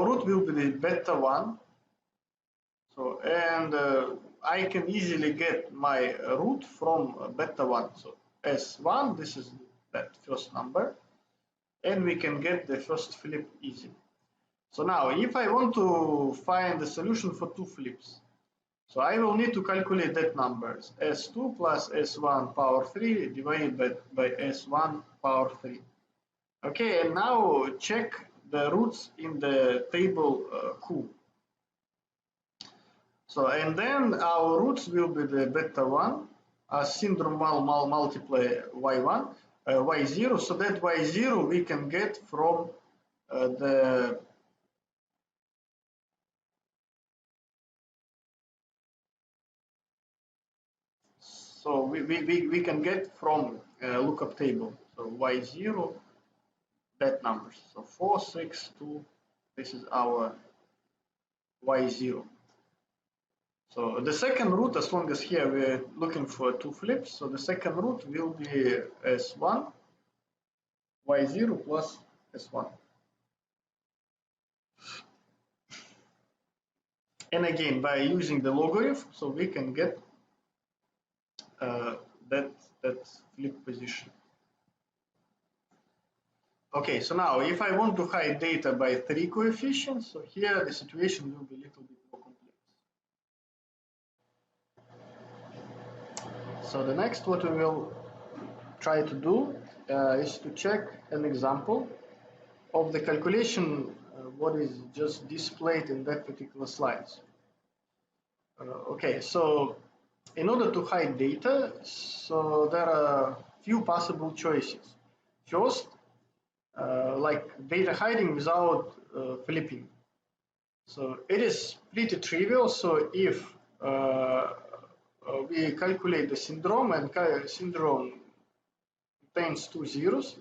[SPEAKER 1] root will be the beta 1. So, and I can easily get my root from beta 1. So S1, this is that first number, and we can get the first flip easily. So now, if I want to find the solution for two flips, so I will need to calculate that numbers, S2 plus S1 power 3 divided by S1 power 3. Okay, and now check the roots in the table Q. So, and then our roots will be the beta 1 as syndrome 1 multiply y1, y0. So that y0 we can get from the so we can get from lookup table. So y0, that numbers. So 4, 6, 2, this is our y0. So the second root, as long as here we're looking for two flips, so the second root will be S1, Y0 plus S1. And again, by using the logarithm, so we can get that flip position. Okay, so now if I want to hide data by 3 coefficients, so here the situation will be a little bit more complex. So the next what we will try to do is to check an example of the calculation what is just displayed in that particular slides. Okay, so in order to hide data, so there are few possible choices. First, like data hiding without flipping. So it is pretty trivial. So if we calculate the syndrome and syndrome contains 2 zeros,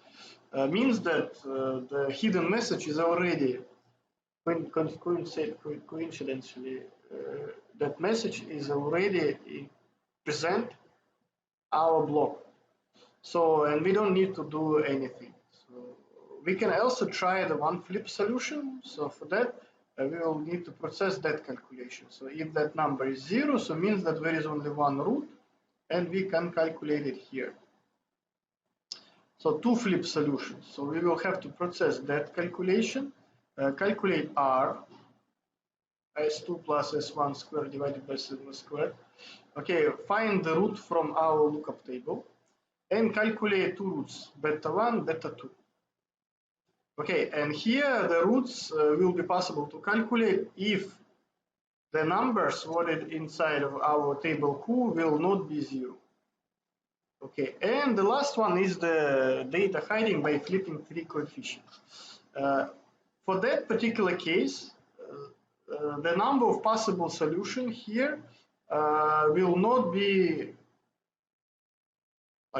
[SPEAKER 1] means that the hidden message is already coincidentally that message is already present our block. So, and we don't need to do anything. So we can also try the one flip solution. So for that, we will need to process that calculation. So if that number is 0, so means that there is only one root, and we can calculate it here. So two flip solutions. So we will have to process that calculation, calculate R, S2 plus S1 squared divided by sigma squared. Okay, find the root from our lookup table and calculate two roots, beta 1, beta 2. Okay, and here the roots will be possible to calculate if the numbers sorted inside of our table Q will not be 0. Okay, and the last one is the data hiding by flipping 3 coefficients. For that particular case, the number of possible solutions here will not be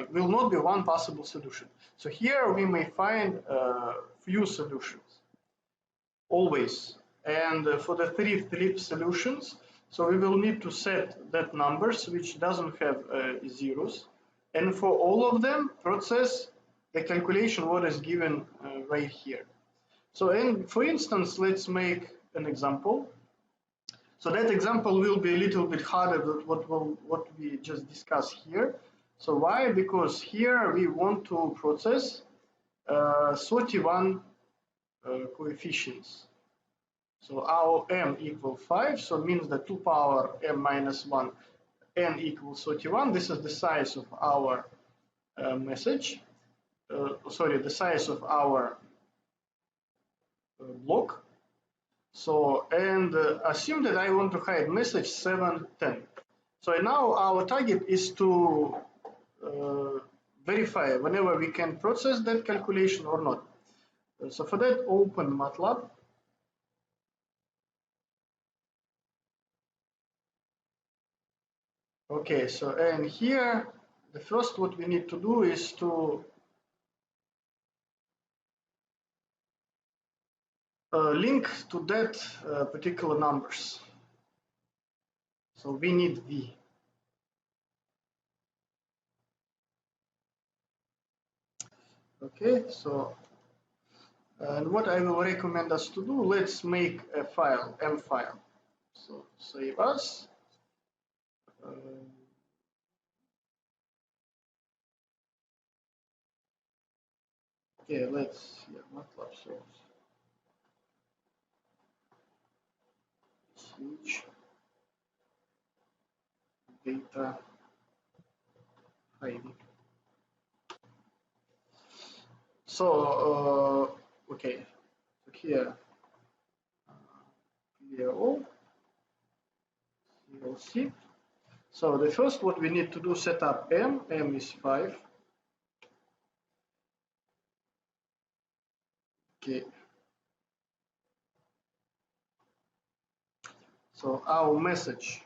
[SPEAKER 1] one possible solution. So here we may find few solutions always. And for the 3 flip solutions, so we will need to set that numbers which doesn't have zeros. And for all of them, process the calculation what is given right here. So, and for instance, let's make an example. So that example will be a little bit harder than what we just discussed here. So why? Because here we want to process 31 coefficients. So our m equals 5, so means that 2 power m minus 1, n equals 31. This is the size of our message. The size of our block. So, and assume that I want to hide message 7, 10. So now our target is to uh, verify whenever we can process that calculation or not. So for that, open MATLAB. Okay, so and here the first what we need to do is to link to that particular numbers. So we need V. Okay, so and what I will recommend us to do, let's make a file, M file. So save as. Uh, okay, let's MATLAB source. Switch data hiding. So okay, so here clear all, CLC. So the first what we need to do, set up M. M is 5. Okay. So our message,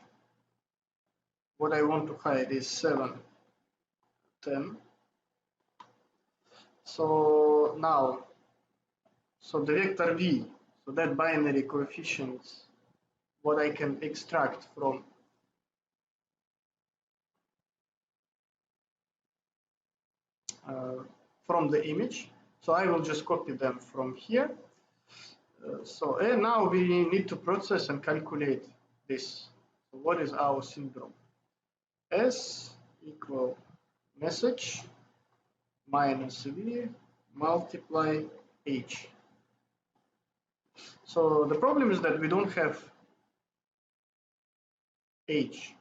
[SPEAKER 1] what I want to hide is 7, 10. So now, so the vector V, so that binary coefficients, what I can extract from the image. So I will just copy them from here. So and now we need to process and calculate this. So what is our syndrome? S equal message minus V multiply H. So the problem is that we don't have H.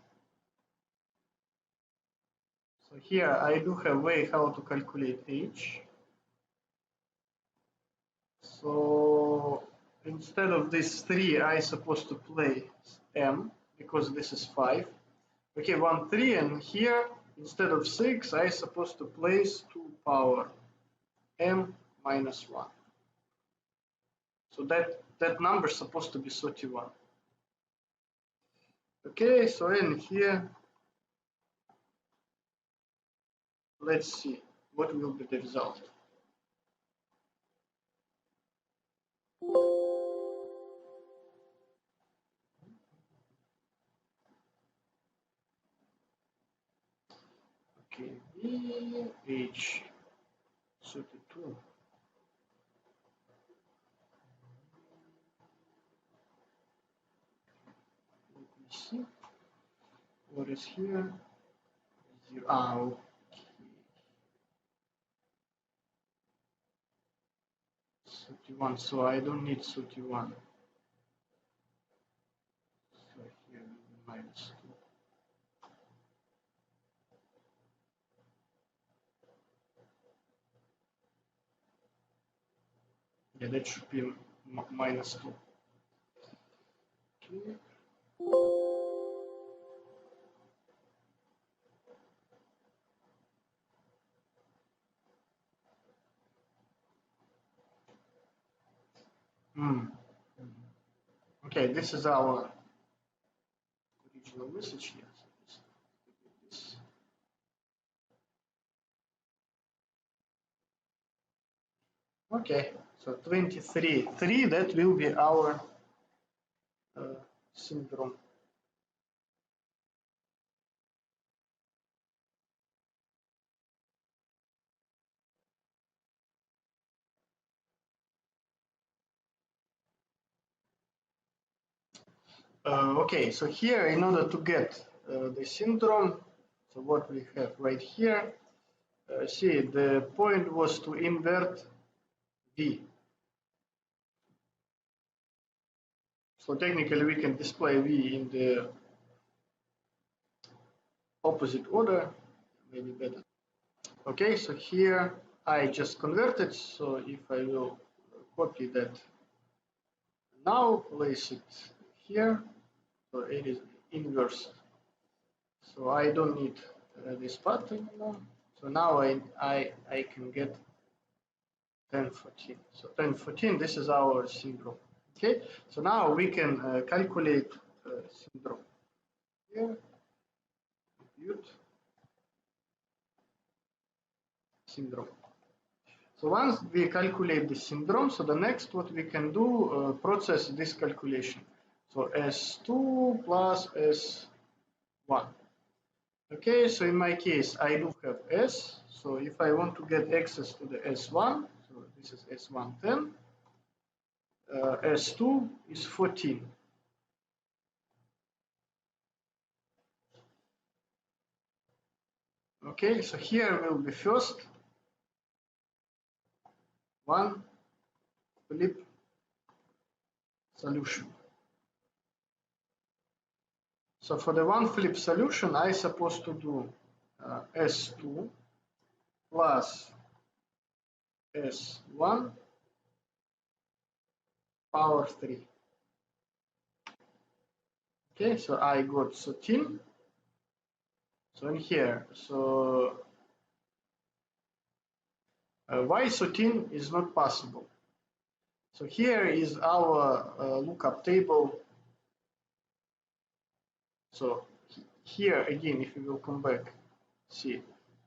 [SPEAKER 1] So here I do have a way how to calculate H. So instead of this 3, I supposed to place M because this is 5. Okay, 1, 3, and here instead of 6, I supposed to place 2 power M minus 1. So that number is supposed to be 31. Okay, so in here, let's see what will be the result. Okay, VH 32. Let me see what is here. Okay. 31, so I don't need 31. So here minus 2. Yeah, that should be minus 2. Okay. Okay, this is our original message here. So okay, so 23, 3, that will be our syndrome. Okay, so here in order to get the syndrome, so what we have right here, see the point was to invert V. So technically we can display V in the opposite order, maybe better. Okay, so here I just converted, so if I will copy that now, place it here, so it is inverse So I don't need this part anymore. So now I can get 1014. So 1014, this is our syndrome. Okay, so now we can calculate syndrome. Here, compute syndrome. So once we calculate the syndrome, so the next what we can do, process this calculation. So S2 plus S1. Okay, so in my case, I do have S. So if I want to get access to the S1, so this is S1 10, S2 is 14. Okay, so here will be first one flip solution. So for the one flip solution, I supposed to do S2 plus S1 power 3. Okay, so I got 13. So in here, so why 13 is not possible? So here is our lookup table. So here again, if we will come back, see,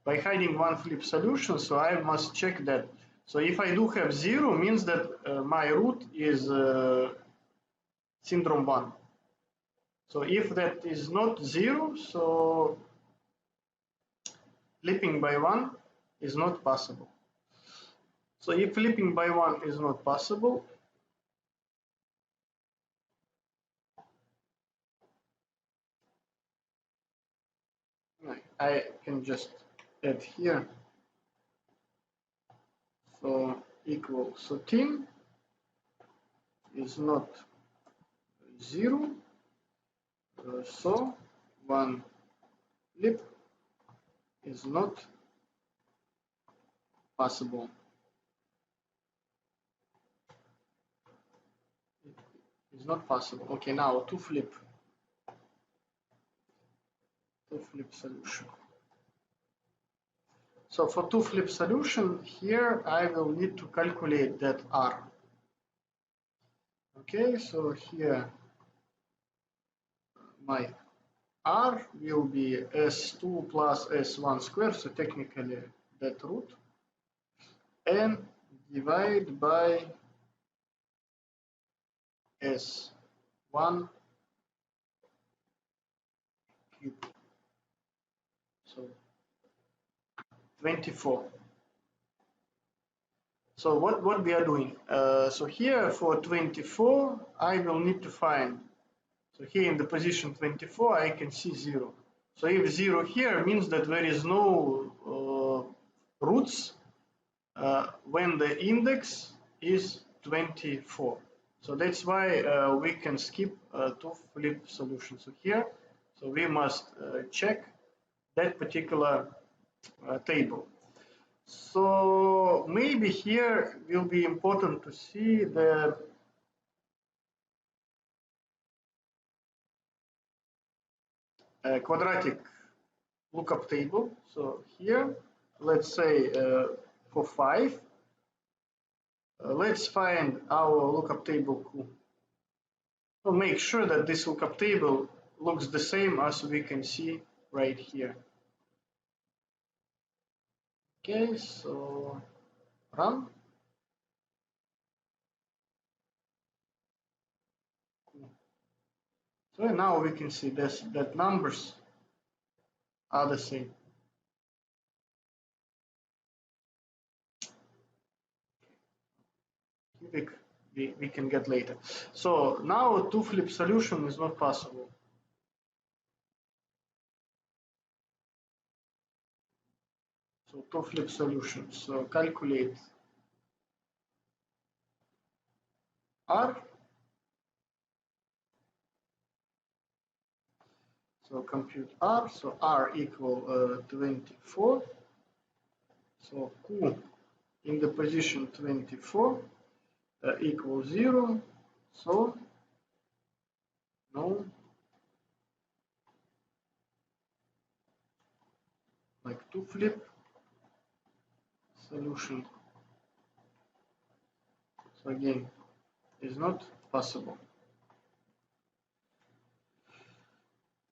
[SPEAKER 1] by hiding one flip solution, so I must check that. So if I do have 0, means that my root is syndrome 1. So if that is not 0, so flipping by 1 is not possible. So if flipping by 1 is not possible, I can just add here. So equal 13 is not 0. So one flip is not possible. It is not possible. Okay, now two flip solution. So for two flip solution, here I will need to calculate that R. Okay, so here my R will be S2 plus S1 squared, so technically that root, and divide by S1 cube. So 24. So what we are doing? So here for 24, I will need to find. So here in the position 24, I can see 0. So if 0 here means that there is no roots when the index is 24. So that's why we can skip two flip solutions. So here, so we must check that particular table. So maybe here will be important to see the quadratic lookup table. So here, let's say for 5, let's find our lookup table Q. So make sure that this lookup table looks the same as we can see right here. Okay, so run. So now we can see this, that numbers are the same. Cubic we can get later. So now two flip solution is not possible. So two flip solutions. So calculate R. So compute R. So R equal 24. So Q in the position 24 equals 0. So no like two flip solution. So again, is not possible.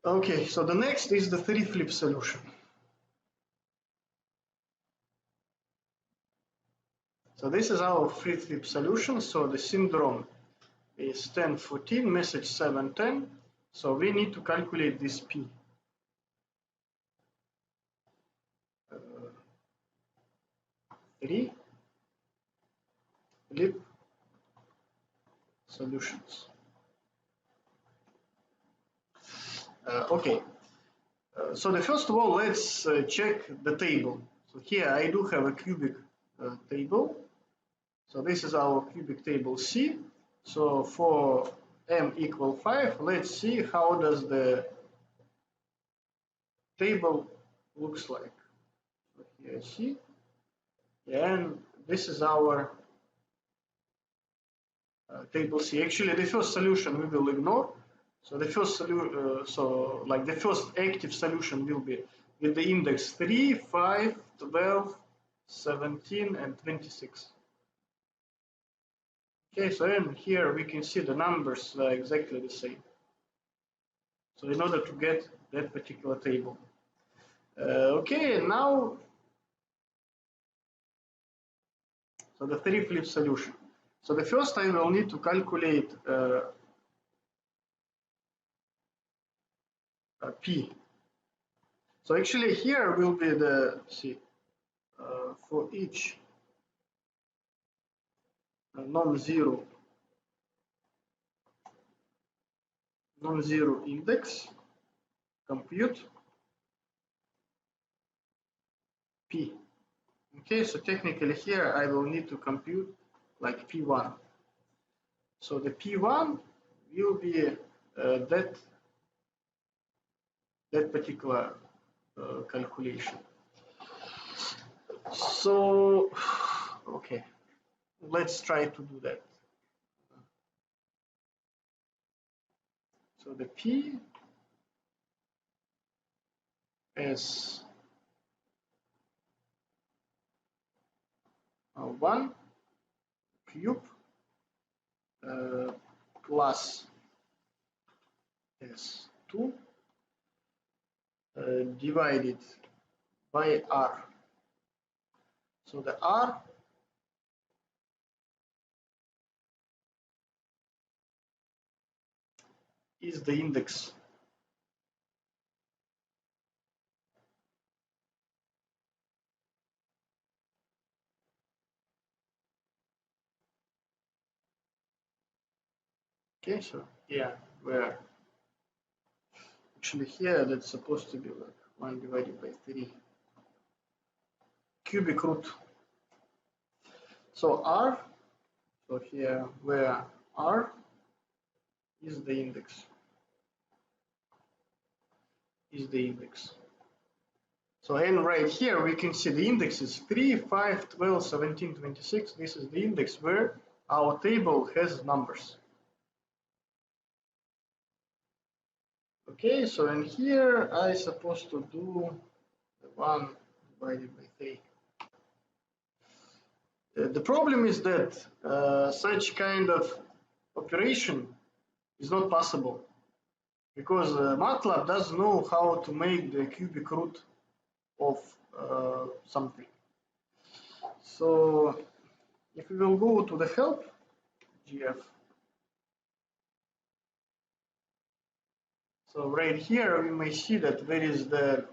[SPEAKER 1] Okay, so the next is the three flip solution. So this is our three flip solution. So the syndrome is 10, 14, message 7, 10. So we need to calculate this P. Three flip solutions. Okay. So the first of all, let's check the table. So here I do have a cubic table. So this is our cubic table C. So for m equal 5, let's see how does the table looks like. So here C, and this is our table C. Actually, the first solution we will ignore. So the first the first active solution will be with the index 3, 5, 12, 17, and 26. Okay, so then here we can see the numbers are exactly the same. So in order to get that particular table. Okay, now, so the three flip solution. So the first I will need to calculate P. So actually here will be the, for each non-zero index, compute P. Okay, so technically here I will need to compute like P1. So the P1 will be that particular calculation. So, okay, let's try to do that. So the P is 1 cube plus S2 divided by R. So the R is the index. Okay, so yeah, where actually here that's supposed to be like 1 divided by 3 cubic root. So R, so here where R is the index. So and right here we can see the index is 3, 5, 12, 17, 26. This is the index where our table has numbers. Okay, so in here I supposed to do the 1 divided by 3. The problem is that such kind of operation is not possible because MATLAB doesn't know how to make the cubic root of something. So if we will go to the help GF, so right here we may see that there is the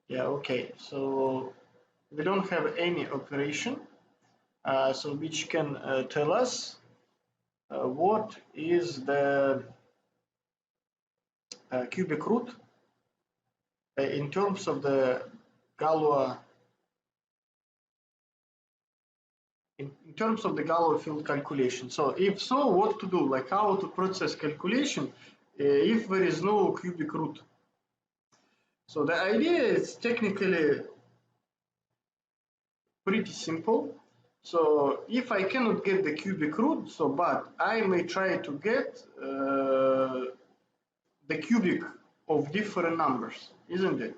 [SPEAKER 1] yeah, okay, so we don't have any operation so which can tell us what is the cubic root in terms of the Galois in terms of the Galois field calculation. So if so, what to do? Like how to process calculation if there is no cubic root? So the idea is technically pretty simple. So if I cannot get the cubic root, so but I may try to get the cubic of different numbers, isn't it?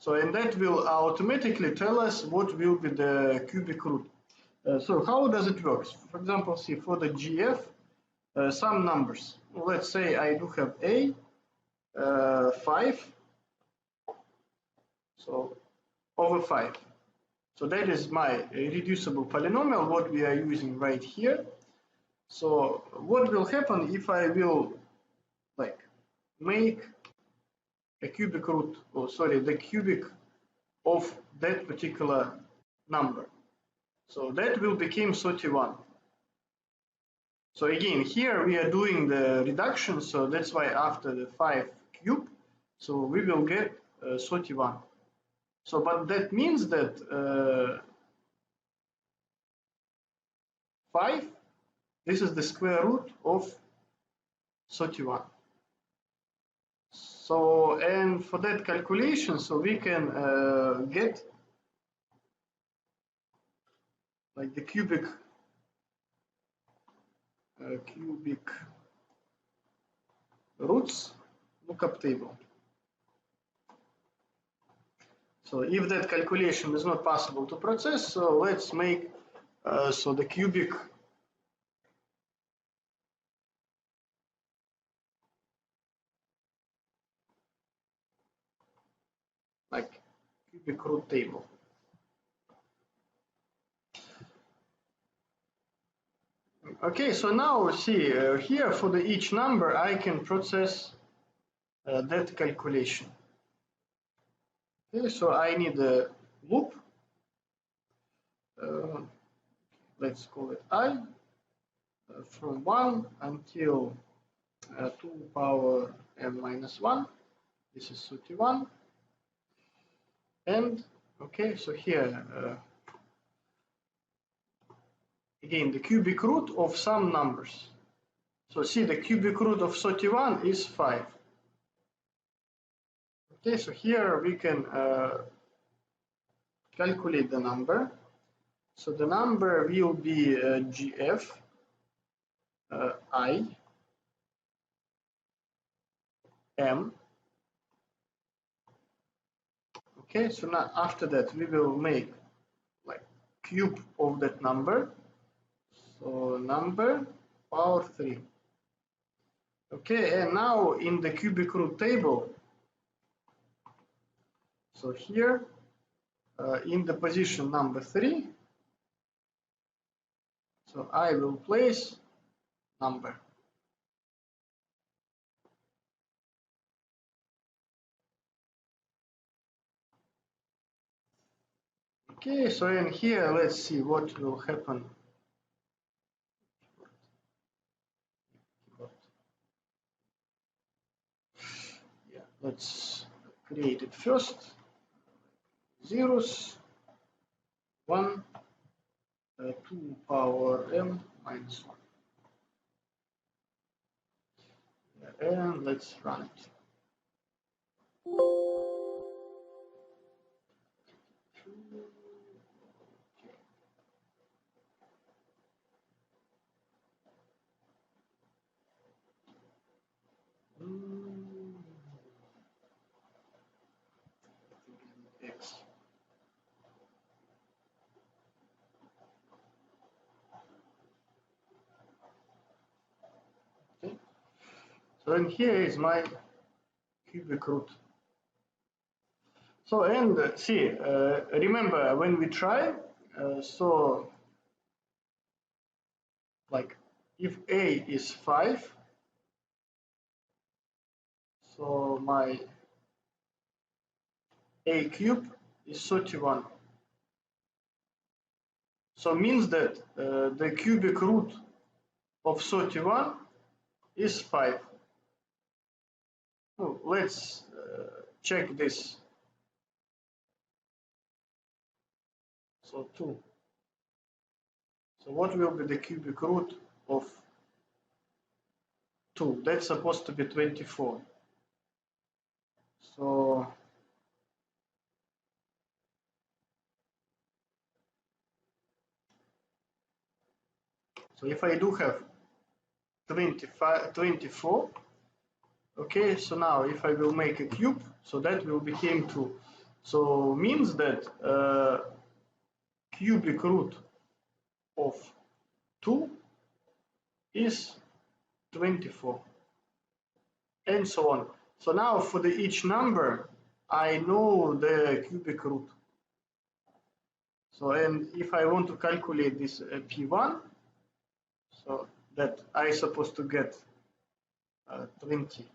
[SPEAKER 1] So and that will automatically tell us what will be the cubic root. So how does it work? For example, see for the GF, some numbers. Let's say I do have A, 5, so over 5. So that is my reducible polynomial, what we are using right here. So what will happen if I will like make a cubic root, or sorry, the cubic of that particular number. So that will become 31. So again, here we are doing the reduction, so that's why after the 5 cube, so we will get 31. So, but that means that 5, this is the square root of 31. So, and for that calculation, so we can get like the cubic roots lookup table. So if that calculation is not possible to process, so let's make so the cubic like cubic root table. Okay, so now see here for the each number I can process that calculation. Okay, so I need a loop. Let's call it I from 1 until 2 power m minus 1. This is 31. And okay, so here again the cubic root of some numbers. So see the cubic root of 31 is 5. Okay, so here we can calculate the number. So the number will be GF I M. Okay, so now after that we will make like cube of that number. So number power 3. Okay, and now in the cubic root table, so here in the position number 3, so I will place number. Okay, so in here, let's see what will happen. Yeah, let's create it first. Zeros, 1, 2 power m minus 1. Yeah, and let's run it. X. Okay. So and here is my cubic root. So and see, remember when we try, so like if A is 5, so my A cube is 31. So means that the cubic root of 31 is 5. Oh, let's check this. So 2. So what will be the cubic root of 2? That's supposed to be 24. So So if I do have 24, okay, so now if I will make a cube, so that will become 2. So means that cubic root of 2 is 24, and so on. So now for each number, I know the cubic root. So, and if I want to calculate this P1, so that I supposed to get 20.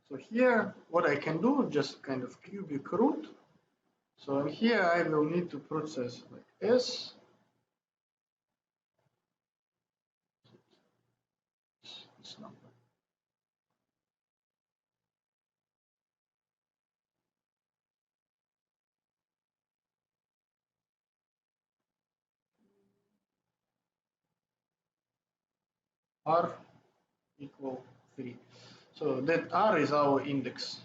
[SPEAKER 1] So here, what I can do, just kind of cubic root. So here I will need to process like S, this number. R equal 3. So that R is our index.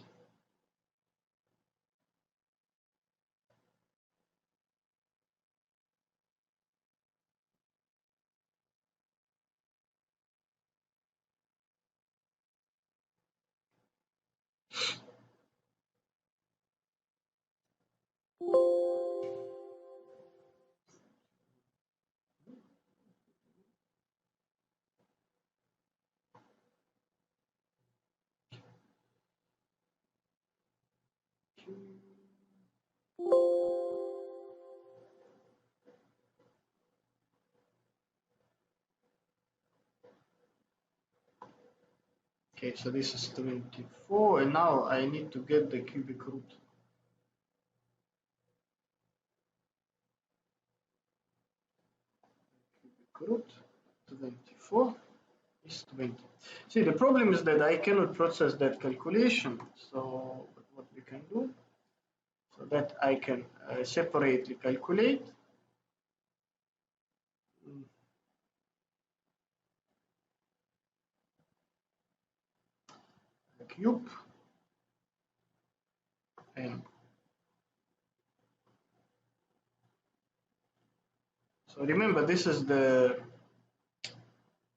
[SPEAKER 1] Okay, so this is 24, and now I need to get the cubic root. Cubic root 24 is 20. See, the problem is that I cannot process that calculation. So what we can do, so that I can separately calculate. The cube and so remember, this is the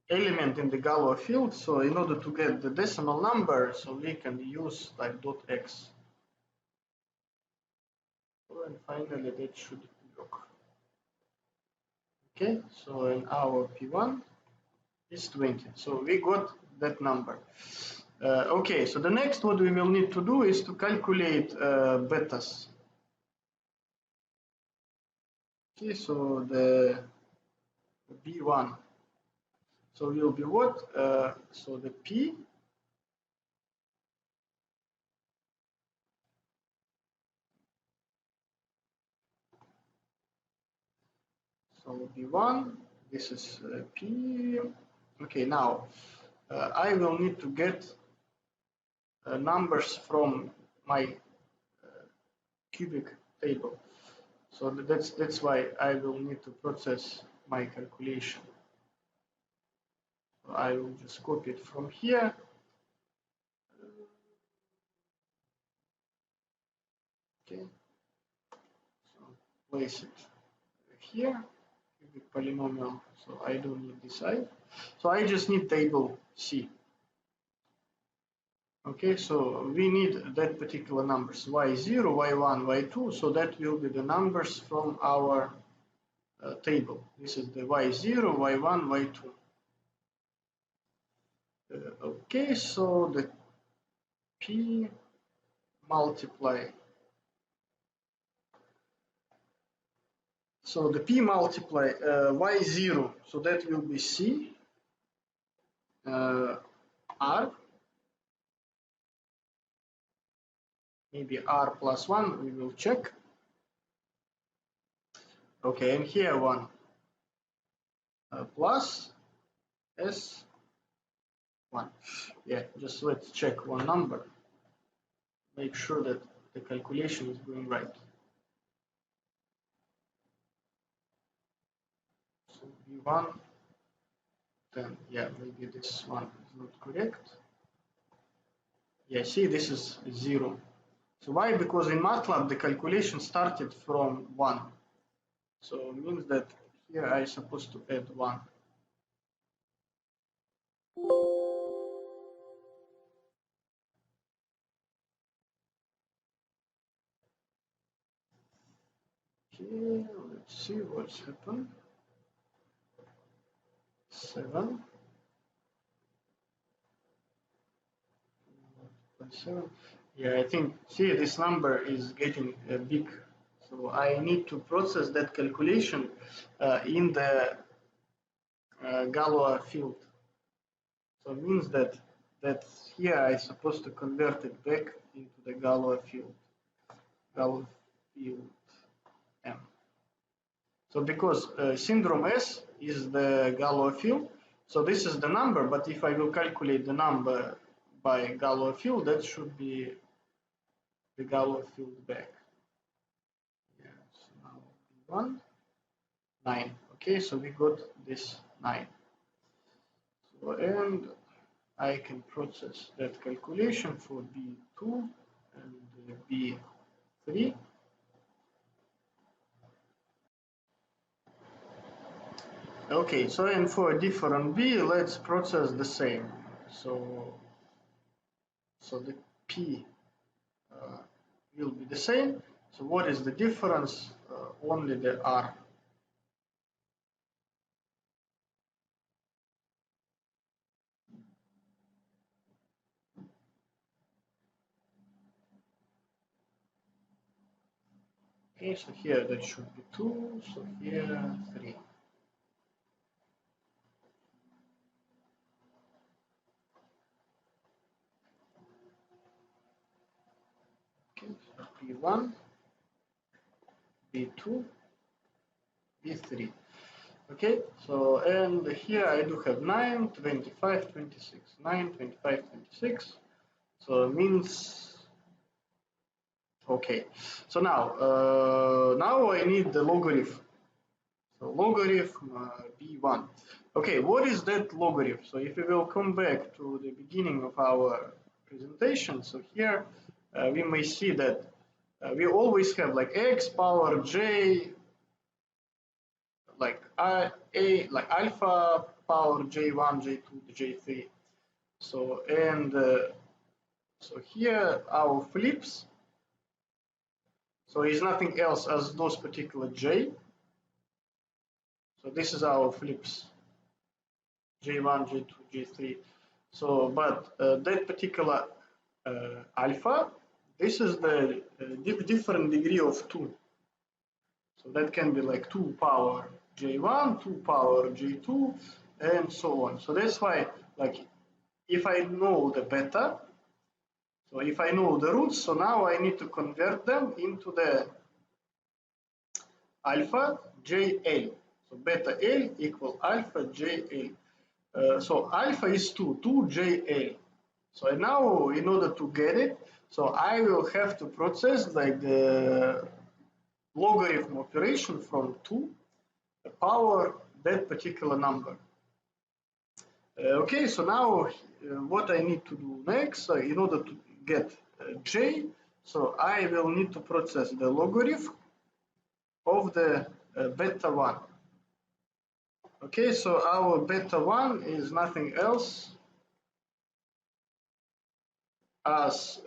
[SPEAKER 1] element in the Galois field. So in order to get the decimal number, so we can use like .x. And finally, that should work. Okay, so in our P1 is 20. So we got that number. Okay, so the next what we will need to do is to calculate betas. Okay, so the B1. So will be what? So the P. So B1, this is P. Okay, now I will need to get numbers from my cubic table. So that's why I will need to process my calculation. So I will just copy it from here. Okay. So place it here, cubic polynomial. So I don't need this I. So I just need table C. Okay, so we need that particular numbers y0, y1, y2. So that will be the numbers from our table. This is the y0, y1, y2. Okay, so the P multiply. So the P multiply y0, so that will be C R, maybe R plus 1, we will check. Okay, and here 1 plus S1. Yeah, just let's check one number. Make sure that the calculation is going right. So B1, then yeah, maybe this one is not correct. Yeah, see, this is 0. So why? Because in MATLAB the calculation started from 1. So it means that here I supposed to add 1. Okay, let's see what's happened. 7. 7. Yeah, I think, see, this number is getting big. So I need to process that calculation in the Galois field. So it means that here I supposed to convert it back into the Galois field. Galois field M. So because syndrome S is the Galois field, so this is the number, but if I will calculate the number by Galois field, that should be the Galois field back. Yeah, so now 1, 9. Okay, so we got this 9. So, and I can process that calculation for B2 and B3. Okay, so and for a different B, let's process the same. So the P will be the same. So what is the difference? Only the R. Okay, so here that should be 2, so here 3. Okay, so P1, B2, B3. Okay, so and here I do have 9, 25, 26. 9, 25, 26. So it means, okay. So now I need the logarithm. So logarithm B1. Okay, what is that logarithm? So if we will come back to the beginning of our presentation, so here we may see that we always have like x power j, like like alpha power j1, j2, j3. So and so here our flips. So is nothing else as those particular j. So this is our flips. J1, J2, J3. So, but that particular alpha, this is the different degree of 2. So that can be like 2 power J1, 2 power J2, and so on. So that's why, like, if I know the beta, so if I know the roots, so now I need to convert them into the alpha JL. So beta L equal alpha JL. So alpha is 2, 2JL. So now in order to get it, so I will have to process like the logarithm operation from 2 power that particular number. Okay, so now what I need to do next, in order to get j, so I will need to process the logarithm of the beta 1. Okay, so our beta 1 is nothing else as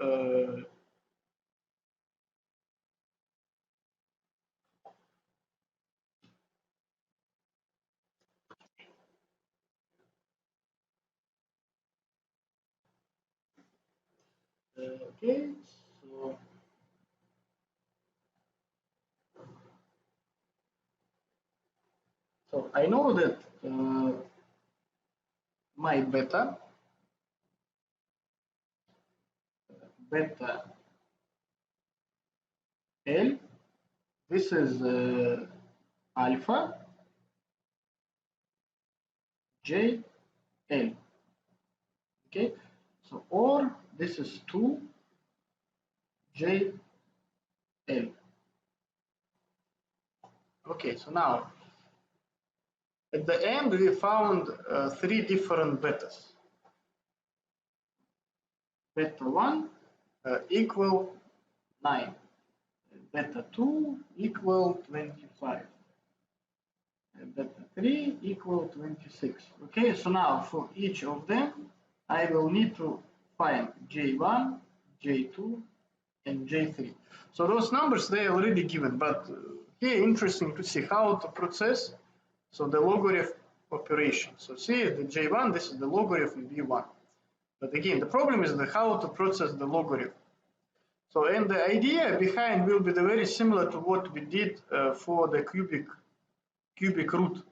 [SPEAKER 1] okay, so I know that my beta L, this is alpha J L. Okay, so or this is 2 J L. Okay, so now at the end we found 3 different betas. Beta 1 equal 9. Beta 2 equal 25. that 3 equal 26. Okay, so now for each of them, I will need to find J1, J2, and J3. So those numbers, they are already given, but here interesting to see how to process, so the logarithm operation. So see the J1, this is the logarithm V1. But again, the problem is the how to process the logarithm. So, and the idea behind will be the very similar to what we did for the cubic root.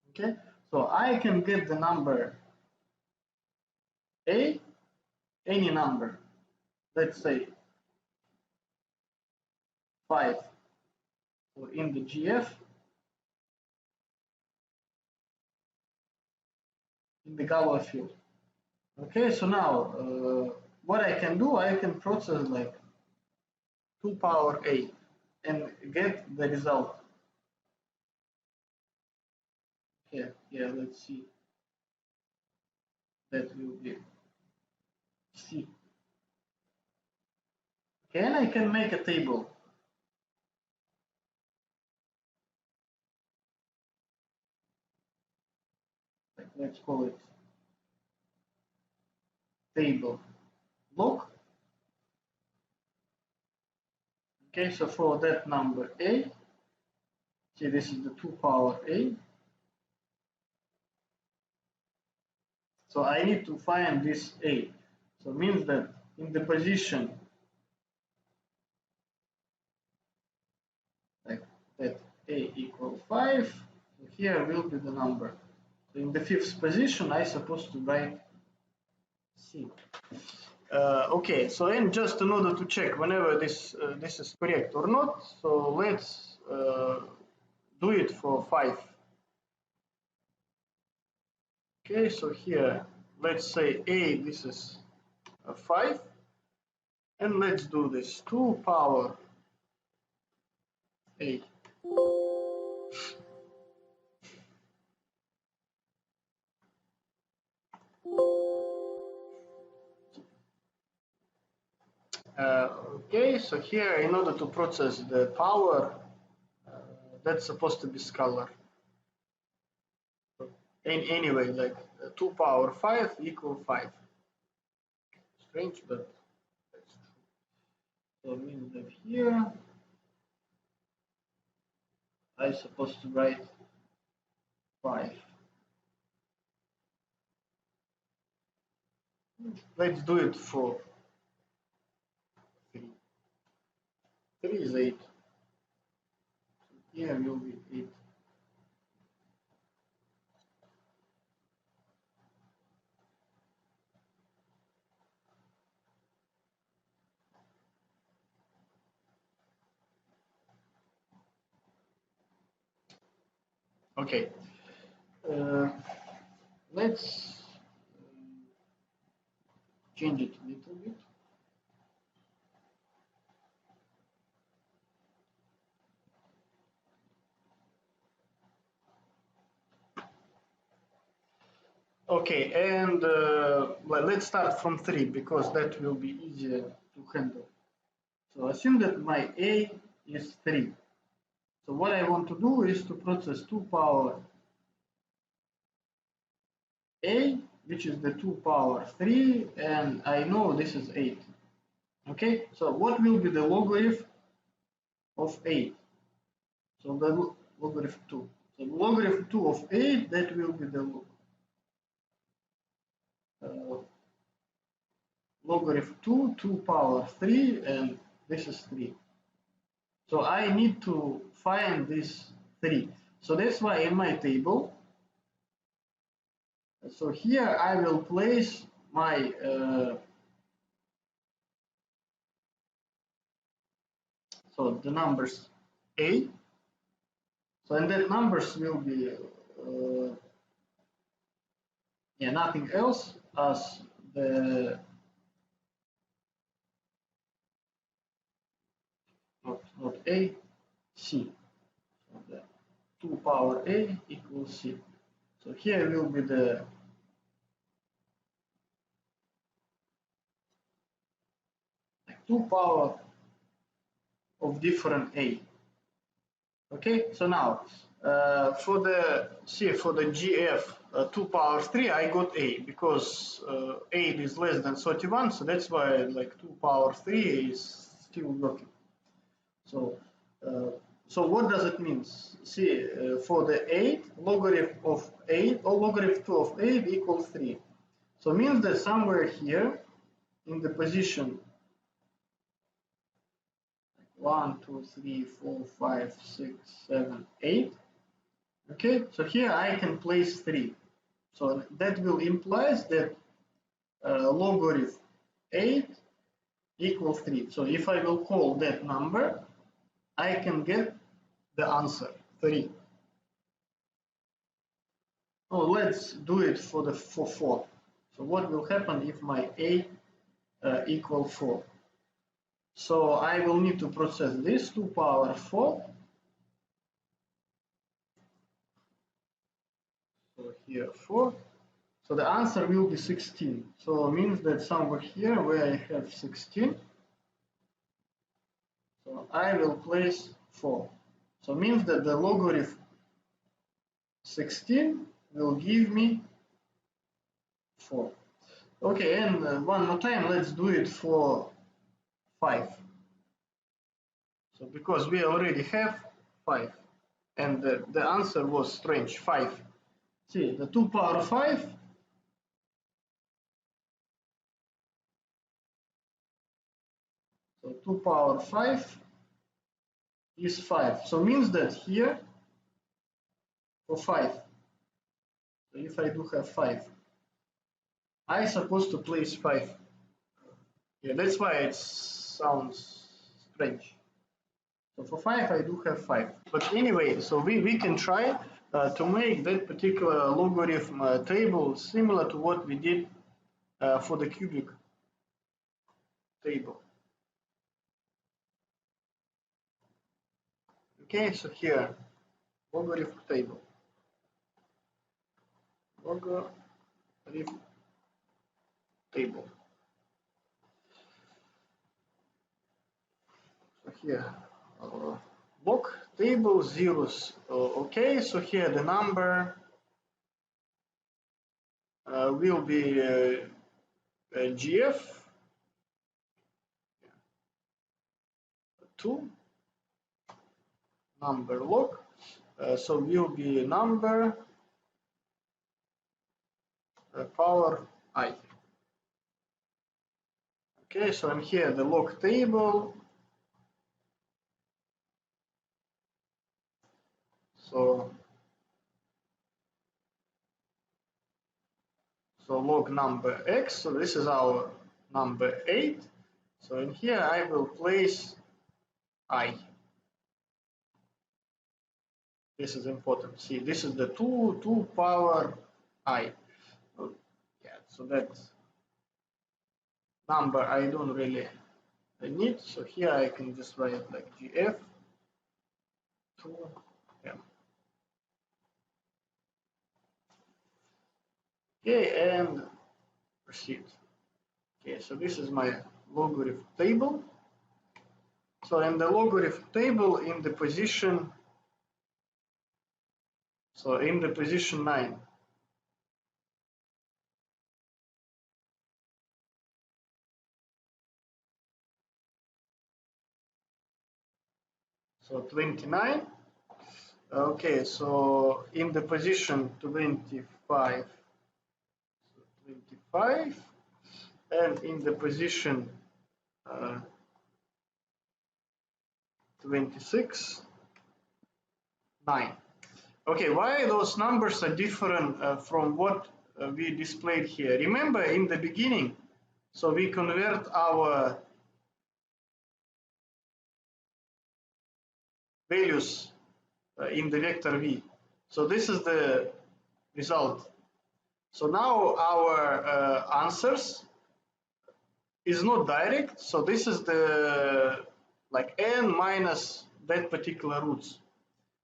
[SPEAKER 1] Okay, so I can get the number a, any number, let's say 5 in the GF, in the Galois field. Okay, so now what I can do, I can process like 2 power a and get the result. Here, yeah, let's see. That will be C. Okay, and I can make a table. Like, let's call it table log. Okay, so for that number a, see this is the 2 power a. So I need to find this a. So it means that in the position like that a equal 5, so here will be the number. So in the fifth position, I supposed to write C. Okay, so then just in order to check whenever this is correct or not, so let's do it for 5. Okay, so here let's say a, this is 5, and let's do this 2 power a. Okay, so here in order to process the power, that's supposed to be scalar. Anyway, like 2 power 5 equal 5. Strange, but that's true. So it means that here I supposed to write 5. Let's do it for 3. 3 is 8. Here will be 8. Okay. Let's change it a little bit. Okay, and well, let's start from 3 because that will be easier to handle. So assume that my A is 3. So what I want to do is to process 2 power a, which is the 2 power 3, and I know this is 8. Okay, so what will be the logarithm of 8? So the logarithm 2. So the logarithm 2 of 8, that will be the logarithm 2, 2 power 3, and this is 3. So I need to find this 3. So that's why in my table, so here I will place my so the numbers a. So and that numbers will be yeah, nothing else as the not a, c. So the 2 power a equals c. So here will be the like 2 power of different a. Okay, so now For the GF 2 power 3, I got A because 8 is less than 31, so that's why like 2 power 3 is still working. So uh, so what does it mean? See, for the 8, logarithm of 8 or logarithm 2 of 8 equals 3. So it means that somewhere here in the position 1, 2, 3, 4, 5, 6, 7, 8. Okay, so here I can place 3. So that will implies that logarithm 8 equals 3. So if I will call that number, I can get the answer 3. Oh, let's do it for 4. So what will happen if my 8 equal 4? So I will need to process this 2 power 4. So here 4. So the answer will be 16. So it means that somewhere here where I have 16, so I will place 4. So it means that the logarithm 16 will give me 4. Okay, and one more time, let's do it for 5. So because we already have 5, and the answer was strange, 5. See, the 2 power 5, so 2 power 5 is 5. So means that here for 5, so if I do have 5, I supposed to place 5. Yeah, that's why it sounds strange. So for 5, I do have 5. But anyway, so we can try to make that particular logarithm table similar to what we did for the cubic table. Okay, so here, logarithm table. Logarithm table. So here, block table zeros. Okay, so here the number will be GF 2 number log. So will be number power I. Okay, so I'm here the log table. So log number x. So this is our number 8. So in here I will place I. This is important. See, this is the 2 power I. Yeah, so that number I don't really need. So here I can just write like GF 2m. Okay, and proceed. Okay, so this is my logarithm table. So in the logarithm table in the position, so in the position 9. So 29. Okay, so in the position 25, 25, and in the position 26, 9. Okay, why those numbers are different from what we displayed here? Remember in the beginning, so we convert our values in the vector v. So this is the result. So now our answers is not direct. So this is the like n minus that particular roots.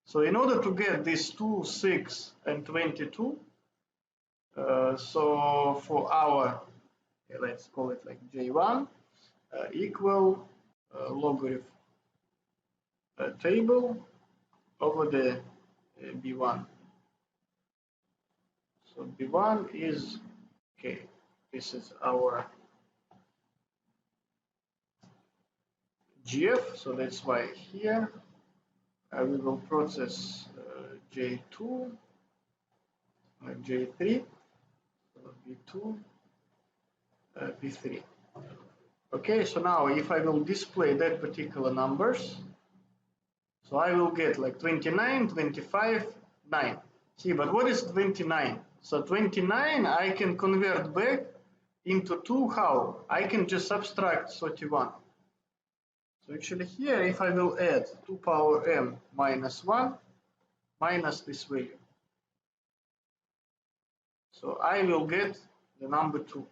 [SPEAKER 1] So in order to get these 2, 6, and 22, so for our, let's call it like J1 equal logarithm table over the b1. So b1 is, okay, this is our gf, so that's why here we will process j2, j3, b2, b3. Okay, so now if I will display that particular numbers, so I will get like 29, 25, 9. See, but what is 29? So 29 I can convert back into 2 how? I can just subtract 31. So actually here if I will add 2 power m minus 1 minus this value. So I will get the number 2.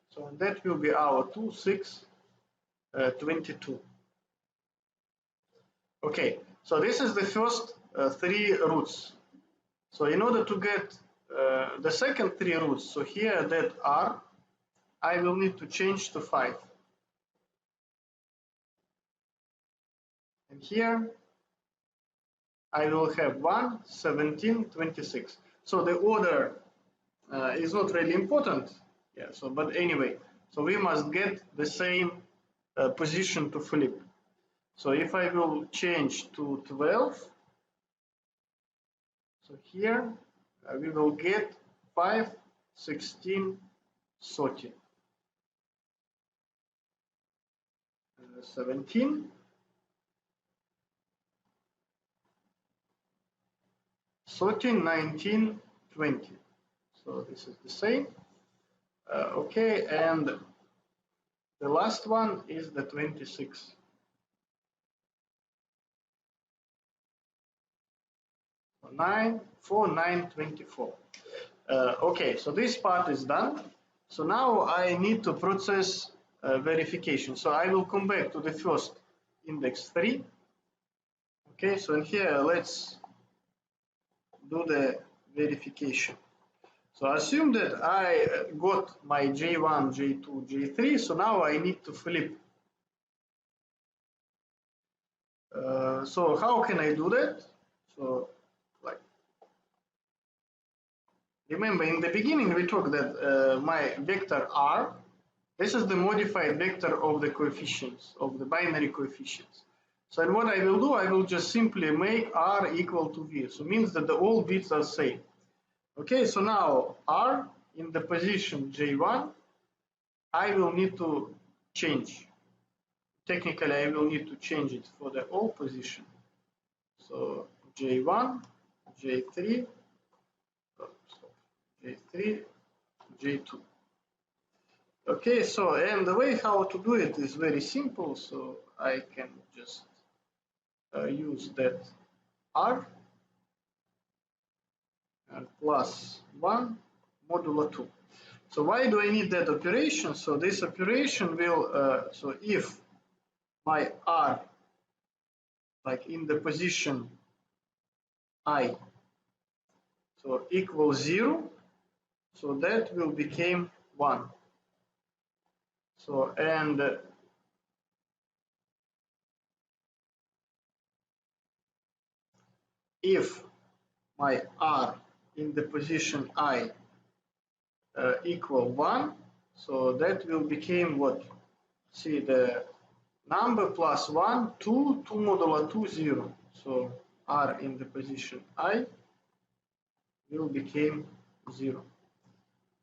[SPEAKER 1] So that will be our 2, 6, 22. Okay, so this is the first 3 roots. So in order to get the second 3 roots, so here that r, I will need to change to 5. And here I will have 1, 17, 26. So the order is not really important. Yeah, so but anyway, so we must get the same position to flip. So if I will change to 12, so here we will get 5, 16, 30, 17, 13, 19, 20. So this is the same. Okay, and the last one is the 26. So 9, 4, 9, 24. Okay, so this part is done. So now I need to process verification. So I will come back to the first index 3. Okay, so in here let's do the verification. So assume that I got my J1, J2, J3, so now I need to flip. So how can I do that? So like, remember in the beginning we talked that my vector R, this is the modified vector of the coefficients, of the binary coefficients. So and what I will do, I will just simply make R equal to V. So means that all bits are same. Okay, so now R in the position J1, I will need to change. Technically, I will need to change it for the all position. So J1, J3, J3, J2. Okay, so and the way how to do it is very simple. So I can just use that R and plus 1 modulo 2. So why do I need that operation? So this operation will, so if my R, like in the position I, so equals 0, so that will become 1. So and if my R in the position I equal 1, so that will become what? See the number plus 1, 2, 2 modulo 2, 0. So R in the position I will become 0.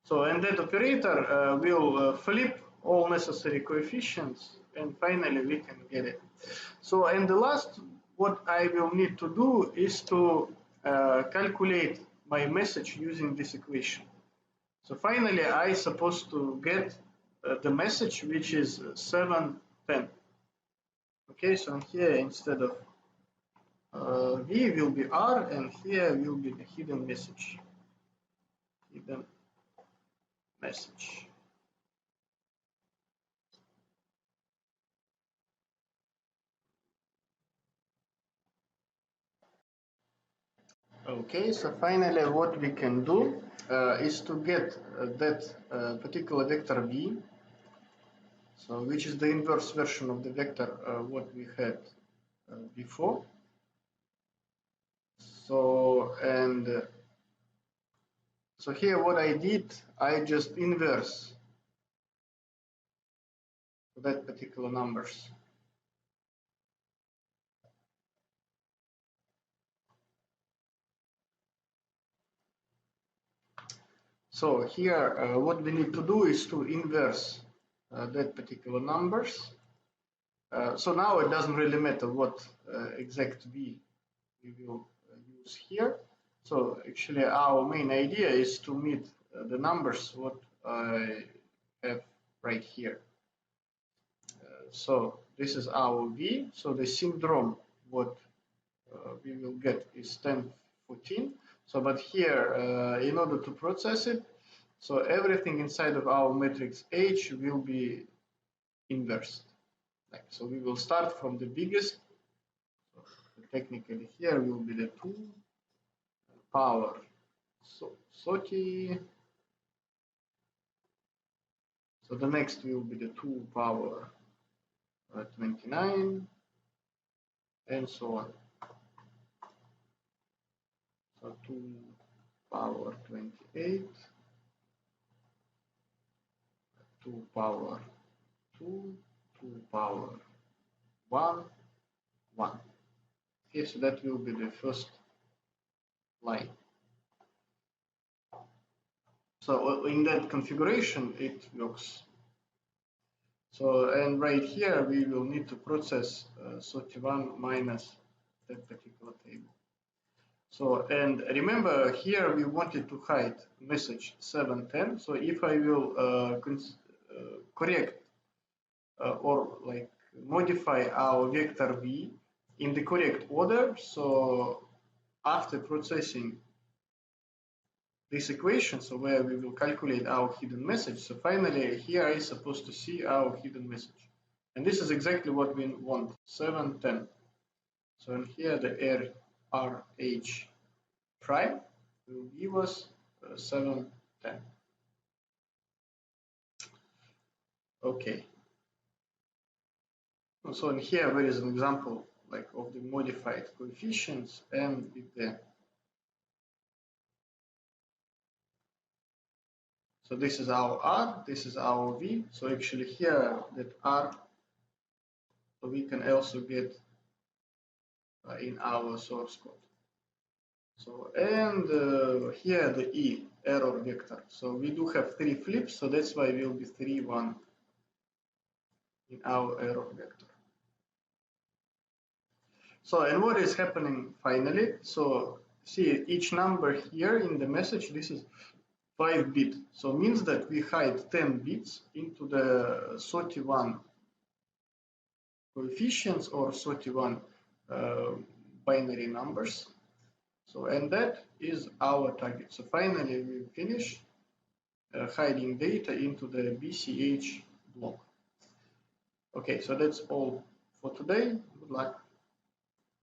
[SPEAKER 1] So and that operator will flip all necessary coefficients and finally we can get it. So and the last what I will need to do is to calculate my message using this equation. So finally I supposed to get the message which is 7, 10. Okay, so here instead of V will be R and here will be the hidden message. Hidden message. Okay, so finally what we can do is to get that particular vector V. So which is the inverse version of the vector what we had before. So so here what I did, I just inverse that particular numbers. So here what we need to do is to inverse that particular numbers. So now it doesn't really matter what exact v we will use here. So actually our main idea is to meet the numbers what I have right here. So this is our v. So the syndrome what we will get is 1014. So but here in order to process it, so everything inside of our matrix H will be inversed. Like, so we will start from the biggest. So technically here will be the 2 power 30. So the next will be the 2 power 29 and so on. So 2 power 28, 2 power 2, 2 power 1, 1. Okay, so that will be the first line. So in that configuration, it works. So, and right here, we will need to process 31 minus that particular table. So, and remember here, we wanted to hide message 710. So if I will correct or like modify our vector v in the correct order, so after processing this equation, so where we will calculate our hidden message, so finally here is supposed to see our hidden message, and this is exactly what we want, 710. So in here the RH prime will give us 710. Okay, so in here there is an example like of the modified coefficients and with the. So this is our R, this is our V. So actually here that R, so we can also get in our source code. So and here the E, error vector. So we do have 3 flips, so that's why will be 3, 1 in our error vector. So and what is happening finally? So see each number here in the message, this is 5 bit. So means that we hide 10 bits into the 31 coefficients or 31 binary numbers. So and that is our target. So finally we finish hiding data into the BCH block. Okay, so that's all for today. Good luck.